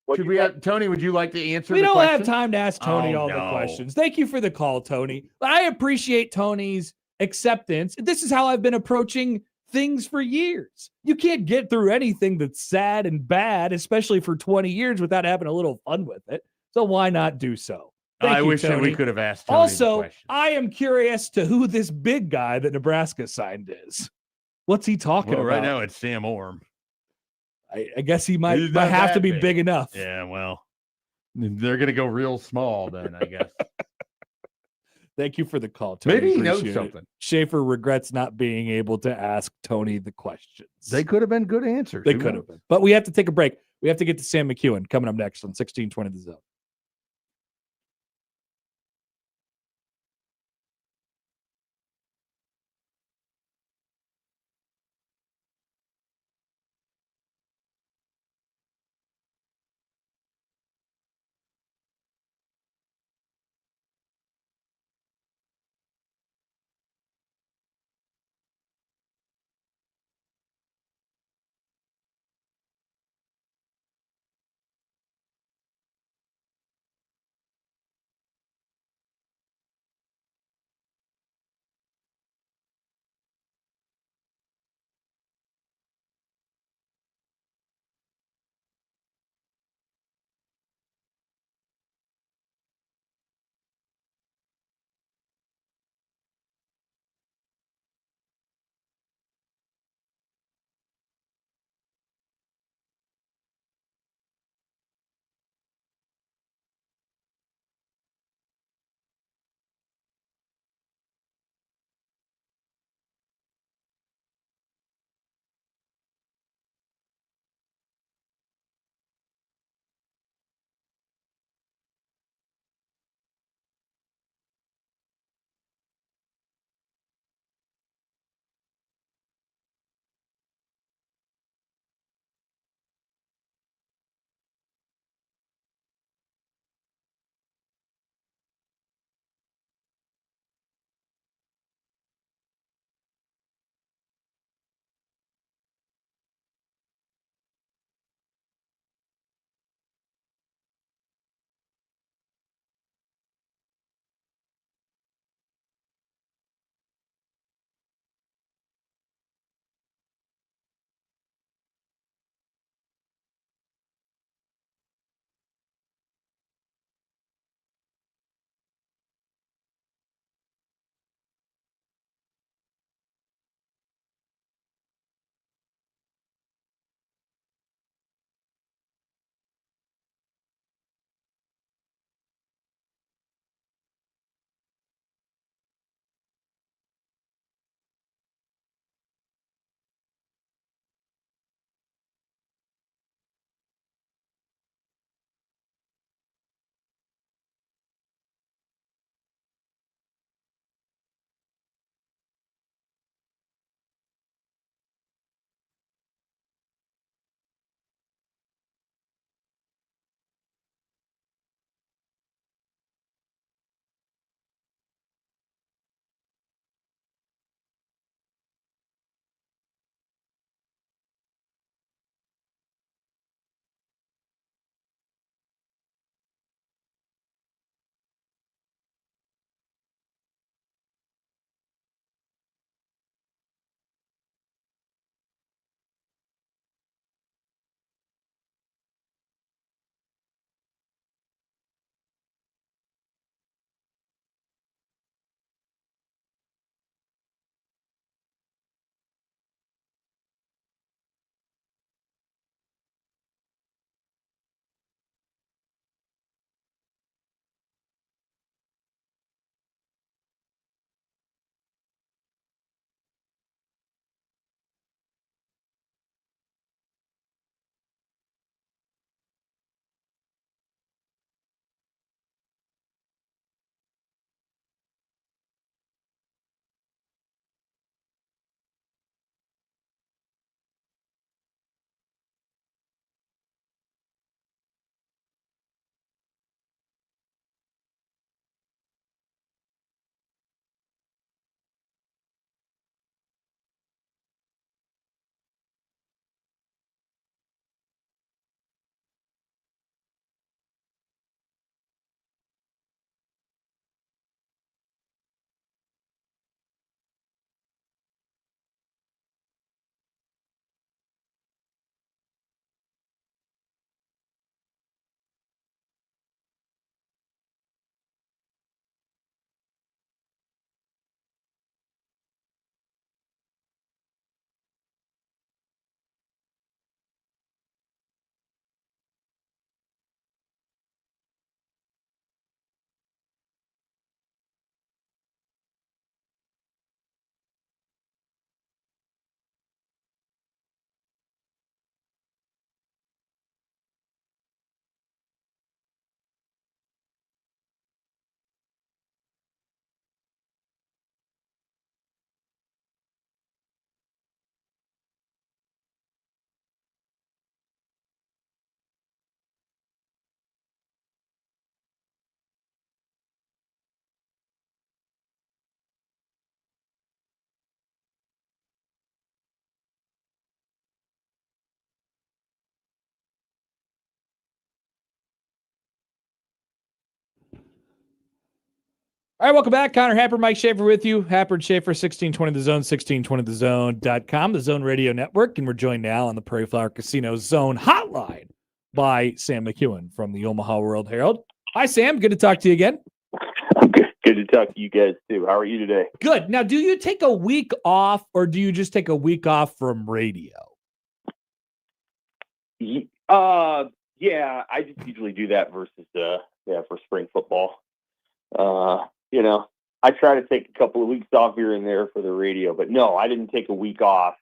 What'd Should you we say? have, Tony, would you like to answer We the don't questions? have time to ask Tony all the questions. Thank you for the call, Tony. But I appreciate Tony's acceptance. This is how I've been approaching things for years. You can't get through anything that's sad and bad, especially for 20 years, without having a little fun with it. So why not do so? Thank I you, wish that Tony. we could have asked Tony the Also, question. I am curious to who this big guy that Nebraska signed is. What's he talking Well, about? right now it's Sam Orm. I guess he might He's not have to that be big enough. Yeah, well, they're gonna go real small then, I guess. Thank you for the call, Tony. Maybe he knows Appreciate it. something. Schaefer regrets not being able to ask Tony the questions. They could have been good answers. They Who could knows? have been. But we have to take a break. We have to get to Sam McEwen coming up next on 1620 The Zone. All right, welcome back. Connor Happer, Mike Schaefer with you. Happer and Schaefer, 1620 The Zone, 1620thezone.com, the Zone Radio Network. And we're joined now on the Prairie Flower Casino Zone Hotline by Sam McEwen from the Omaha World Herald. Hi, Sam. Good to talk to you again. Good to talk to you guys, too. How are you today? Good. Now, do you take a week off, or do you just take a week off from radio? Yeah, I just usually do that versus, for spring football. I try to take a couple of weeks off here and there for the radio, but no, I didn't take a week off.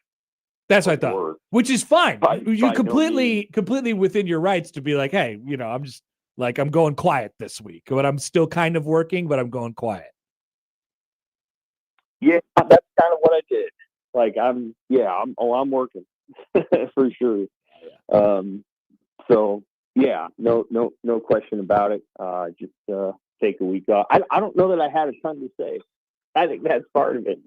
That's what I thought, which is fine. You're completely within your rights to be like, hey, I'm just like, I'm going quiet this week, but I'm still kind of working, but I'm going quiet. Yeah, that's kind of what I did. Like, I'm working for sure. So yeah, no question about it. Just take a week off. I don't know that I had a ton to say. I think that's part of it.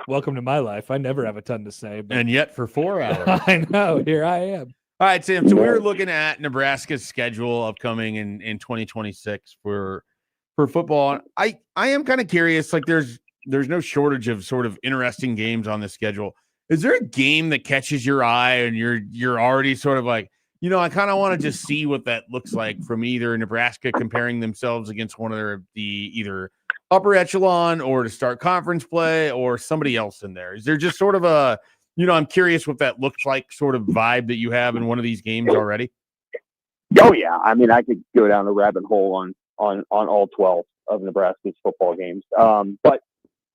Welcome to my life. I never have a ton to say. But... And yet for 4 hours. I know. Here I am. All right, Sam. So we were looking at Nebraska's schedule upcoming in 2026 for football. I am kind of curious. Like, there's no shortage of sort of interesting games on the schedule. Is there a game that catches your eye and you're already sort of like, I kind of want to just see what that looks like from either Nebraska comparing themselves against one of the either upper echelon or to start conference play or somebody else in there? Is there just sort of a, I'm curious what that looks like sort of vibe that you have in one of these games already? Oh, yeah. I mean, I could go down a rabbit hole on all 12 of Nebraska's football games. But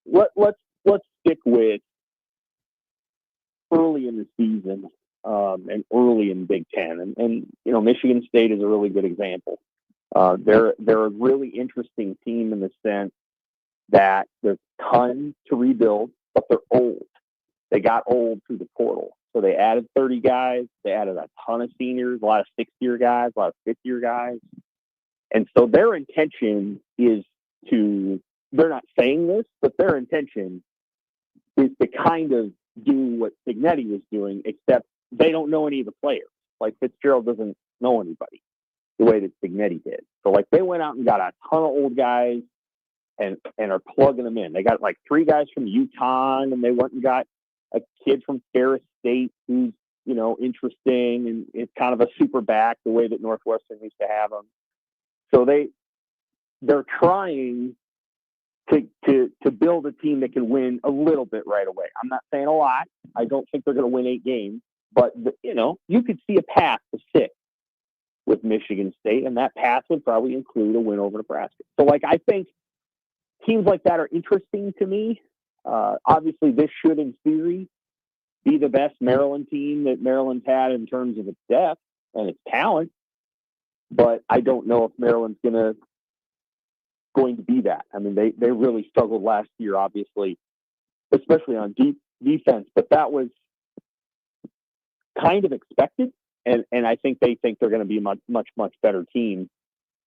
let's stick with early in the season. And early in Big Ten, and Michigan State is a really good example. They're a really interesting team in the sense that there's a ton to rebuild, but they're old. They got old through the portal, so they added 30 guys. They added a ton of seniors, a lot of 6-year guys, a lot of 5th-year guys, and so their intention is to. They're not saying this, but their intention is to kind of do what Signetti was doing, except they don't know any of the players. Like, Fitzgerald doesn't know anybody the way that Signetti did. So, like, they went out and got a ton of old guys and are plugging them in. They got, like, 3 guys from UConn, and they went and got a kid from Ferris State who's, interesting, and it's kind of a super back the way that Northwestern used to have them. So they're trying to build a team that can win a little bit right away. I'm not saying a lot. I don't think they're going to win 8 games. But, you could see a path to 6 with Michigan State, and that path would probably include a win over Nebraska. So, like, I think teams like that are interesting to me. Obviously, this should, in theory, be the best Maryland team that Maryland's had in terms of its depth and its talent. But I don't know if Maryland's going to be that. I mean, they really struggled last year, obviously, especially on defense. But that was kind of expected, and I think they think they're going to be a much better team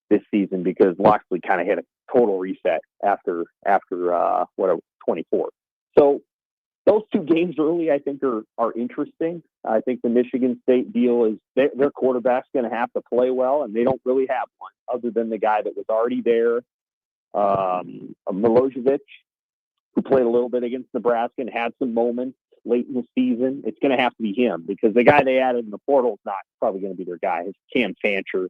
this season because Loxley kind of hit a total reset after 24. So those 2 games early, I think, are interesting. I think the Michigan State deal is their quarterback's going to have to play well, and they don't really have one other than the guy that was already there, Milojevic, who played a little bit against Nebraska and had some moments late in the season. It's going to have to be him because the guy they added in the portal is not probably going to be their guy. It's Cam Fancher,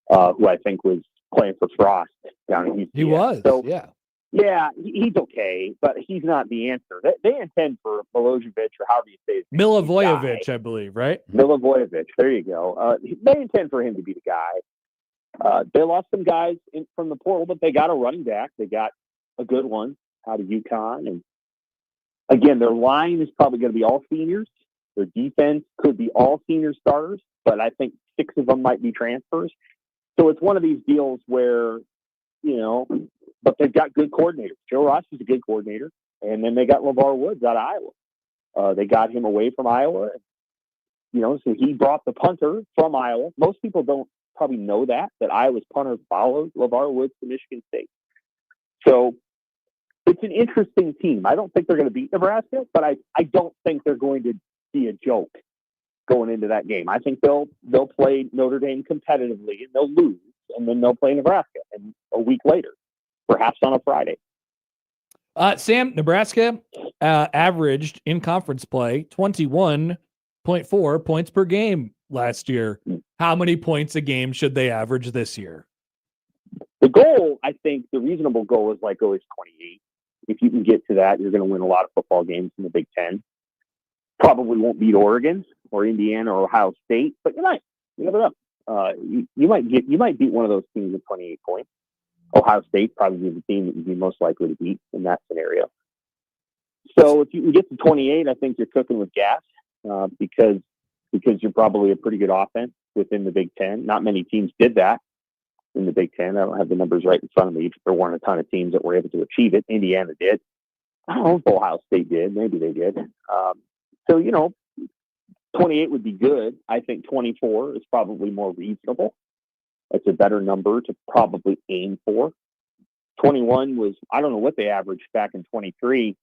who I think was playing for Frost down in Houston. He was, so, yeah. Yeah, he's okay, but he's not the answer. They intend for Milojevic, or however you say his name. Milivojevic, I believe, right? Milivojevic, there you go. They intend for him to be the guy. They lost some guys from the portal, but they got a running back. They got a good one out of UConn, and again, their line is probably going to be all seniors. Their defense could be all senior starters, but I think 6 of them might be transfers. So it's one of these deals where, but they've got good coordinators. Joe Ross is a good coordinator. And then they got LeVar Woods out of Iowa. They got him away from Iowa. So he brought the punter from Iowa. Most people don't probably know that Iowa's punter followed LeVar Woods to Michigan State. So it's an interesting team. I don't think they're going to beat Nebraska, but I don't think they're going to be a joke going into that game. I think they'll play Notre Dame competitively and they'll lose, and then they'll play Nebraska and a week later. perhaps on a Friday. Sam, Nebraska averaged in conference play 21.4 points per game last year. How many points a game should they average this year? The goal, I think, the reasonable goal is like always 28. If you can get to that, you're going to win a lot of football games in the Big Ten. Probably won't beat Oregon or Indiana or Ohio State, but you might. You never know. You might beat one of those teams with 28 points. Ohio State probably is the team that you'd be most likely to beat in that scenario. So if you can get to 28, I think you're cooking with gas because you're probably a pretty good offense within the Big Ten. Not many teams did that in the Big Ten. I don't have the numbers right in front of me. There weren't a ton of teams that were able to achieve it. Indiana did. I don't know if Ohio State did. Maybe they did. So, 28 would be good. I think 24 is probably more reasonable. It's a better number to probably aim for. 21 was, I don't know what they averaged back in 23.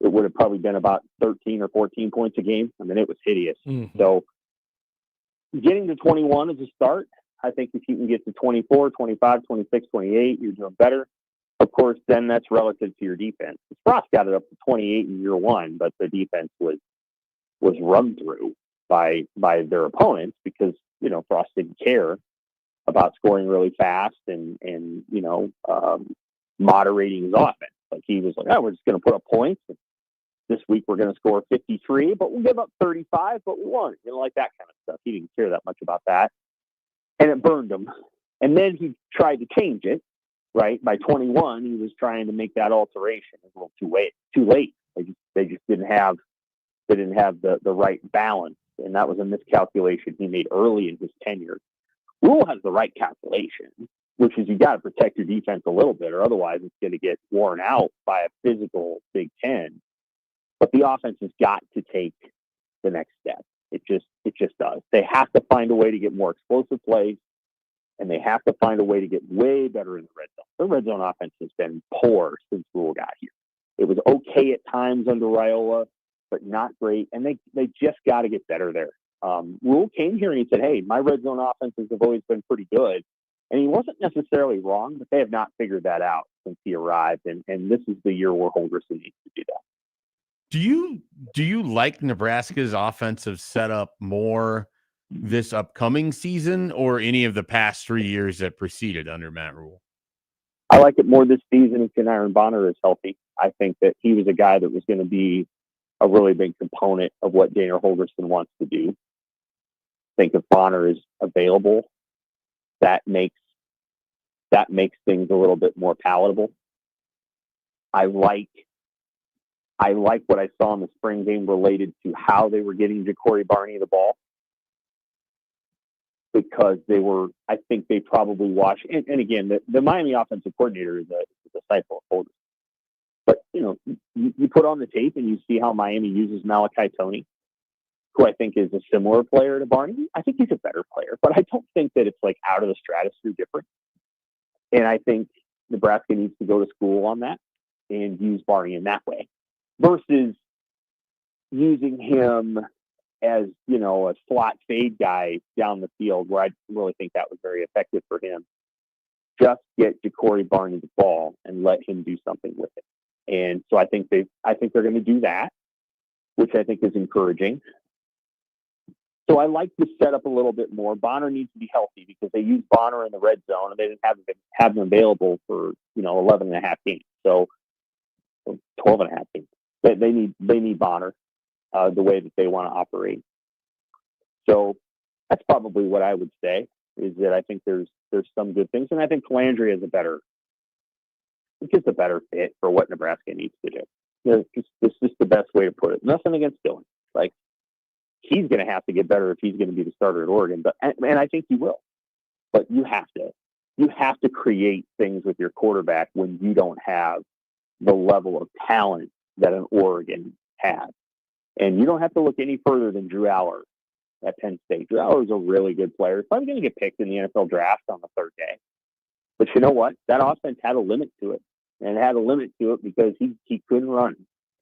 It would have probably been about 13 or 14 points a game. I mean, it was hideous. Mm-hmm. So getting to 21 is a start. I think if you can get to 24, 25, 26, 28, you're doing better. Of course, then that's relative to your defense. Frost got it up to 28 in year one, but the defense was run through by their opponents because, Frost didn't care about scoring really fast and moderating his offense. Like he was like, oh, we're just going to put up points. This week we're going to score 53, but we'll give up 35, but we won. Like that kind of stuff. He didn't care that much about that. And it burned him. And then he tried to change it, right? By 21, he was trying to make that alteration. It was a little too late. They just didn't have the right balance. And that was a miscalculation he made early in his tenure. Rule has the right calculation, which is you got to protect your defense a little bit, or otherwise it's going to get worn out by a physical Big Ten. But the offense has got to take the next step. It just does. They have to find a way to get more explosive plays, and they have to find a way to get way better in the red zone. The red zone offense has been poor since Rule got here. It was okay at times under Raiola, but not great, and they just got to get better there. Rule came here and he said, hey, my red zone offenses have always been pretty good. And he wasn't necessarily wrong, but they have not figured that out since he arrived. And this is the year where Holgorsen needs to do that. Do you like Nebraska's offensive setup more this upcoming season or any of the past 3 years that preceded under Matt Rule? I like it more this season if Aaron Bonner is healthy. I think that he was a guy that was going to be a really big component of what Dana Holgorsen wants to do. I think if Bonner is available, that makes things a little bit more palatable. I like what I saw in the spring game related to how they were getting Ja'Cory Barney the ball, because I think they probably watched, and again, the Miami offensive coordinator is a disciple of Holgorsen. But, you put on the tape and you see how Miami uses Malachi Toney, who I think is a similar player to Barney. I think he's a better player, but I don't think that it's like out of the stratosphere different. And I think Nebraska needs to go to school on that and use Barney in that way versus using him as, a slot fade guy down the field, where I really think that was very effective for him. Just get Ja'Cory Barney the ball and let him do something with it. And so I think they're going to do that, which I think is encouraging. So I like the setup a little bit more. Bonner needs to be healthy because they used Bonner in the red zone and they didn't have him available for 11 and a half games. So 12 and a half games. They need Bonner the way that they want to operate. So that's probably what I would say, is that I think there's some good things, and I think Calandria is a better fit for what Nebraska needs to do. It's just the best way to put it. Nothing against Dylan. Like, he's going to have to get better if he's going to be the starter at Oregon, and I think he will. But you have to create things with your quarterback when you don't have the level of talent that an Oregon has. And you don't have to look any further than Drew Aller at Penn State. Drew Aller is a really good player. He's probably going to get picked in the NFL draft on the third day. But you know what? That offense had a limit to it. And it had a limit to it because he couldn't run.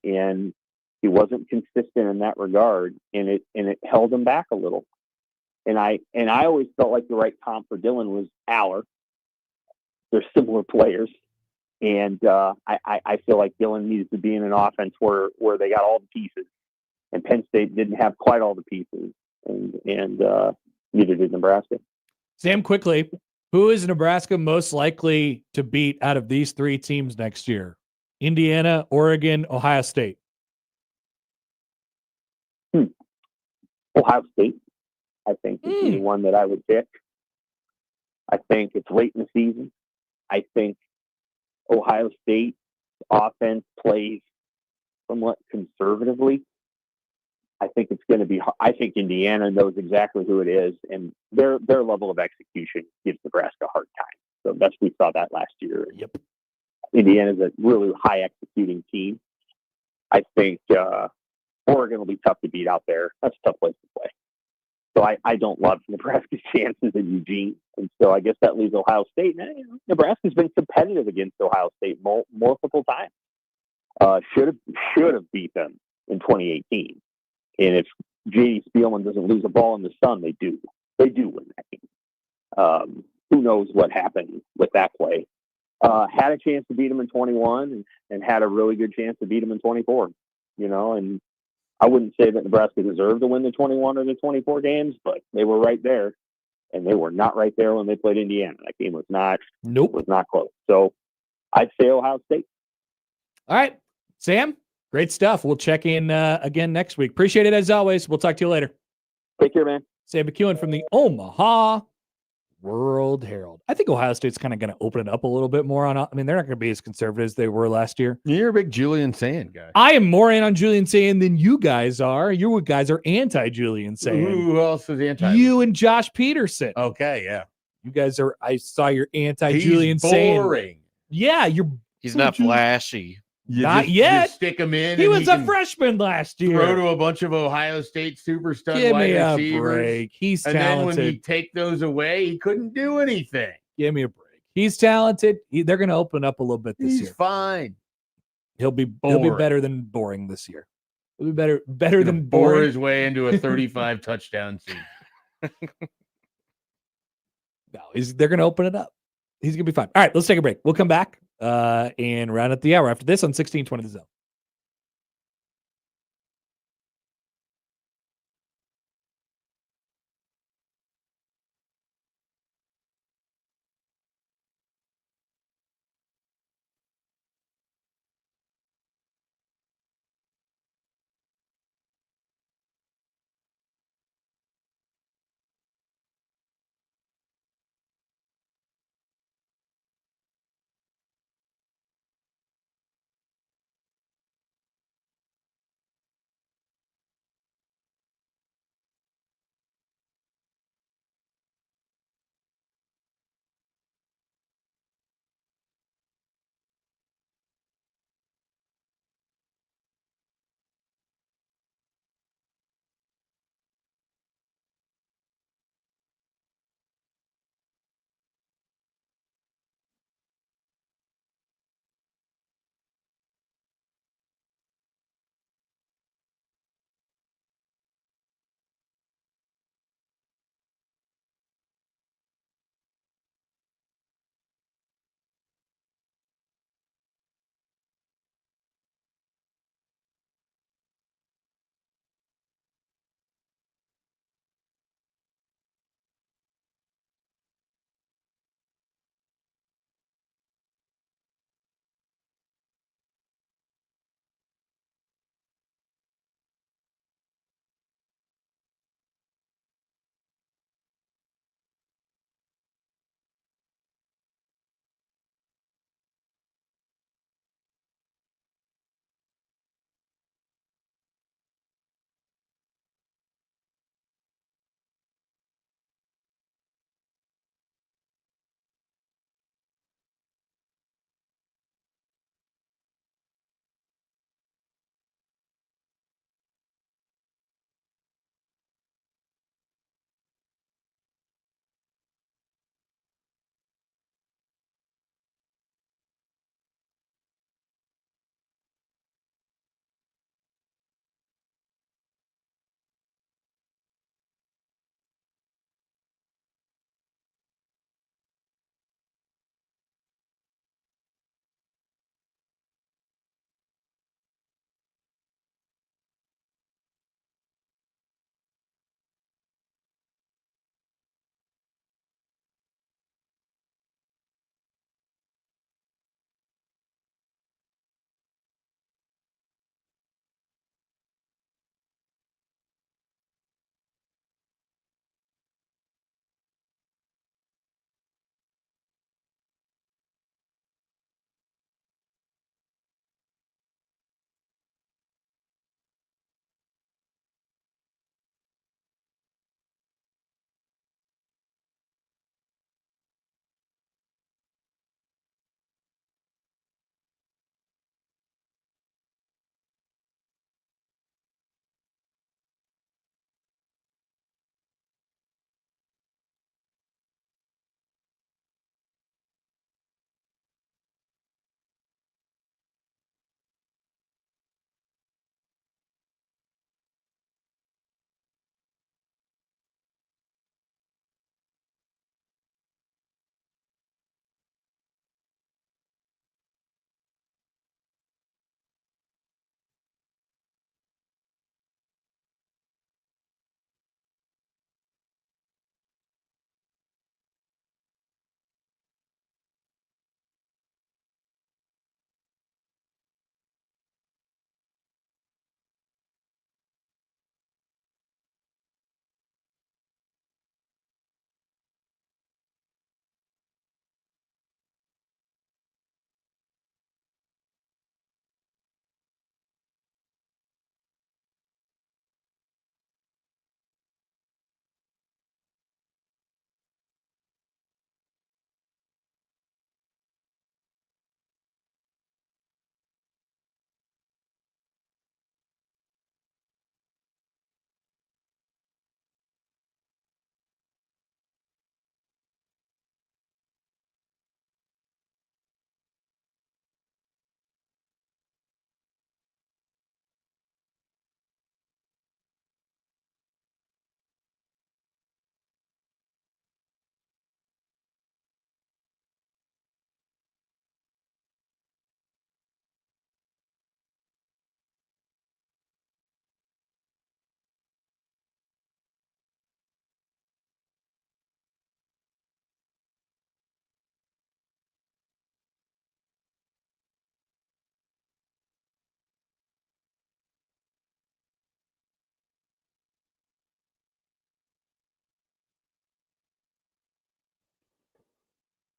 And he wasn't consistent in that regard. And it held him back a little. And I always felt like the right comp for Dylan was Aller. They're similar players. And I feel like Dillon needs to be in an offense where they got all the pieces, and Penn State didn't have quite all the pieces, and neither did Nebraska. Sam, quickly, who is Nebraska most likely to beat out of these three teams next year? Indiana, Oregon, Ohio State. Ohio State, I think, would be the one that I would pick. I think it's late in the season. I think Ohio State offense plays somewhat conservatively. I think it's going to be. I think Indiana knows exactly who it is, and their level of execution gives Nebraska a hard time. So we saw that last year. Yep. Indiana's a really high executing team. I think Oregon will be tough to beat out there. That's a tough place to play. So I don't love Nebraska's chances in Eugene, and so I guess that leaves Ohio State. Nebraska's been competitive against Ohio State multiple times. Should have beat them in 2018. And if J.D. Spielman doesn't lose a ball in the sun, they do. They do win that game. Who knows what happened with that play? Had a chance to beat them in 21 and had a really good chance to beat them in 24. And I wouldn't say that Nebraska deserved to win the 21 or the 24 games, but they were right there. And they were not right there when they played Indiana. That game was not close. So I'd say Ohio State. All right, Sam. Great stuff. We'll check in again next week. Appreciate it as always. We'll talk to you later. Take care, man. Sam McEwen from the Omaha World Herald. I think Ohio State's kind of going to open it up a little bit more on. I mean, they're not going to be as conservative as they were last year. You're a big Julian Sand guy. I am more in on Julian Sand than you guys are. You guys are anti-Julian Sand. Who else is anti? You and Josh Peterson. Okay, yeah. You guys are. I saw your anti-Julian Sand. Boring. Yeah, He's not flashy. Not yet. You stick him in. He was a freshman last year. Throw to a bunch of Ohio State super stud Give wide me a receivers. break. He's and talented. then when you take those away, he couldn't do anything. Give me a break. He's talented. They're going to open up a little bit this year. He's fine. He'll be better than boring this year. He'll be better than bore boring. his way into a 35 touchdown season. No, they're going to open it up. He's going to be fine. All right, let's take a break. We'll come back and round up the hour after this on 1620 The Zone.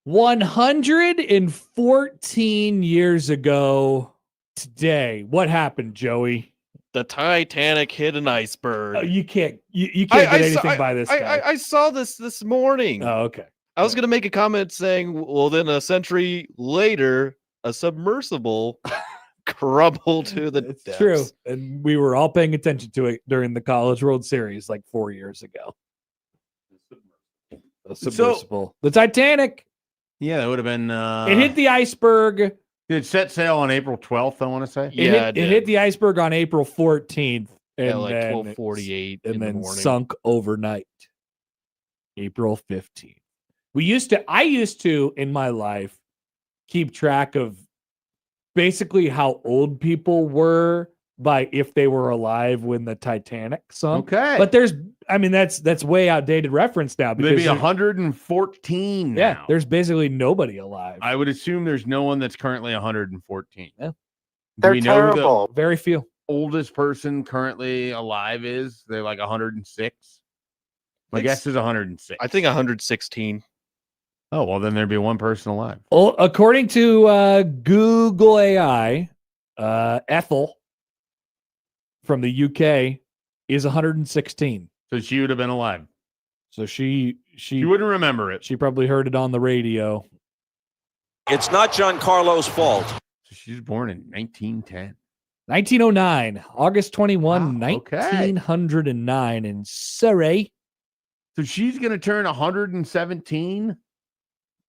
114 years ago today, what happened, Joey? The Titanic hit an iceberg. Oh, you can't get anything by this guy. I saw this morning. Oh, okay. I was going to make a comment saying, well, then a century later, a submersible crumbled to the It's depths. true. And we were all paying attention to it during the College World Series like 4 years ago. The submersible. The Titanic. Yeah, that would have been. It hit the iceberg. It set sail on April 12th, I want to say. Yeah, It hit the iceberg on April 14th. At And like then 12:48 in and the then morning. sunk overnight. April 15th. I used to in my life keep track of basically how old people were by if they were alive when the Titanic sunk. Okay. But that's way outdated reference now because maybe 114 now. yeah, there's basically nobody alive. I would assume there's no one that's currently 114. Yeah. Do They're we know who the terrible. Very few. oldest person currently alive is? They're like 106. My guess is 106. I think 116. Oh, well, then there'd be one person alive. Well, according to Google AI, Ethel from the UK is 116. So she would have been alive. So she You wouldn't remember it. she probably heard it on the radio. It's not Giancarlo's fault. So she was born in 1910. 1909, August 21, Wow, okay. 1909 in Surrey. So she's going to turn 117.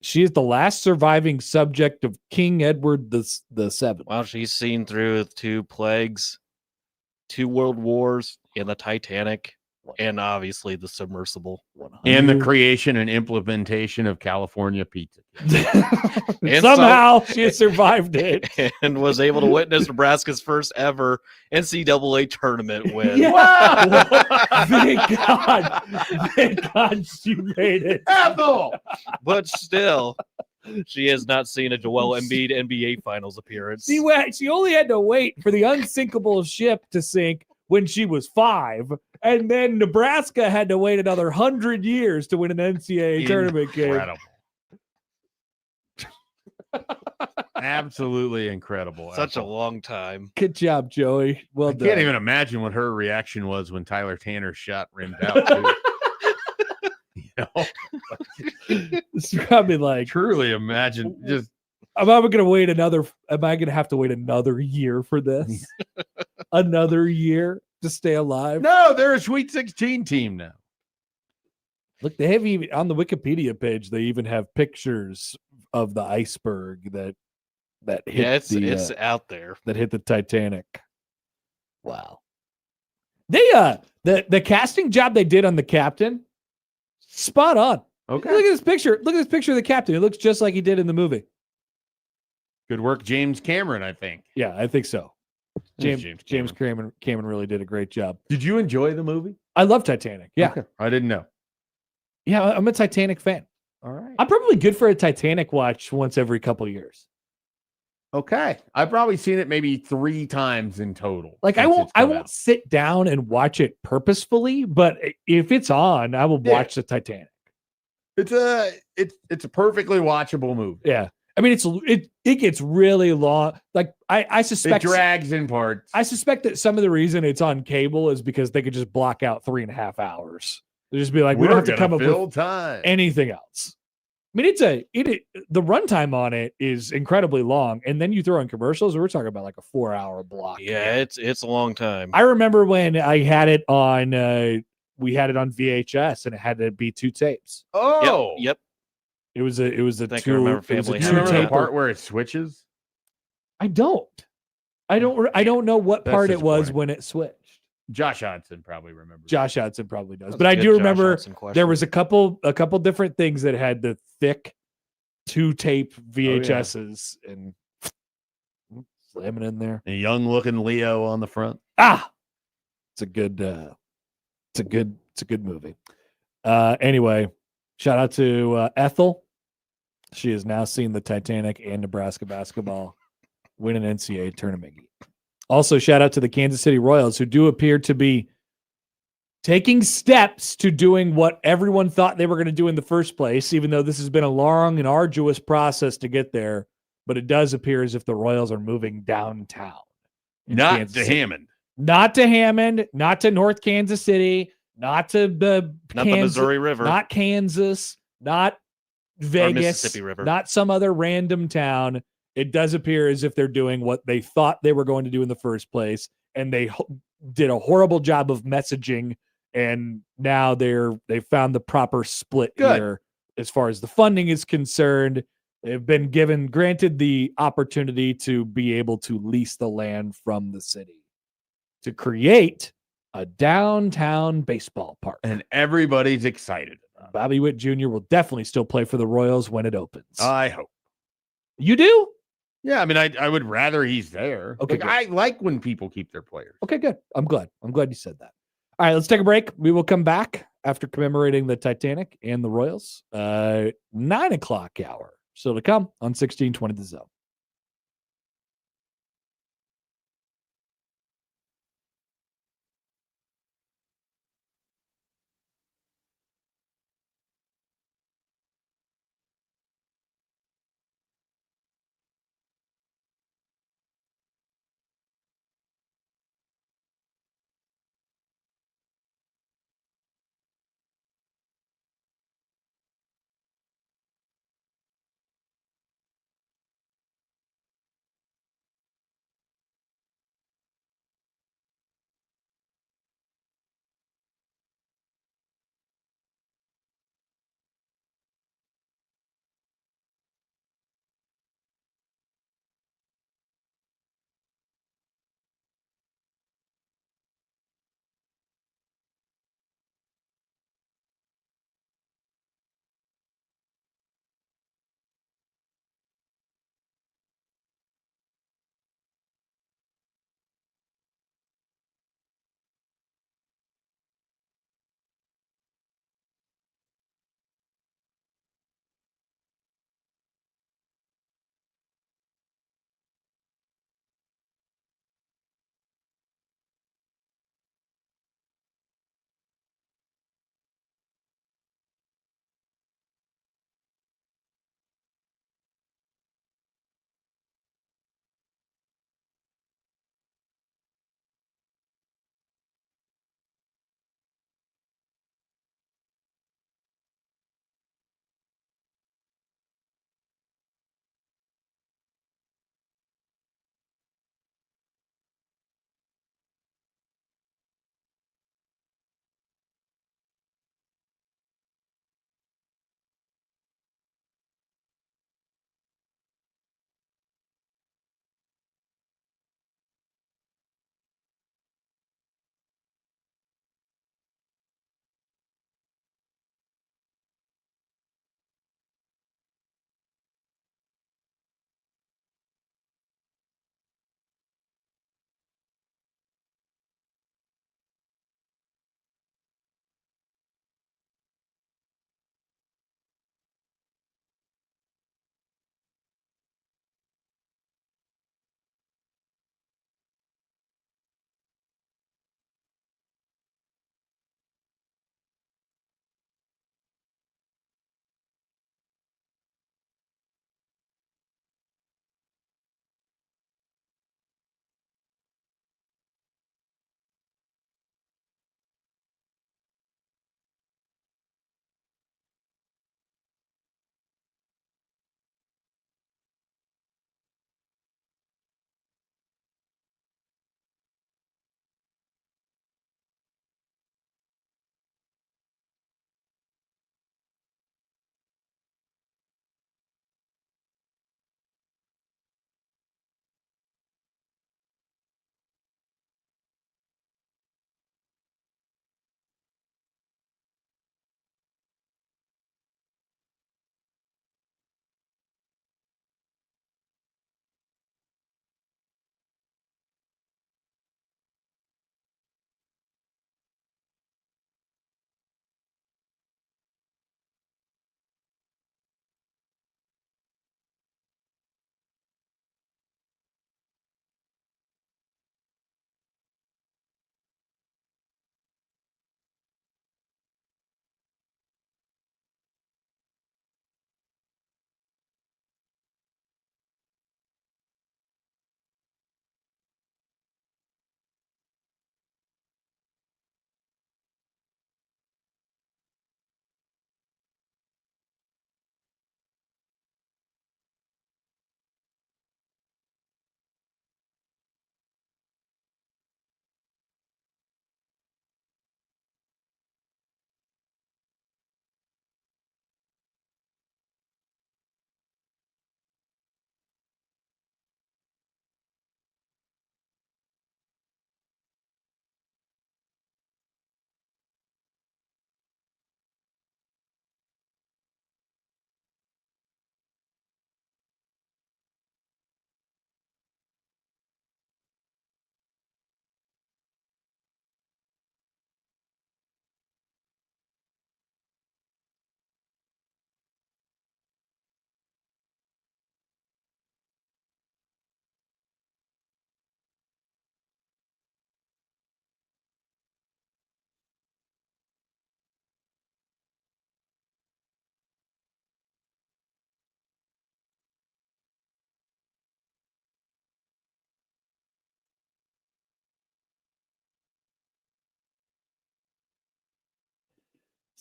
She is the last surviving subject of King Edward the Seventh. Wow, she's seen through 2 plagues, 2 world wars, and the Titanic, and obviously the submersible. And the creation and implementation of California pizza. And Somehow she has survived it. and was able to witness Nebraska's first ever NCAA tournament win. Yeah. Thank God. Thank God she made it. Ethel! But still, she has not seen a Joel Embiid NBA Finals appearance. She only had to wait for the unsinkable ship to sink when she was 5. And then Nebraska had to wait another 100 years to win an NCAA tournament game. Incredible. Absolutely incredible. Such a Ethel. long time. Good job, Joey. Well I done. can't even imagine what her reaction was when Tyler Tanner's shot rimmed out. Too. You know, It's probably like, truly imagine just am I going to have to wait another year for this? Another year to stay alive? no, they're a Sweet 16 team now. Look, they have even on the Wikipedia page, they even have pictures of the iceberg that hit Yeah, it's out there. that hit the Titanic. Wow. They the casting job they did on the captain, spot on. Okay. Look at this picture. Look at this picture of the captain. It looks just like he did in the movie. Good work, James Cameron, I think. Yeah, I think so. James James Cameron really did a great job. Did you enjoy the movie? I love Titanic. Yeah. Okay. I didn't know. Yeah, I'm a Titanic fan. All right. I'm probably good for a Titanic watch once every couple years. Okay. I've probably seen it maybe 3 times in total. Like I since won't it's come out. sit down and watch it purposefully, but if it's on, I will Yeah. watch the Titanic. It's a perfectly watchable movie. Yeah. I mean, it gets really long. Like I It suspect drags in parts. I suspect that some of the reason it's on cable is because they could just block out 3.5 hours. They just be like, we don't have to come up with time. anything else. I mean, the runtime on it is incredibly long, and then you throw in commercials. We're talking about like a 4-hour block. Yeah, it's a long time. I remember when I had it on. We had it on VHS, and it had to be 2 tapes. Oh, Yep. It was a I think I two. remember It was a Family You Two remember the two-taper. part where it switches? I don't know what That's part it was disappointing. when it switched. Josh Hodson probably remembers. Josh Hudson probably does, That's but a I good do Josh remember Hudson question. there was a couple different things that had the thick 2-tape VHSs and slamming in there. A young looking Leo on the front. It's a good movie. Anyway, shout out to Ethel. She has now seen the Titanic and Nebraska basketball win an NCAA tournament. Also, shout out to the Kansas City Royals, who do appear to be taking steps to doing what everyone thought they were going to do in the first place, even though this has been a long and arduous process to get there. But it does appear as if the Royals are moving downtown. Not Kansas to City. Hammond. Not to Hammond, not to North Kansas City, not to the Missouri River, not Kansas, not Vegas, Mississippi River, not some other random town. It does appear as if they're doing what they thought they were going to do in the first place, and they did a horrible job of messaging. And now they found the proper split here as far as the funding is concerned. They've been granted the opportunity to be able to lease the land from the city to create a downtown baseball park. And everybody's excited. Bobby Witt Jr. will definitely still play for the Royals when it opens. I hope. You do? Yeah, I mean, I would rather he's there. Okay, Like, I like when people keep their players. Okay, good. I'm glad you said that. All right, let's take a break. We will come back after commemorating the Titanic and the Royals. 9:00 hour. Still to come on 1620 The Zone.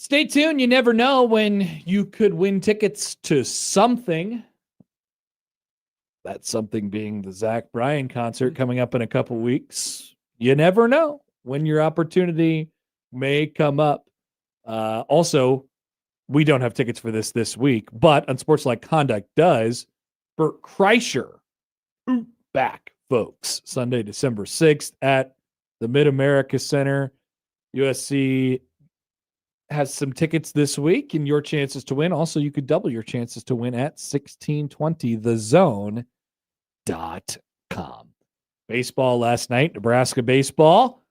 Stay tuned. You never know when you could win tickets to something. That something being the Zach Bryan concert coming up in a couple weeks. You never know when your opportunity may come up. Also, we don't have tickets for this week, but Unsportsmanlike Conduct does. Bert Kreischer back, folks. Sunday, December 6th at the Mid-America Center. USC has some tickets this week and your chances to win. Also, you could double your chances to win at 1620thezone.com. Baseball last night, Nebraska baseball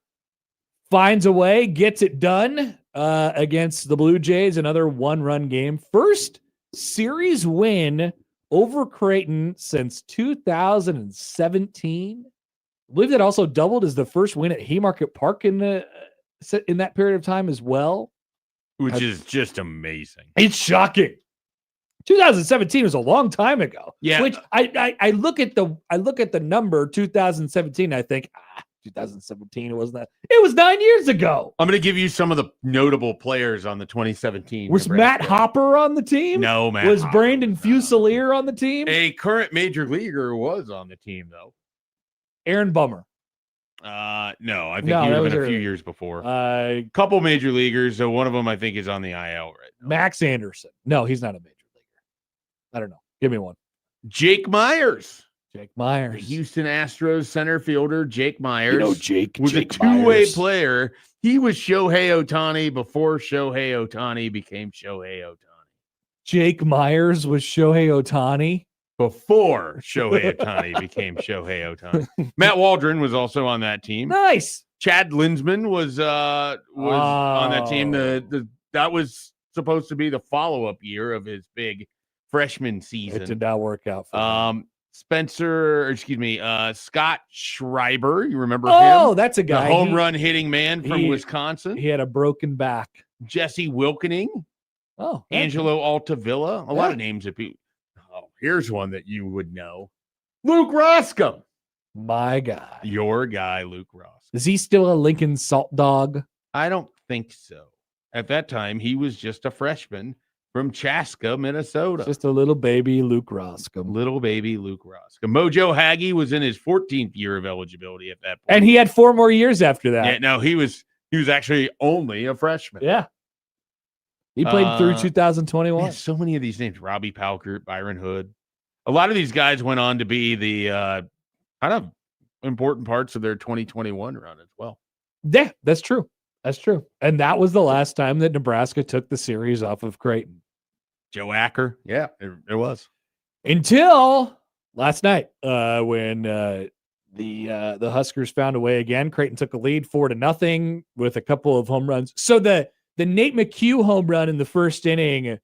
finds a way, gets it done against the Bluejays. Another one-run game. First series win over Creighton since 2017. I believe that also doubled as the first win at Haymarket Park in that period of time as well. Which is just amazing. It's shocking. 2017 was a long time ago. Yeah. Which I look at the number 2017. I think 2017 it was 9 years ago. I'm going to give you some of the notable players on the 2017. Was Nebraska. Matt Happer on the team? No, Matt. Was Hopper Brandon was not. Fusilier on the team? A current major leaguer was on the team though. Aaron Bummer. No, I think No, he that would was have been a few early. years before. Couple major leaguers, so one of them I think is on the IL right now. Max Anderson. No, he's not a major leaguer. I don't know. Give me one. Jake Myers. Jake The Myers. Houston Astros center fielder Jake Myers Jake was a Jake two-way Myers. player. He was Shohei Ohtani before Shohei Ohtani became Shohei Ohtani. Jake Myers was Shohei Ohtani. Before Shohei Ohtani became Shohei Ohtani. Matt Waldron was also on that team. Nice. Chad Linsman was on that team. That was supposed to be the follow-up year of his big freshman season. It did not work out for him. Scott Schreiber. You remember Oh, him? that's a The guy. home run hitting man from he- Wisconsin. He had a broken back. Jesse Wilkening. Oh, Angelo Altavilla. A lot Yeah. of names that people. Oh, here's one that you would know. Luke Roscom. my guy. Your guy, Luke Roscom. Is he still a Lincoln Salt Dog? I don't think so. At that time, he was just a freshman from Chaska, Minnesota. Just a little baby Luke Roscom. Little baby Luke Roscom. Mojo Hagee was in his 14th year of eligibility at that point. And he had 4 more years after that. Yeah, no, he was actually only a freshman. Yeah. He played through 2021. Man, so many of these names: Robbie Palkert, Byron Hood. A lot of these guys went on to be the kind of important parts of their 2021 run as well. Yeah, that's true. That's true. And that was the last time that Nebraska took the series off of Creighton. Joe Acker. Yeah, it was. Until last night, when the Huskers found a way again. Creighton took a lead 4-0 with a couple of home runs. So the Nate McHugh home run in the first inning,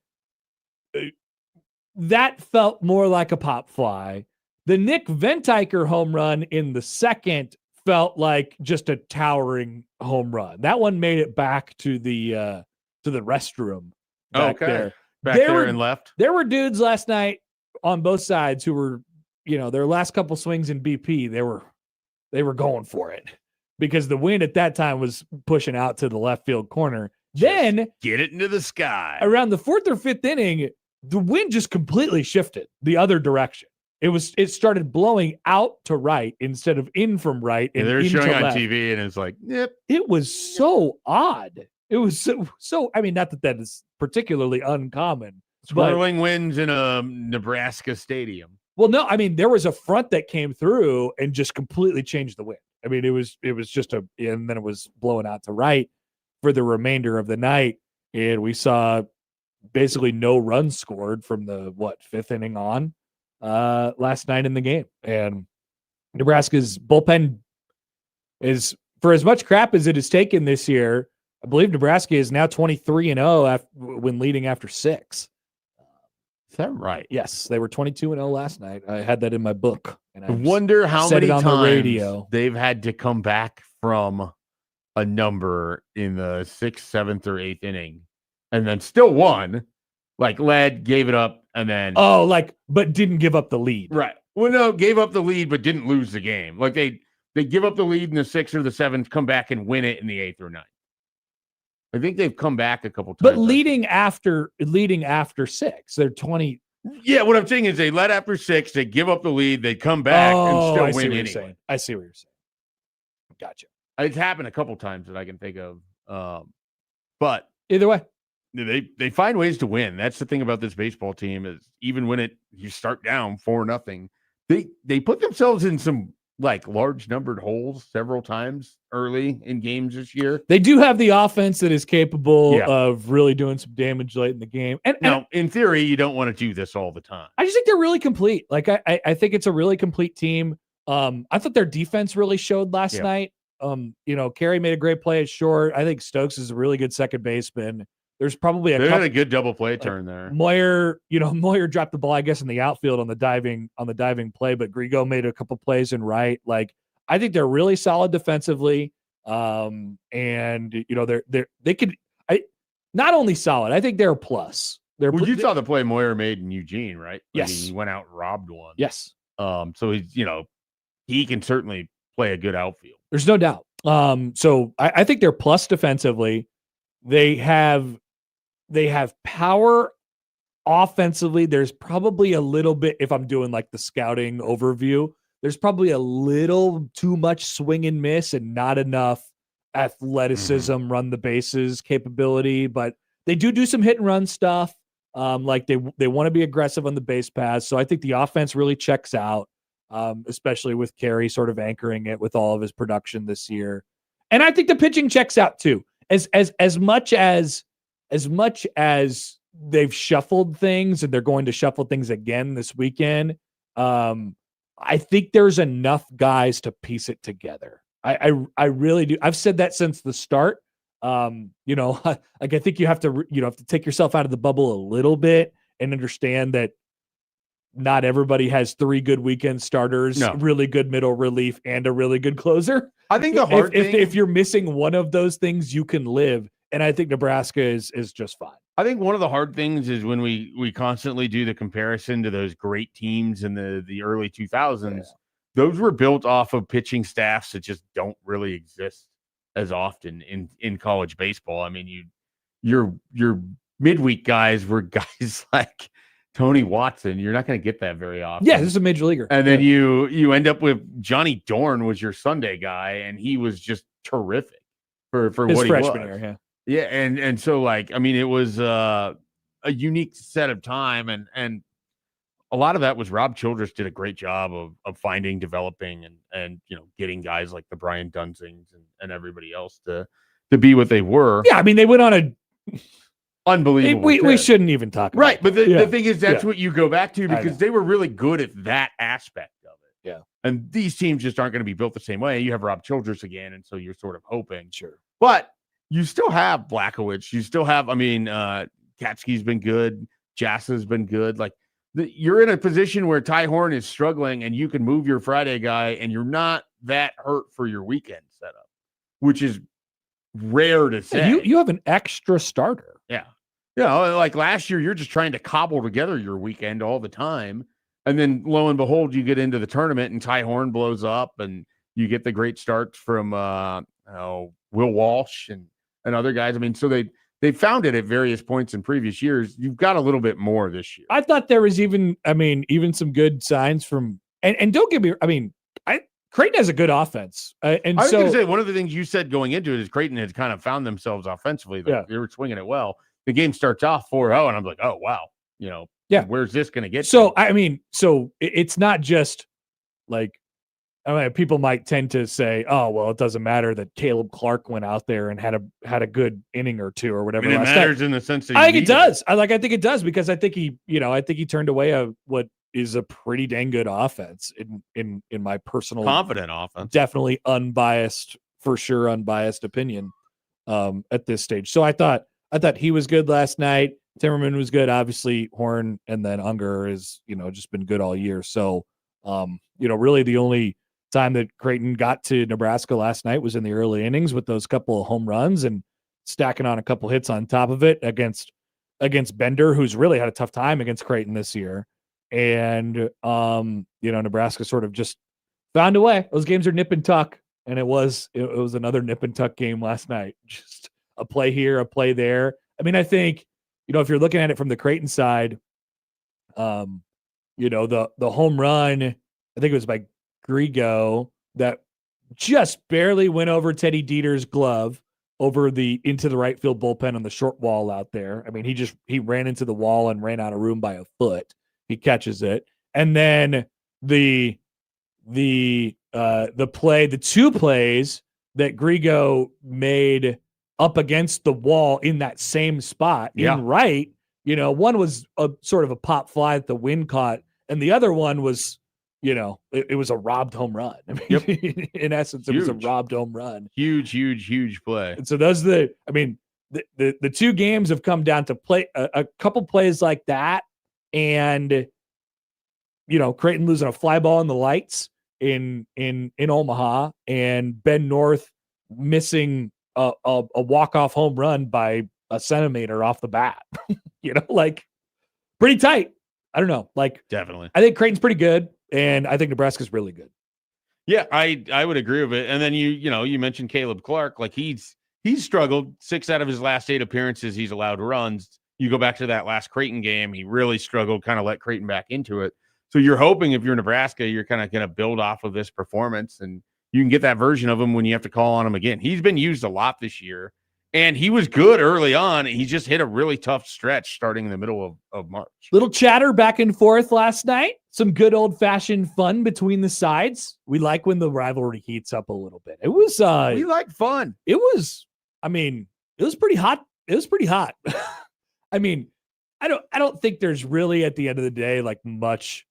that felt more like a pop fly. The Nick Ventiker home run in the second felt like just a towering home run. That one made it back to the restroom back there. Back there and left. There were dudes last night on both sides who were, their last couple swings in BP, they were going for it because the wind at that time was pushing out to the left field corner. Then Get it into the sky. around the 4th or 5th inning, the wind just completely shifted the other direction. It started blowing out to right instead of in from right. Yeah, And they're into showing on left. TV, and it's like, yep. It was so odd. It was so. I mean, not that is particularly uncommon. But, Swirling winds in a Nebraska stadium. well, no, I mean, there was a front that came through and just completely changed the wind. I mean, it was just and then it was blowing out to right for the remainder of the night, and we saw basically no runs scored from the 5th inning on last night in the game. And Nebraska's bullpen is, for as much crap as it has taken this year, I believe Nebraska is now 23-0 when leading after 6. Is that right? Yes, they were 22-0 last night. I had that in my book. And I wonder how said many it on the times radio. they've had to come back from a number in the 6th, 7th, or 8th inning and then still won. Like led, gave it up, and then but didn't give up the lead. right. Well, no, gave up the lead, but didn't lose the game. Like they give up the lead in the 6th or the 7th, come back and win it in the 8th or 9th. I think they've come back a couple times. But leading after 6, they're 20. Yeah, what I'm saying is they led after 6, they give up the lead, they come back and still win anyway. I see what you're saying. Gotcha. It's happened a couple times that I can think of. But either way, they find ways to win. That's the thing about this baseball team is even when you start down 4-0, they put themselves in some like large numbered holes several times early in games this year. They do have the offense that is capable of really doing some damage late in the game. And now, in theory, you don't want to do this all the time. I just think they're really complete. Like I think it's a really complete team. I thought their defense really showed last night. Carey made a great play at short. I think Stokes is a really good second baseman. There's probably they had a good double play turn there. Moyer dropped the ball, I guess, in the outfield on the diving play, but Grigo made a couple plays in right. Like, I think they're really solid defensively. And they could not only solid, I think they're a plus. You saw the play Moyer made in Eugene, right? Yes. He went out and robbed one. Yes. So he's, he can certainly play a good outfield. There's no doubt. So I think they're plus defensively. They have power offensively. There's probably a little bit, if I'm doing like the scouting overview, there's probably a little too much swing and miss and not enough athleticism, run the bases capability, but they do some hit and run stuff. Like they want to be aggressive on the base paths. So I think the offense really checks out, especially with Carey sort of anchoring it with all of his production this year. And I think the pitching checks out too. As much as they've shuffled things and they're going to shuffle things again this weekend, I think there's enough guys to piece it together. I really do. I've said that since the start. Like I think you have to take yourself out of the bubble a little bit and understand that not everybody has 3 good weekend starters, really good middle relief, and a really good closer. I think the hard thing, if you're missing one of those things, you can live. And I think Nebraska is just fine. I think one of the hard things is when we constantly do the comparison to those great teams in the early 2000s. Yeah. Those were built off of pitching staffs that just don't really exist as often in college baseball. I mean, your midweek guys were guys like Tony Watson. You're not going to get that very often. Yeah, this is a major leaguer. And then you end up with Johnny Dorn was your Sunday guy, and he was just terrific for his what freshman he was. Year, yeah, and so like I mean, it was a unique set of time, and a lot of that was Rob Childress did a great job of finding, developing, and getting guys like the Brian Dunzings and everybody else to be what they were. Yeah, I mean they went on a unbelievable. We shouldn't even talk about right, but the thing is that's what you go back to because they were really good at that aspect of it. Yeah, and these teams just aren't going to be built the same way. You have Rob Childress again, and so you're sort of hoping. Sure, but you still have Blackowicz. You still have, Katsky's been good. Jassa's been good. Like you're in a position where Ty Horn is struggling, and you can move your Friday guy, and you're not that hurt for your weekend setup, which is rare to say. You have an extra starter. Yeah. Like last year, you're just trying to cobble together your weekend all the time. And then lo and behold, you get into the tournament and Ty Horn blows up and you get the great starts from Will Walsh and other guys. I mean, so they found it at various points in previous years. You've got a little bit more this year. I thought there was even some good signs from and don't get me. I mean, Creighton has a good offense. And I was going to say one of the things you said going into it is Creighton had kind of found themselves offensively. They were swinging it well. The game starts off 4-0, and I'm like, oh, wow. Where's this going to get to? So it's not just like, people might tend to say, oh, well, it doesn't matter that Caleb Clark went out there and had a good inning or two or whatever. It matters in the sense that I think it does. I think it does because I think he turned away what is a pretty dang good offense in my personal confident offense. Definitely unbiased opinion at this stage. So I thought he was good last night. Timmerman was good. Obviously Horn and then Unger is, just been good all year. So, really the only time that Creighton got to Nebraska last night was in the early innings with those couple of home runs and stacking on a couple hits on top of it against Bender, who's really had a tough time against Creighton this year. And, Nebraska sort of just found a way. Those games are nip and tuck. And it was another nip and tuck game last night. Just a play here, a play there. I mean, I think, if you're looking at it from the Creighton side, the home run, I think it was by Grigo that just barely went over Teddy Dieter's glove into the right field bullpen on the short wall out there. I mean, he ran into the wall and ran out of room by a foot. He catches it. And then the two plays that Grigo made up against the wall in that same spot in right, one was a sort of a pop fly that the wind caught, and the other one was, it was a robbed home run. I mean, in essence, it was a robbed home run. Huge play. And so those are the two games have come down to play a couple plays like that, and Creighton losing a fly ball in the lights in Omaha, and Ben North missing a walk-off home run by a centimeter off the bat. Pretty tight. I don't know. Definitely. I think Creighton's pretty good, and I think Nebraska's really good. Yeah, I would agree with it. And then you mentioned Caleb Clark. He's struggled 6 out of his last 8 appearances. He's allowed runs. You go back to that last Creighton game, he really struggled, kind of let Creighton back into it. So you're hoping if you're Nebraska, you're kind of going to build off of this performance, and you can get that version of him when you have to call on him again. He's been used a lot this year, and he was good early on. He just hit a really tough stretch starting in the middle of March. Little chatter back and forth last night. Some good old-fashioned fun between the sides. We like when the rivalry heats up a little bit. It was we like fun. It was pretty hot. It was pretty hot. I mean, I don't think there's really at the end of the day much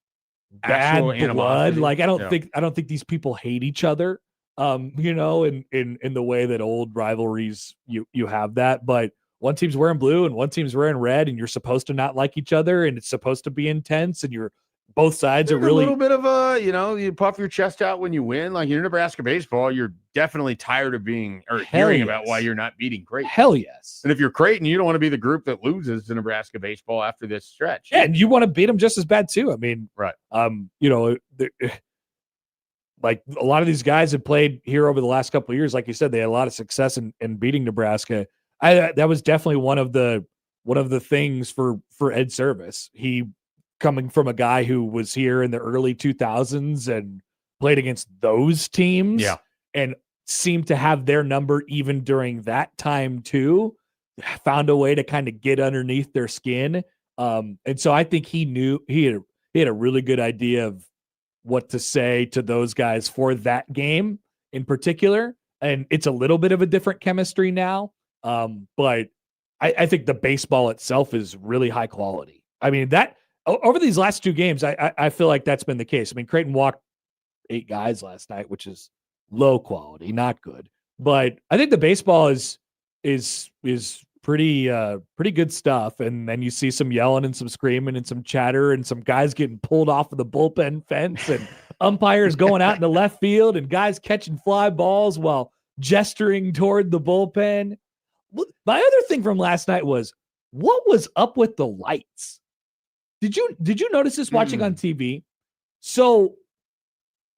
bad blood. I don't think these people hate each other. In the way that old rivalries you have that, but one team's wearing blue and one team's wearing red, and you're supposed to not like each other, and it's supposed to be intense, and both sides are really a little bit of a, you puff your chest out when you win. Like in Nebraska baseball, you're definitely tired of hearing about why you're not beating Creighton. Hell yes. And if you're Creighton, you don't want to be the group that loses to Nebraska baseball after this stretch. Yeah, and you want to beat them just as bad too. I mean, right. A lot of these guys have played here over the last couple of years. Like you said, they had a lot of success in beating Nebraska. That was definitely one of the things for Ed Service. He, coming from a guy who was here in the early 2000s and played against those teams, and seemed to have their number even during that time too, found a way to kind of get underneath their skin. And so I think he knew he had a really good idea of what to say to those guys for that game in particular. And it's a little bit of a different chemistry now. But I think the baseball itself is really high quality. I mean, that over these last 2 games, I feel like that's been the case. I mean, Creighton walked 8 guys last night, which is low quality, not good. But I think the baseball is pretty good stuff. And then you see some yelling and some screaming and some chatter and some guys getting pulled off of the bullpen fence and umpires going out in the left field and guys catching fly balls while gesturing toward the bullpen. My other thing from last night was, what was up with the lights? Did you notice this watching on TV? So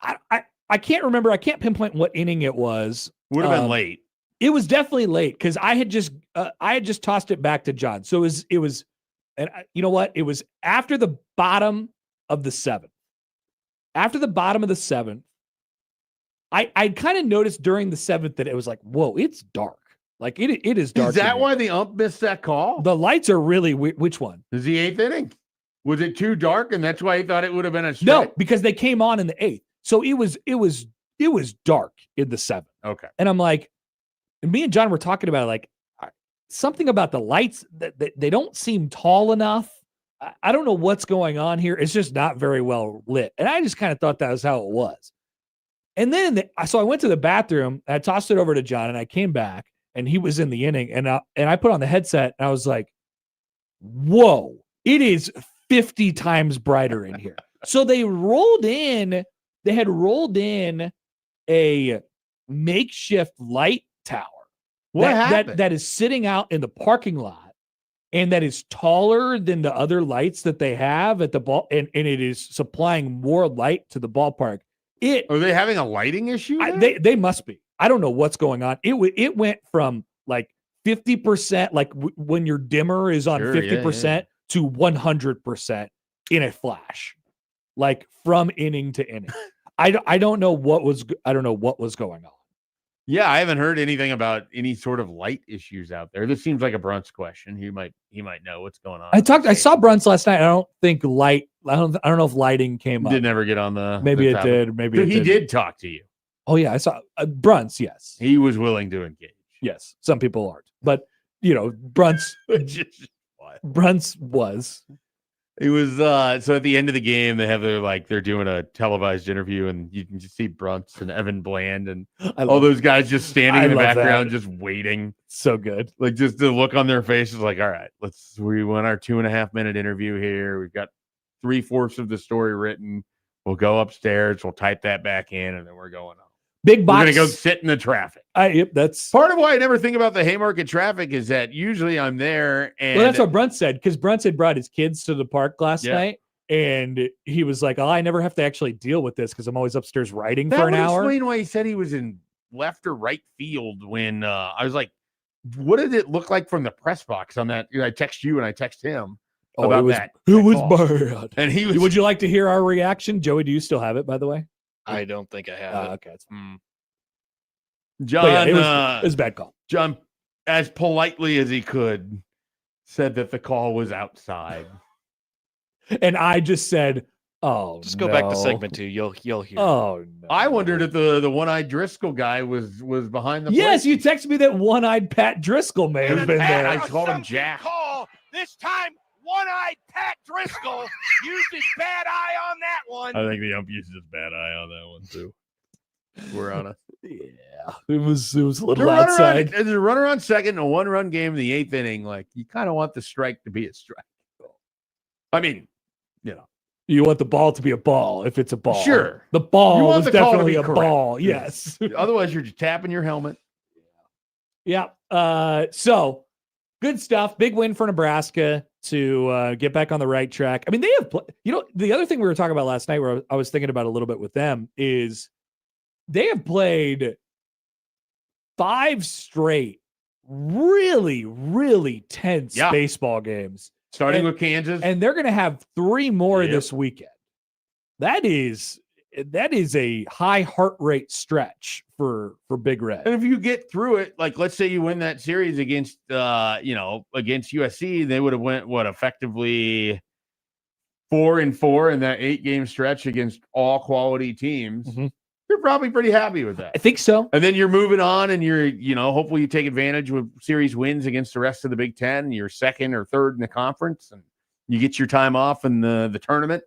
I can't remember. I can't pinpoint what inning it was. Would have been late. It was definitely late because I had just tossed it back to John. So it was, and you know what? It was after the bottom of the 7th. After the bottom of the 7th, I kind of noticed during the 7th that it was like, whoa, it's dark. Like it is dark. Is that why the ump missed that call? The lights are really which one? Is the 8th inning? Was it too dark, and that's why he thought it would have been a strike? No, because they came on in the 8th, so it was dark in the 7th. Okay, and I'm like, and me and John were talking about like something about the lights that they don't seem tall enough. I don't know what's going on here. It's just not very well lit, and I just kind of thought that was how it was. And then so I went to the bathroom, and I tossed it over to John, and I came back, and he was in the inning, and I put on the headset, and I was like, whoa, it is 50 times brighter in here. So they had rolled in a makeshift light tower. What happened? That is sitting out in the parking lot, and that is taller than the other lights that they have at the ball, and it is supplying more light to the ballpark. Are they having a lighting issue? They must be. I don't know what's going on. It went from like 50%, like when your dimmer is on Sure, 50% to 100% in a flash, like from inning to inning. I don't know what was going on. Yeah, I haven't heard anything about any sort of light issues out there. This seems like a Brunt's question. He might know what's going on. I saw Brunt's last night. I don't think I don't know if lighting came up. Did never get on the Maybe the it topic. did. Maybe So it he didn't. did talk to you. Oh yeah, I saw Brunt's. Yes, He was willing to engage. yes. Some people aren't, but Brunt's was. He was so at the end of the game they have they're doing a televised interview and you can just see Brunts and Evan Bland and all those guys just standing in the background just waiting. So good. Like just the look on their faces like, all right, we want our 2.5 minute interview here. We've got 3/4 of the story written. We'll go upstairs, we'll type that back in, and then we're going on. Big box. We're gonna go sit in the traffic. Yep, that's part of why I never think about the Haymarket traffic is that usually I'm there and well, that's what Brunt said, because Brunt had brought his kids to the park last night, and he was like, "Oh, I never have to actually deal with this because I'm always upstairs writing for an hour." Explain why he said he was in left or right field when I was like, "What did it look like from the press box on that?" I text you and I text him about that. It was call. bad. And he was. Would you like to hear our reaction, Joey? Do you still have it, by the way? I don't think I have it. Okay, it's fine. John, it was a bad call. John, as politely as he could, said that the call was outside, and I just said, "Oh, just go back to segment 2. You'll hear. Oh, no. I wondered if the one-eyed Driscoll guy was behind the. Yes, plate. you texted me that one-eyed Pat Driscoll may have been there. I called him Jack. Call this time. One-eyed Pat Driscoll used his bad eye on that one. I think the ump used his bad eye on that one too. We're on a it was a little outside. There's a runner on second, a 1-run game in the 8th inning. Like you kind of want the strike to be a strike. I mean, you want the ball to be a ball if it's a ball. Sure, the ball want is the call to definitely be a correct. ball. Yes. Otherwise, you're just tapping your helmet. Yeah. So good stuff. Big win for Nebraska to get back on the right track. I mean, they have, the other thing we were talking about last night, where I was thinking about a little bit with them, is they have played 5 straight really, really tense baseball games, starting with Kansas, and they're going to have 3 more this weekend. That is a high heart rate stretch for Big Red. And if you get through it, like let's say you win that series against against USC, they would have went effectively 4-4 in that 8-game stretch against all quality teams. Mm-hmm. You're probably pretty happy with that. I think so. And then you're moving on, and you're hopefully you take advantage with series wins against the rest of the Big Ten. You're 2nd or 3rd in the conference, and you get your time off in the tournament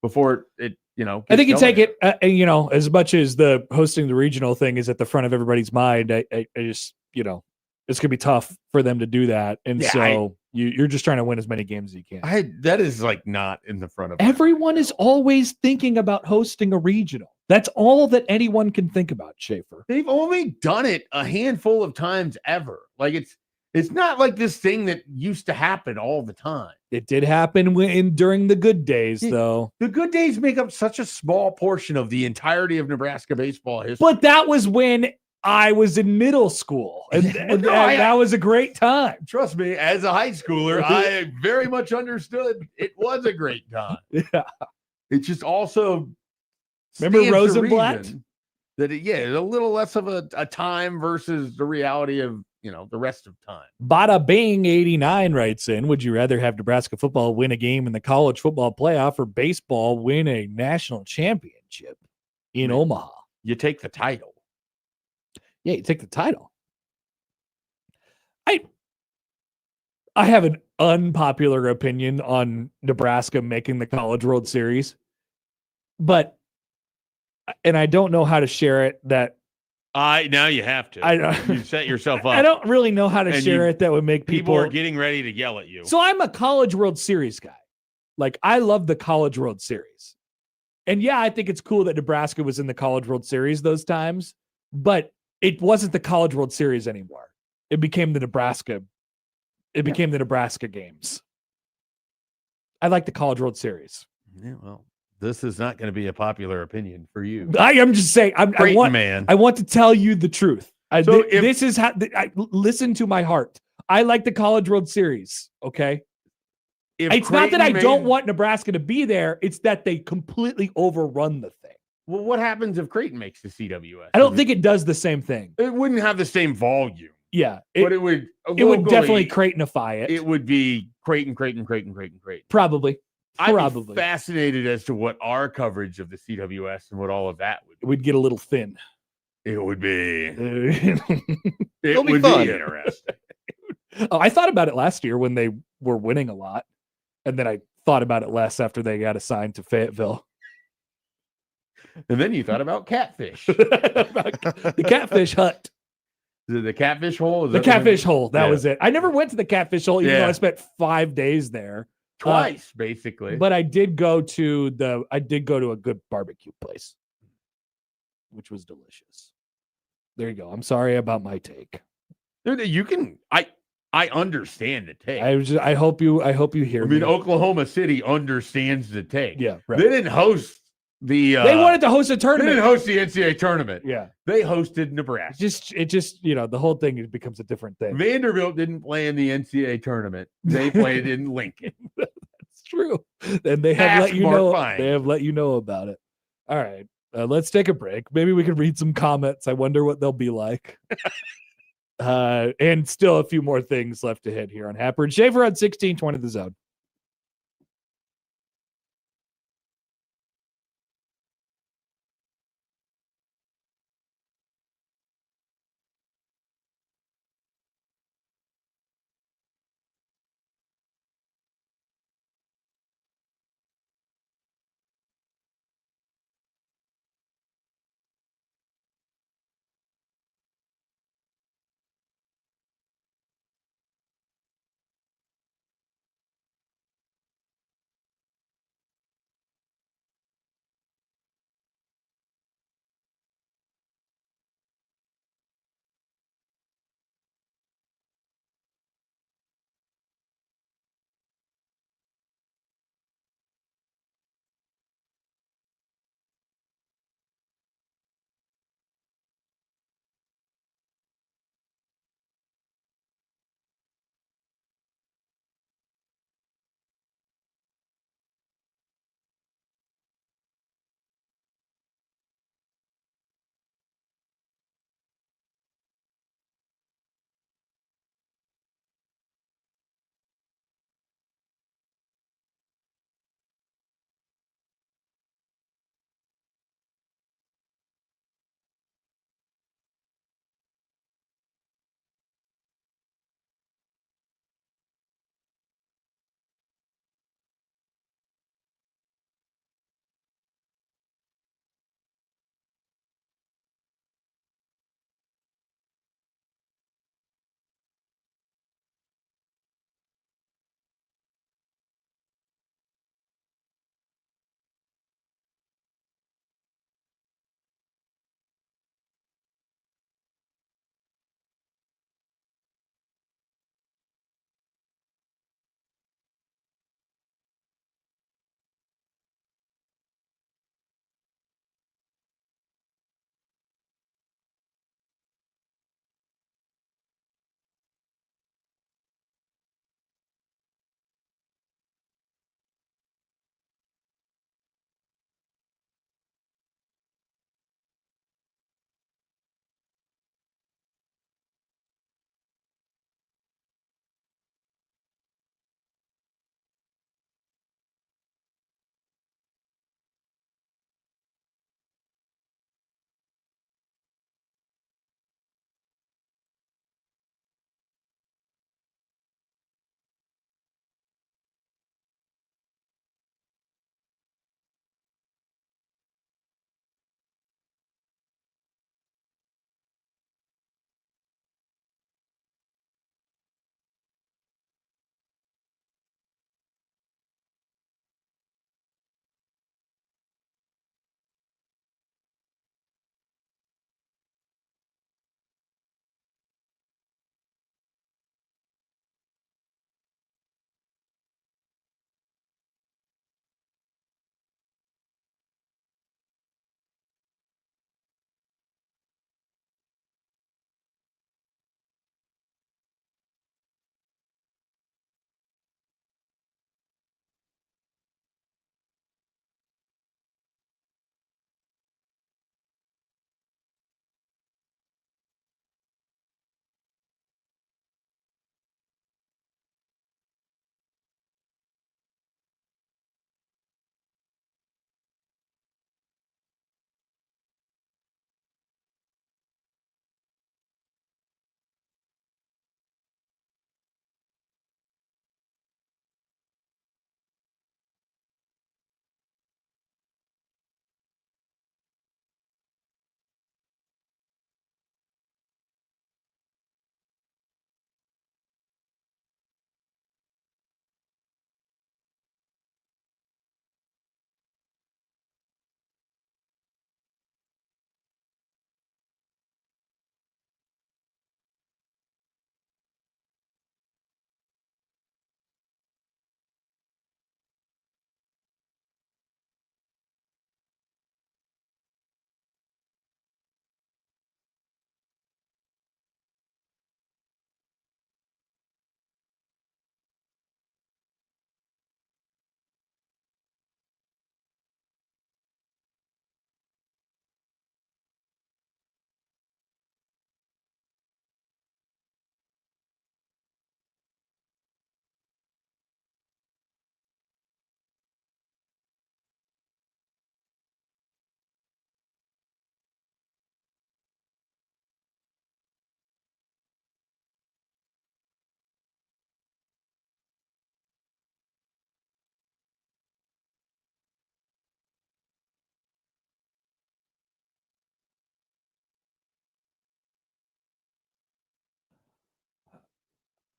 before it. I think you take it, as much as the hosting the regional thing is at the front of everybody's mind. I just, it's going to be tough for them to do that. And you're just trying to win as many games as you can. That is like not in the front of everyone is always thinking about hosting a regional. That's all that anyone can think about, Schaefer. They've only done it a handful of times ever. Like it's not like this thing that used to happen all the time. It did happen during the good days, though. The good days make up such a small portion of the entirety of Nebraska baseball history. But that was when I was in middle school, and that was a great time. Trust me, as a high schooler, I very much understood it was a great time. Yeah. It just also remember Rosenblatt? That a little less of a time versus the reality of the rest of time. Bada Bing 89 writes in, would you rather have Nebraska football win a game in the college football playoff or baseball win a national championship in Omaha? You take the title. Yeah, you take the title. I have an unpopular opinion on Nebraska making the College World Series, and I don't know how to share it. Now you have to. You set yourself up. I don't really know how to share it that would make people are getting ready to yell at you. So I'm a College World Series guy. Like, I love the College World Series. And yeah, I think it's cool that Nebraska was in the College World Series those times, but it wasn't the College World Series anymore. It became the Nebraska. It became the Nebraska games. I like the College World Series. Yeah, well, this is not going to be a popular opinion for you. I am just saying. I want to tell you the truth. So if- this is how listen to my heart. I like the College World Series. Okay. If It's not that Creighton I don't made- want Nebraska to be there. It's that they completely overrun the thing. Well, what happens if Creighton makes the CWS? I don't think it does the same thing. It wouldn't have the same volume. Yeah. But it would definitely locally, Creightonify it. It would be Creighton. Probably. I'd be fascinated as to what our coverage of the CWS and what all of that would be. We'd get a little thin. It would be. It'll be would fun. be interesting. I thought about it last year when they were winning a lot. And then I thought about it less after they got assigned to Fayetteville. And then you thought about catfish. The catfish hut. The catfish hole? The catfish hole. That was it. I never went to the catfish hole, even Yeah. though I spent 5 days there. Twice, basically. But I did go to a good barbecue place, which was delicious. There you go. I'm sorry about my take. You can. I understand the take. I hope you hear me. Oklahoma City understands the take. Yeah, right. They didn't host the. They wanted to host a They tournament. didn't host the NCAA tournament. Yeah. They hosted Nebraska. It just the whole thing becomes a different thing. Vanderbilt didn't play in the NCAA tournament. They played in Lincoln. That's true. And they have let you Mark know. Fine. They have let you know about it. All right. Let's take a break. Maybe we can read some comments. I wonder what they'll be like. And still a few more things left to hit here on Happer and Schaefer on 1620 The Zone.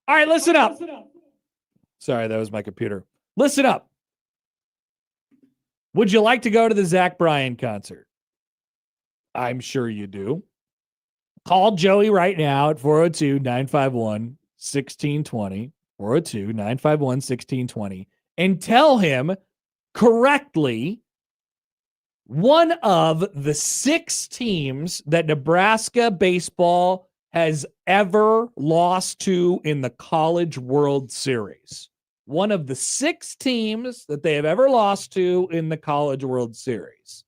All right, listen up. Sorry, that was my computer. Listen up. Would you like to go to the Zach Bryan concert? I'm sure you do. Call Joey right now at 402-951-1620, 402-951-1620, and tell him correctly one of the 6 teams that Nebraska baseball has ever lost to in the College World Series. One of the 6 teams that they have ever lost to in the College World Series.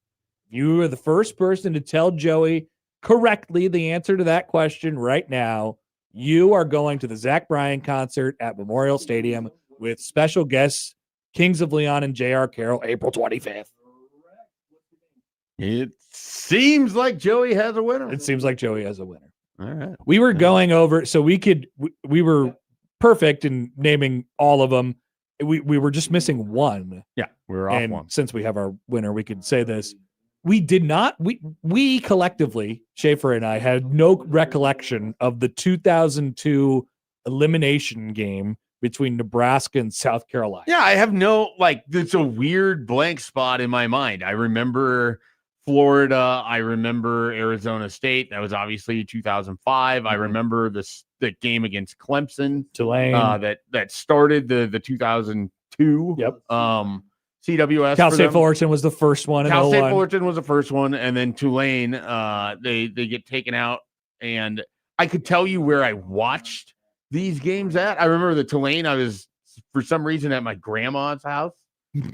You are the first person to tell Joey correctly the answer to that question right now. You are going to the Zach Bryan concert at Memorial Stadium with special guests, Kings of Leon and J.R. Carroll, April 25th. It seems like Joey has a winner. It seems like Joey has a winner. All right. We were going over, so we were perfect in naming all of them. We were just missing one. Yeah, we were off And one. since we have our winner, we could say this. We did not, we collectively, Schaefer and I, had no recollection of the 2002 elimination game between Nebraska and South Carolina. Yeah, I have no, it's a weird blank spot in my mind. I remember Florida. I remember Arizona State. That was obviously 2005. I remember the game against Clemson. Tulane. That started the 2002. Yep. CWS. Cal State Fullerton was the first one. Cal State Fullerton was the first one, and then Tulane. They get taken out, and I could tell you where I watched these games at. I remember the Tulane. I was for some reason at my grandma's house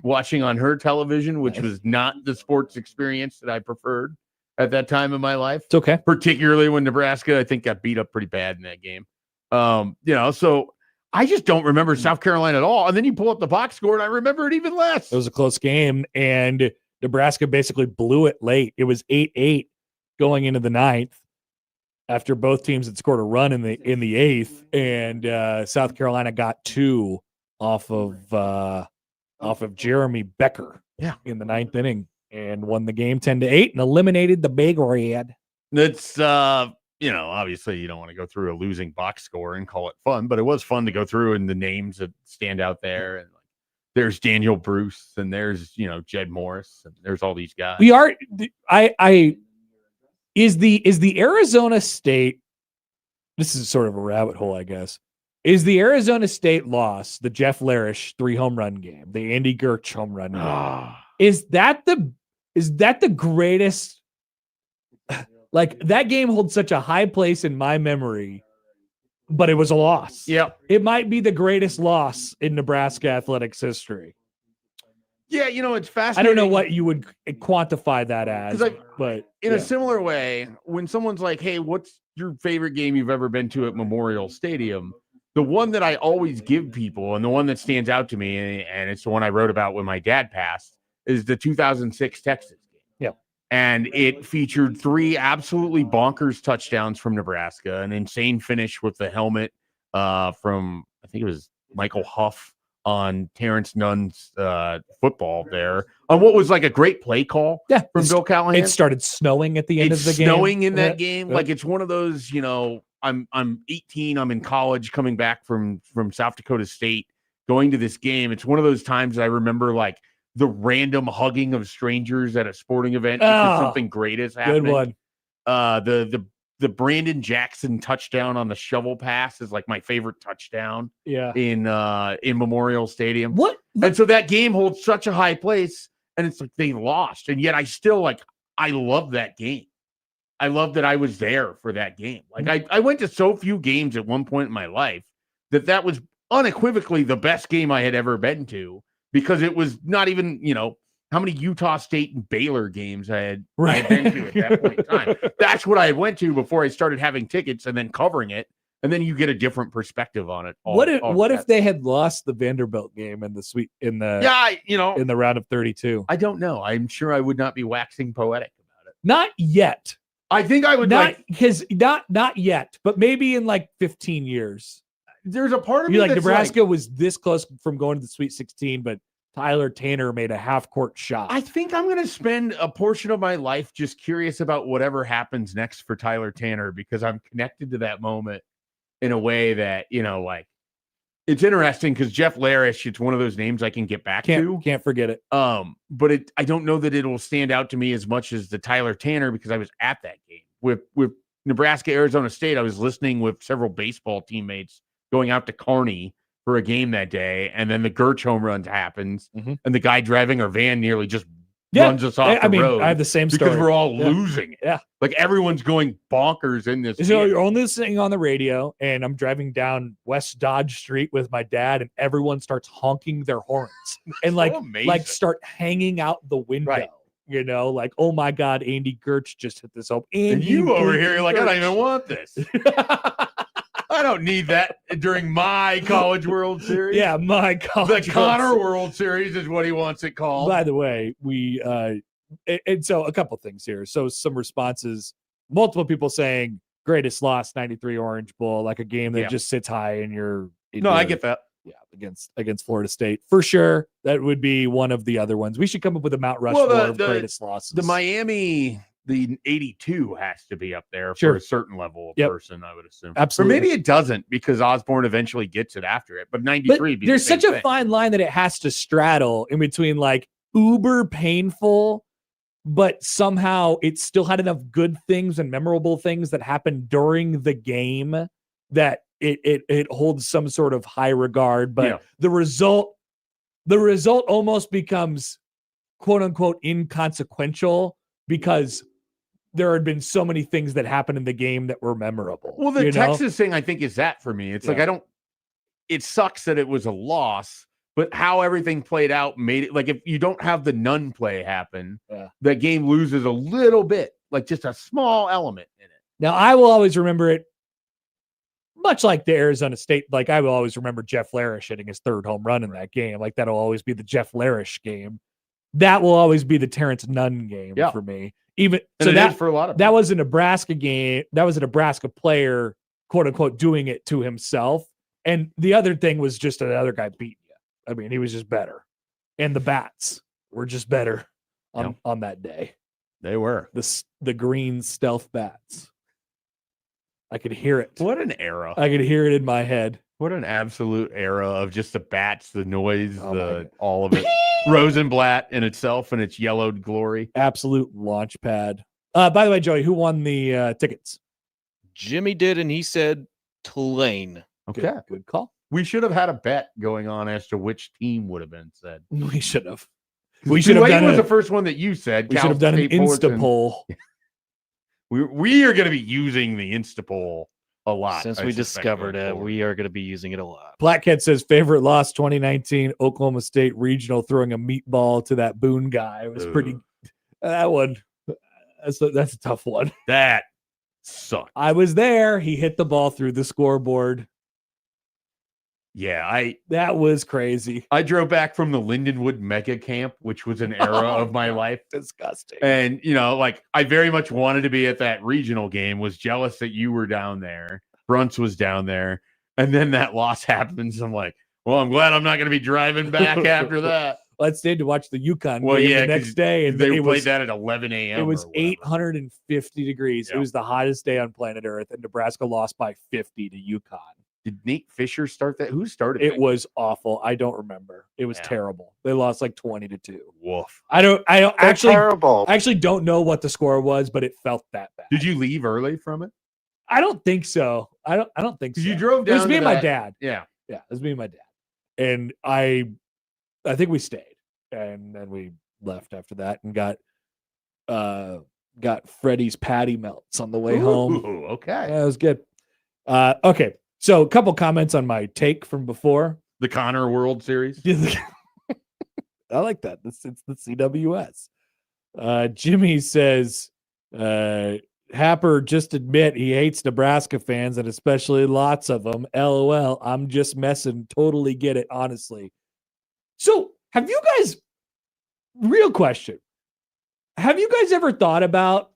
watching on her television, which was not the sports experience that I preferred at that time in my life. It's okay. Particularly when Nebraska, I think, got beat up pretty bad in that game. So I just don't remember South Carolina at all. And then you pull up the box score, and I remember it even less. It was a close game, and Nebraska basically blew it late. It was 8-8 going into the 9th after both teams had scored a run in the 8th, and South Carolina got 2 off of Jeremy Becker in the 9th inning and won the game 10-8 and eliminated the Big Red. That's obviously you don't want to go through a losing box score and call it fun, but it was fun to go through and the names that stand out there. And there's Daniel Bruce and there's, Jed Morris and there's all these guys. Is the Arizona State, this is sort of a rabbit hole, I guess. Is the Arizona State loss, the Jeff Larish 3 home run game, the Andy Gertch home run game, is that the greatest? Like, that game holds such a high place in my memory, but it was a loss. Yep. It might be the greatest loss in Nebraska athletics history. Yeah, it's fascinating. I don't know what you would quantify that as, but in a similar way, when someone's like, hey, what's your favorite game you've ever been to at Memorial Stadium? The one that I always give people and the one that stands out to me, and it's the one I wrote about when my dad passed, is the 2006 Texas game. Yeah. And it featured 3 absolutely bonkers touchdowns from Nebraska, an insane finish with the helmet from, I think it was Michael Huff on Terrence Nunn's football there, on what was like a great play call from Bill Callahan. It started snowing at the end of the game. Snowing in that game. Like, it's one of those, I'm 18, I'm in college, coming back from South Dakota State, going to this game. It's one of those times that I remember, like, the random hugging of strangers at a sporting event because something great is happening. Good one. The Brandon Jackson touchdown on the shovel pass is like my favorite touchdown. Yeah. In Memorial Stadium. What? And so that game holds such a high place, and it's like they lost, and yet I still I love that game. I love that I was there for that game. Like, I went to so few games at one point in my life that was unequivocally the best game I had ever been to, because it was not even, how many Utah State and Baylor games I had been to at that point in time. That's what I went to before I started having tickets and then covering it. And then you get a different perspective on it. What if they had lost the Vanderbilt game in the round of 32? I don't know. I'm sure I would not be waxing poetic about it. Not yet. I think I would not yet, but maybe in like 15 years. There's a part of me like that's Nebraska was this close from going to the Sweet 16, but Tyler Tanner made a half-court shot. I think I'm going to spend a portion of my life just curious about whatever happens next for Tyler Tanner, because I'm connected to that moment in a way that, It's interesting because Jeff Larish, it's one of those names I can get back to. Can't forget it. But I don't know that it'll stand out to me as much as the Tyler Tanner because I was at that game with Nebraska, Arizona State. I was listening with several baseball teammates going out to Kearney for a game that day, and then the Gertz home run happens, and the guy driving our van nearly just runs us off the road. I have the same story. Because we're all losing it. Yeah. Like everyone's going bonkers in this. So you're only listening on the radio, and I'm driving down West Dodge Street with my dad, and everyone starts honking their horns and like start hanging out the window. Right. You know, like, oh my God, Andy Gertz just hit this home. And you over here, you're like, I don't even want this. I don't need that during my College World Series. Yeah, my College The Connor World Series is what he wants it called. By the way, we and so a couple things here. So some responses, multiple people saying greatest loss 93 Orange Bowl, like a game that just sits high in your I get that. Yeah, against Florida State. For sure. That would be one of the other ones. We should come up with a Mount Rushmore of greatest losses. The Miami, the 82 has to be up there for a certain level of person, I would assume. Absolutely. Or maybe it doesn't because Osborne eventually gets it after it. But 93 but there's such a fine line that it has to straddle in between like uber painful, but somehow it still had enough good things and memorable things that happened during the game that it holds some sort of high regard. But the result almost becomes quote unquote inconsequential because there had been so many things that happened in the game that were memorable. Well, the Texas thing, I think, is that for me. It's like, it sucks that it was a loss, but how everything played out made it like if you don't have the none play happen, the game loses a little bit, like just a small element in it. Now, I will always remember it much like the Arizona State. Like, I will always remember Jeff Larish hitting his third home run in that game. Like, that'll always be the Jeff Larish game. That will always be the Terrence Nunn game for me. Even so, that for a lot of that was a Nebraska game. That was a Nebraska player, quote unquote, doing it to himself. And the other thing was just another guy beating you. I mean, he was just better, and the bats were just better on that day. They were the green stealth bats. I could hear it. What an era! I could hear it in my head. What an absolute era of just the bats, the noise, all of it. Rosenblatt in itself and its yellowed glory. Absolute launch pad. By the way, Joey, who won the tickets? Jimmy did, and he said Tulane. Okay. Good call. We should have had a bet going on as to which team would have been said. We should have. We should have done was the first one that you said. We should have done an Insta poll. We are going to be using the Insta poll a lot. Since we discovered it, we are going to be using it a lot. Blackhead says favorite loss 2019 Oklahoma State Regional, throwing a meatball to that Boone guy. It was pretty. That one. That's a tough one. That sucked. I was there. He hit the ball through the scoreboard. Yeah, that was crazy. I drove back from the Lindenwood Mega Camp, which was an era of my life. Disgusting. And, like, I very much wanted to be at that regional game, was jealous that you were down there. Brunts was down there. And then that loss happens. I'm like, well, I'm glad I'm not going to be driving back after that. I stayed to watch the UConn game the next day. And they played that at 11 a.m. It was 850 degrees. Yeah. It was the hottest day on planet Earth. And Nebraska lost by 50 to UConn. Did Nate Fisher start that? Who started it? Was awful. I don't remember. It was terrible. They lost like 20-2. Woof. I don't actually terrible. I actually don't know what the score was, but it felt that bad. Did you leave early from it? I don't think so. I don't think so. You drove down. It was me and my dad. Yeah. Yeah. It was me and my dad. And I think we stayed. And then we left after that and got Freddie's patty melts on the way home. Okay. Yeah, it was good. Okay. So a couple comments on my take from before. The Connor World Series. I like that. It's the CWS. Jimmy says, Happer, just admit he hates Nebraska fans and especially lots of them. LOL. I'm just messing. Totally get it, honestly. So have you guys, real question, have you guys ever thought about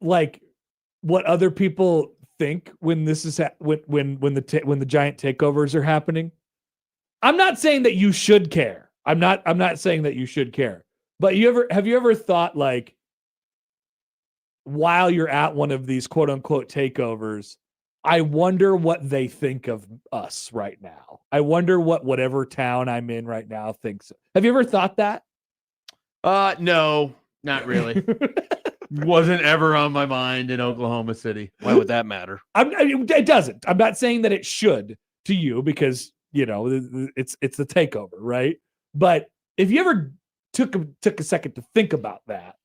like what other people think when this is when the giant takeovers are happening? I'm not saying that you should care. I'm not saying that you should care. But have you ever thought, like, while you're at one of these quote unquote takeovers, I wonder what they think of us right now. I wonder what whatever town I'm in right now thinks. Have you ever thought that? No, not really. Wasn't ever on my mind in Oklahoma City. Why would that matter? It doesn't. I'm not saying that it should to you because it's the takeover, right? But if you ever took a second to think about that,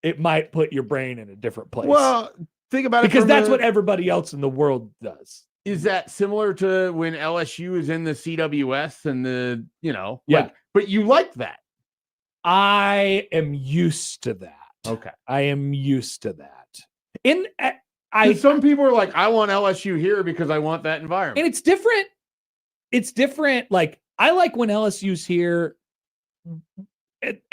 it might put your brain in a different place. Well, think about it because that's what everybody else in the world does. Is that similar to when LSU is in the CWS and the Yeah. but you like that? I am used to that. Okay. I am used to that. Some people are like, I want LSU here because I want that environment. And it's different. It's different. Like, I like when LSU's here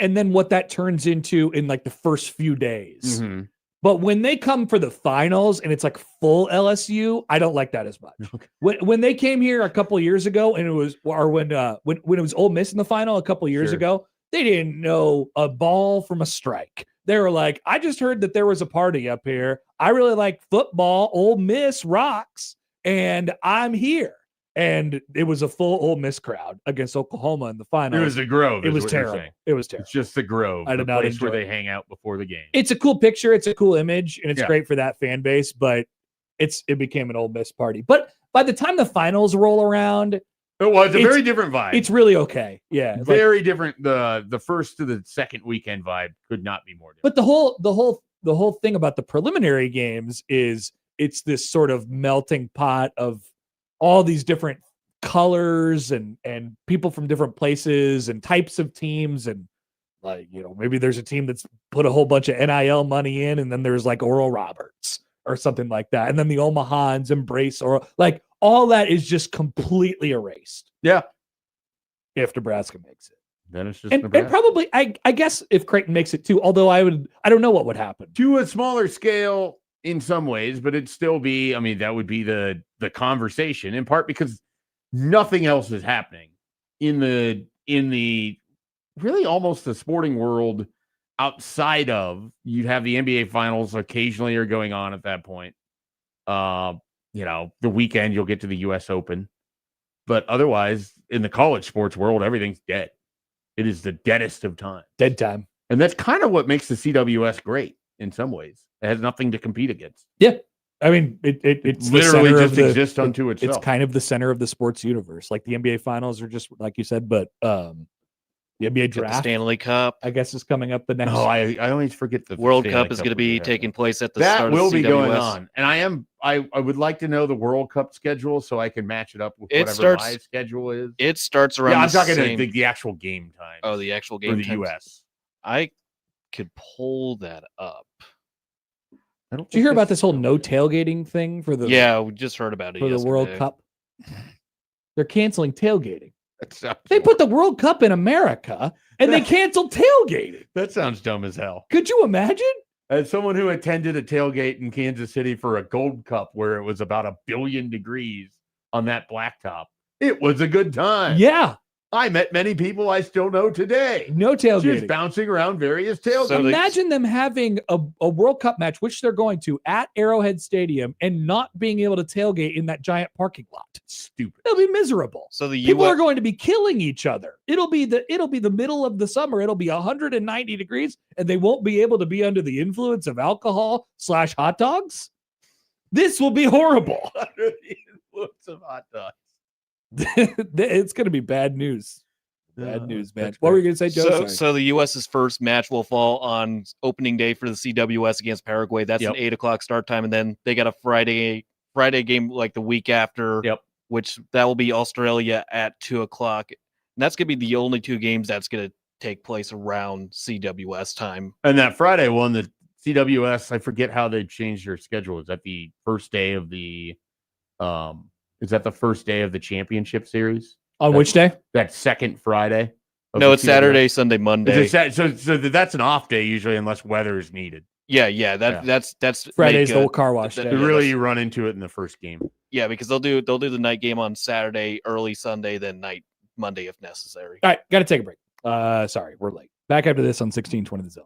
and then what that turns into in like the first few days. Mm-hmm. But when they come for the finals and it's like full LSU, I don't like that as much. Okay. When they came here a couple of years ago and it was, or when it was Ole Miss in the final a couple of years ago, they didn't know a ball from a strike. They were like, I just heard that there was a party up here. I really like football. Ole Miss rocks. And I'm here. And it was a full Ole Miss crowd against Oklahoma in the final. It was the Grove. It was terrible. It was terrible. It's just the Grove. I did the not place enjoy where it. they hang out before the game. It's a cool picture. It's a cool image. And it's great for that fan base. But it became an Ole Miss party. But by the time the finals roll around, it's a very different vibe. It's really okay. Yeah. Very different. The first to the second weekend vibe could not be more different. But the whole thing about the preliminary games is it's this sort of melting pot of all these different colors and people from different places and types of teams. And like, maybe there's a team that's put a whole bunch of NIL money in, and then there's like Oral Roberts or something like that. And then the Omahans embrace Oral, like all that is just completely erased. Yeah. If Nebraska makes it. Then it's just and probably I guess if Creighton makes it too, although I don't know what would happen. To a smaller scale in some ways, but it'd still be, that would be the conversation, in part because nothing else is happening in the really almost the sporting world outside of, you'd have the NBA finals occasionally are going on at that point. The weekend you'll get to the US Open, but otherwise in the college sports world, everything's dead. It is the deadest of time. Dead time. And that's kind of what makes the CWS great in some ways. It has nothing to compete against. Yeah. I mean, it's literally just exists unto itself. It's kind of the center of the sports universe. Like the NBA finals are just like you said, but the NBA draft, the Stanley Cup, I guess, is coming up the next. Oh, I always forget the World Stanley Cup is going to be taking place at the that start will of be CWS. going on. And I would like to know the World Cup schedule so I can match it up with whatever my schedule is. It starts around. I'm talking the actual game time. Oh, the actual game for the times. US. I could pull that up. Did you hear about this whole no tailgating thing for the? Yeah, we just heard about it for yesterday. the World Cup. They're canceling tailgating. They put the World Cup in America and they canceled tailgating. That sounds dumb as hell. Could you imagine? As someone who attended a tailgate in Kansas City for a Gold Cup where it was about 1 billion degrees on that blacktop, it was a good time. Yeah. I met many people I still know today. No tailgating. Just bouncing around various tailgates. So imagine them having a World Cup match, which they're going to at Arrowhead Stadium, and not being able to tailgate in that giant parking lot. Stupid. It'll be miserable. So the people are going to be killing each other. It'll be the middle of the summer. It'll be 190 degrees, and they won't be able to be under the influence of alcohol / hot dogs. This will be horrible. Under the influence of hot dogs. It's going to be bad news. Bad news, man. What were you going to say, Joe? So the U.S.'s first match will fall on opening day for the CWS against Paraguay. That's an 8:00 start time, and then they got a Friday game like the week after. Yep. Which that will be Australia at 2:00. And that's going to be the only two games that's going to take place around CWS time. And that Friday one, the CWS, I forget how they changed their schedule. Is that the first day of the championship series? On which day? That second Friday? No, it's Saturday, Sunday, Monday. So that's an off day usually, unless weather is needed. Yeah. That's Friday's the car wash day. You run into it in the first game. Yeah, because they'll do the night game on Saturday, early Sunday, then night Monday if necessary. All right, got to take a break. Sorry, we're late. Back after this on 1620 The Zone.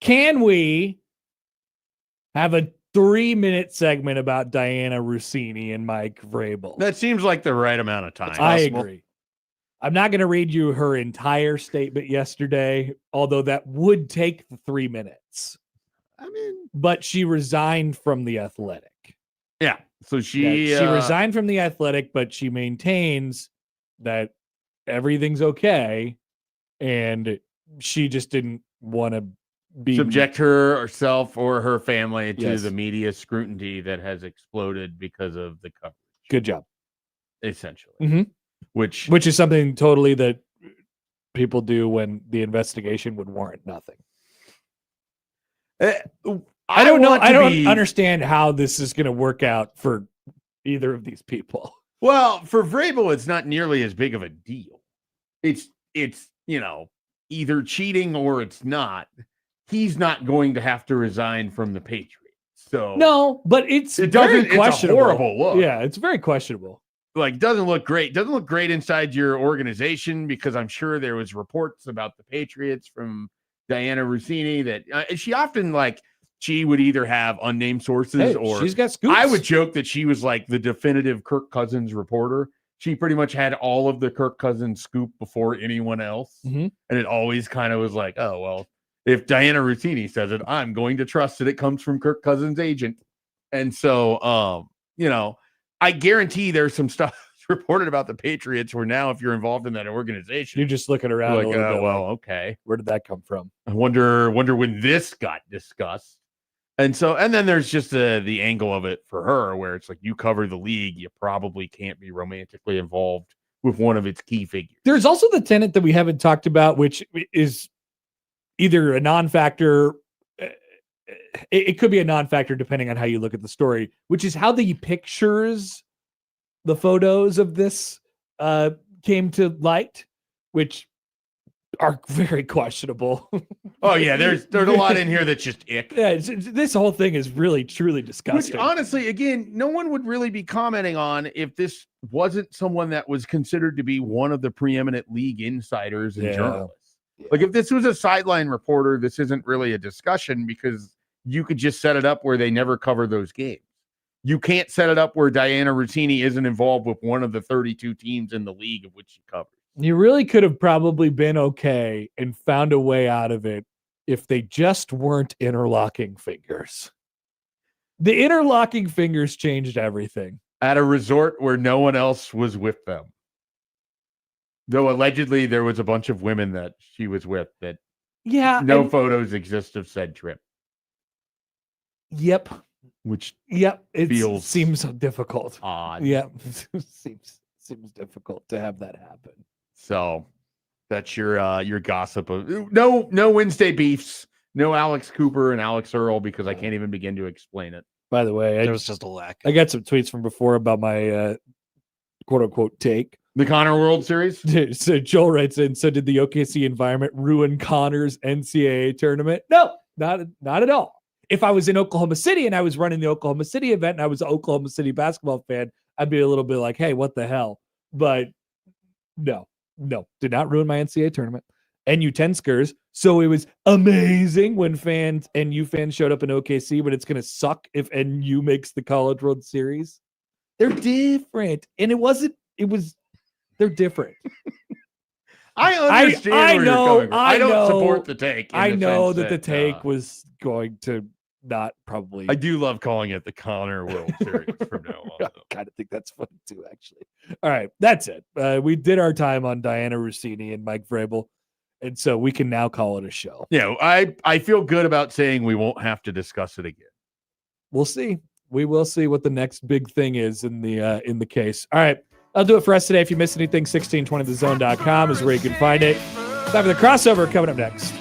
Can we have a 3-minute segment about Diana Rossini and Mike Vrabel? That seems like the right amount of time. I agree. I'm not going to read you her entire statement yesterday, although that would take the 3 minutes. I mean, but she resigned from The Athletic. Yeah. So she resigned from The Athletic, but she maintains that everything's okay, and she just didn't want to be subject herself or her family to Yes. the media scrutiny that has exploded because of the coverage. Good job. Essentially. Mhm. Which is something totally that people do when the investigation would warrant nothing. I don't know. I don't understand how this is going to work out for either of these people. Well, for Vrabel, it's not nearly as big of a deal. It's either cheating or it's not. He's not going to have to resign from the Patriots. So no, but it's very questionable. It's a horrible look. Yeah, it's very questionable. Like, doesn't look great. Doesn't look great inside your organization, because I'm sure there was reports about the Patriots from Diana Rossini that she often she would either have unnamed sources or she's got scoops. I would joke that she was like the definitive Kirk Cousins reporter. She pretty much had all of the Kirk Cousins scoop before anyone else. Mm-hmm. And it always kind of was like, oh, well, if Diana Rossini says it, I'm going to trust that it comes from Kirk Cousins' agent. And so, I guarantee there's some stuff reported about the Patriots where now if you're involved in that organization, you're just looking around like, a little bit okay. Where did that come from? I wonder when this got discussed. And then there's just the angle of it for her where it's like, you cover the league, you probably can't be romantically involved with one of its key figures. There's also the tenet that we haven't talked about, which is either a non-factor. It could be a non-factor depending on how you look at the story, which is how the pictures, the photos of this came to light, which are very questionable. Oh yeah, there's a lot in here that's just ick. Yeah, this whole thing is really truly disgusting. Which honestly, again, no one would really be commenting on if this wasn't someone that was considered to be one of the preeminent league insiders and journalists. Yeah. Like if this was a sideline reporter, this isn't really a discussion because you could just set it up where they never cover those games. You can't set it up where Diana Rossini isn't involved with one of the 32 teams in the league of which she covers. You really could have probably been okay and found a way out of it if they just weren't interlocking fingers. The interlocking fingers changed everything. At a resort where no one else was with them. Though allegedly there was a bunch of women that she was with that no photos exist of said trip. Yep. It seems difficult. Odd. Yep. seems difficult to have that happen. So that's your gossip of no Wednesday beefs, no Alex Cooper and Alex Earl, because I can't even begin to explain it. By the way, there was just a lack. I got some tweets from before about my quote unquote take. The Connor World Series? So Joel writes in, so did the OKC environment ruin Connor's NCAA tournament? No, not at all. If I was in Oklahoma City and I was running the Oklahoma City event and I was an Oklahoma City basketball fan, I'd be a little bit like, hey, what the hell? But no, did not ruin my NCAA tournament. NU Huskers. So it was amazing when NU fans showed up in OKC, but it's going to suck if NU makes the College World Series. They're different. And they're different. I understand where you're coming from. I don't support the take. I know that the take was going to not probably. I do love calling it the Connor World Series from now on. I kind of think that's funny too, actually. All right, that's it. We did our time on Diana Rossini and Mike Vrabel, and so we can now call it a show. Yeah, I feel good about saying we won't have to discuss it again. We'll see. We will see what the next big thing is in the case. All right. I'll do it for us today. If you missed anything, 1620thezone.com is where you can find it. Time for the crossover coming up next.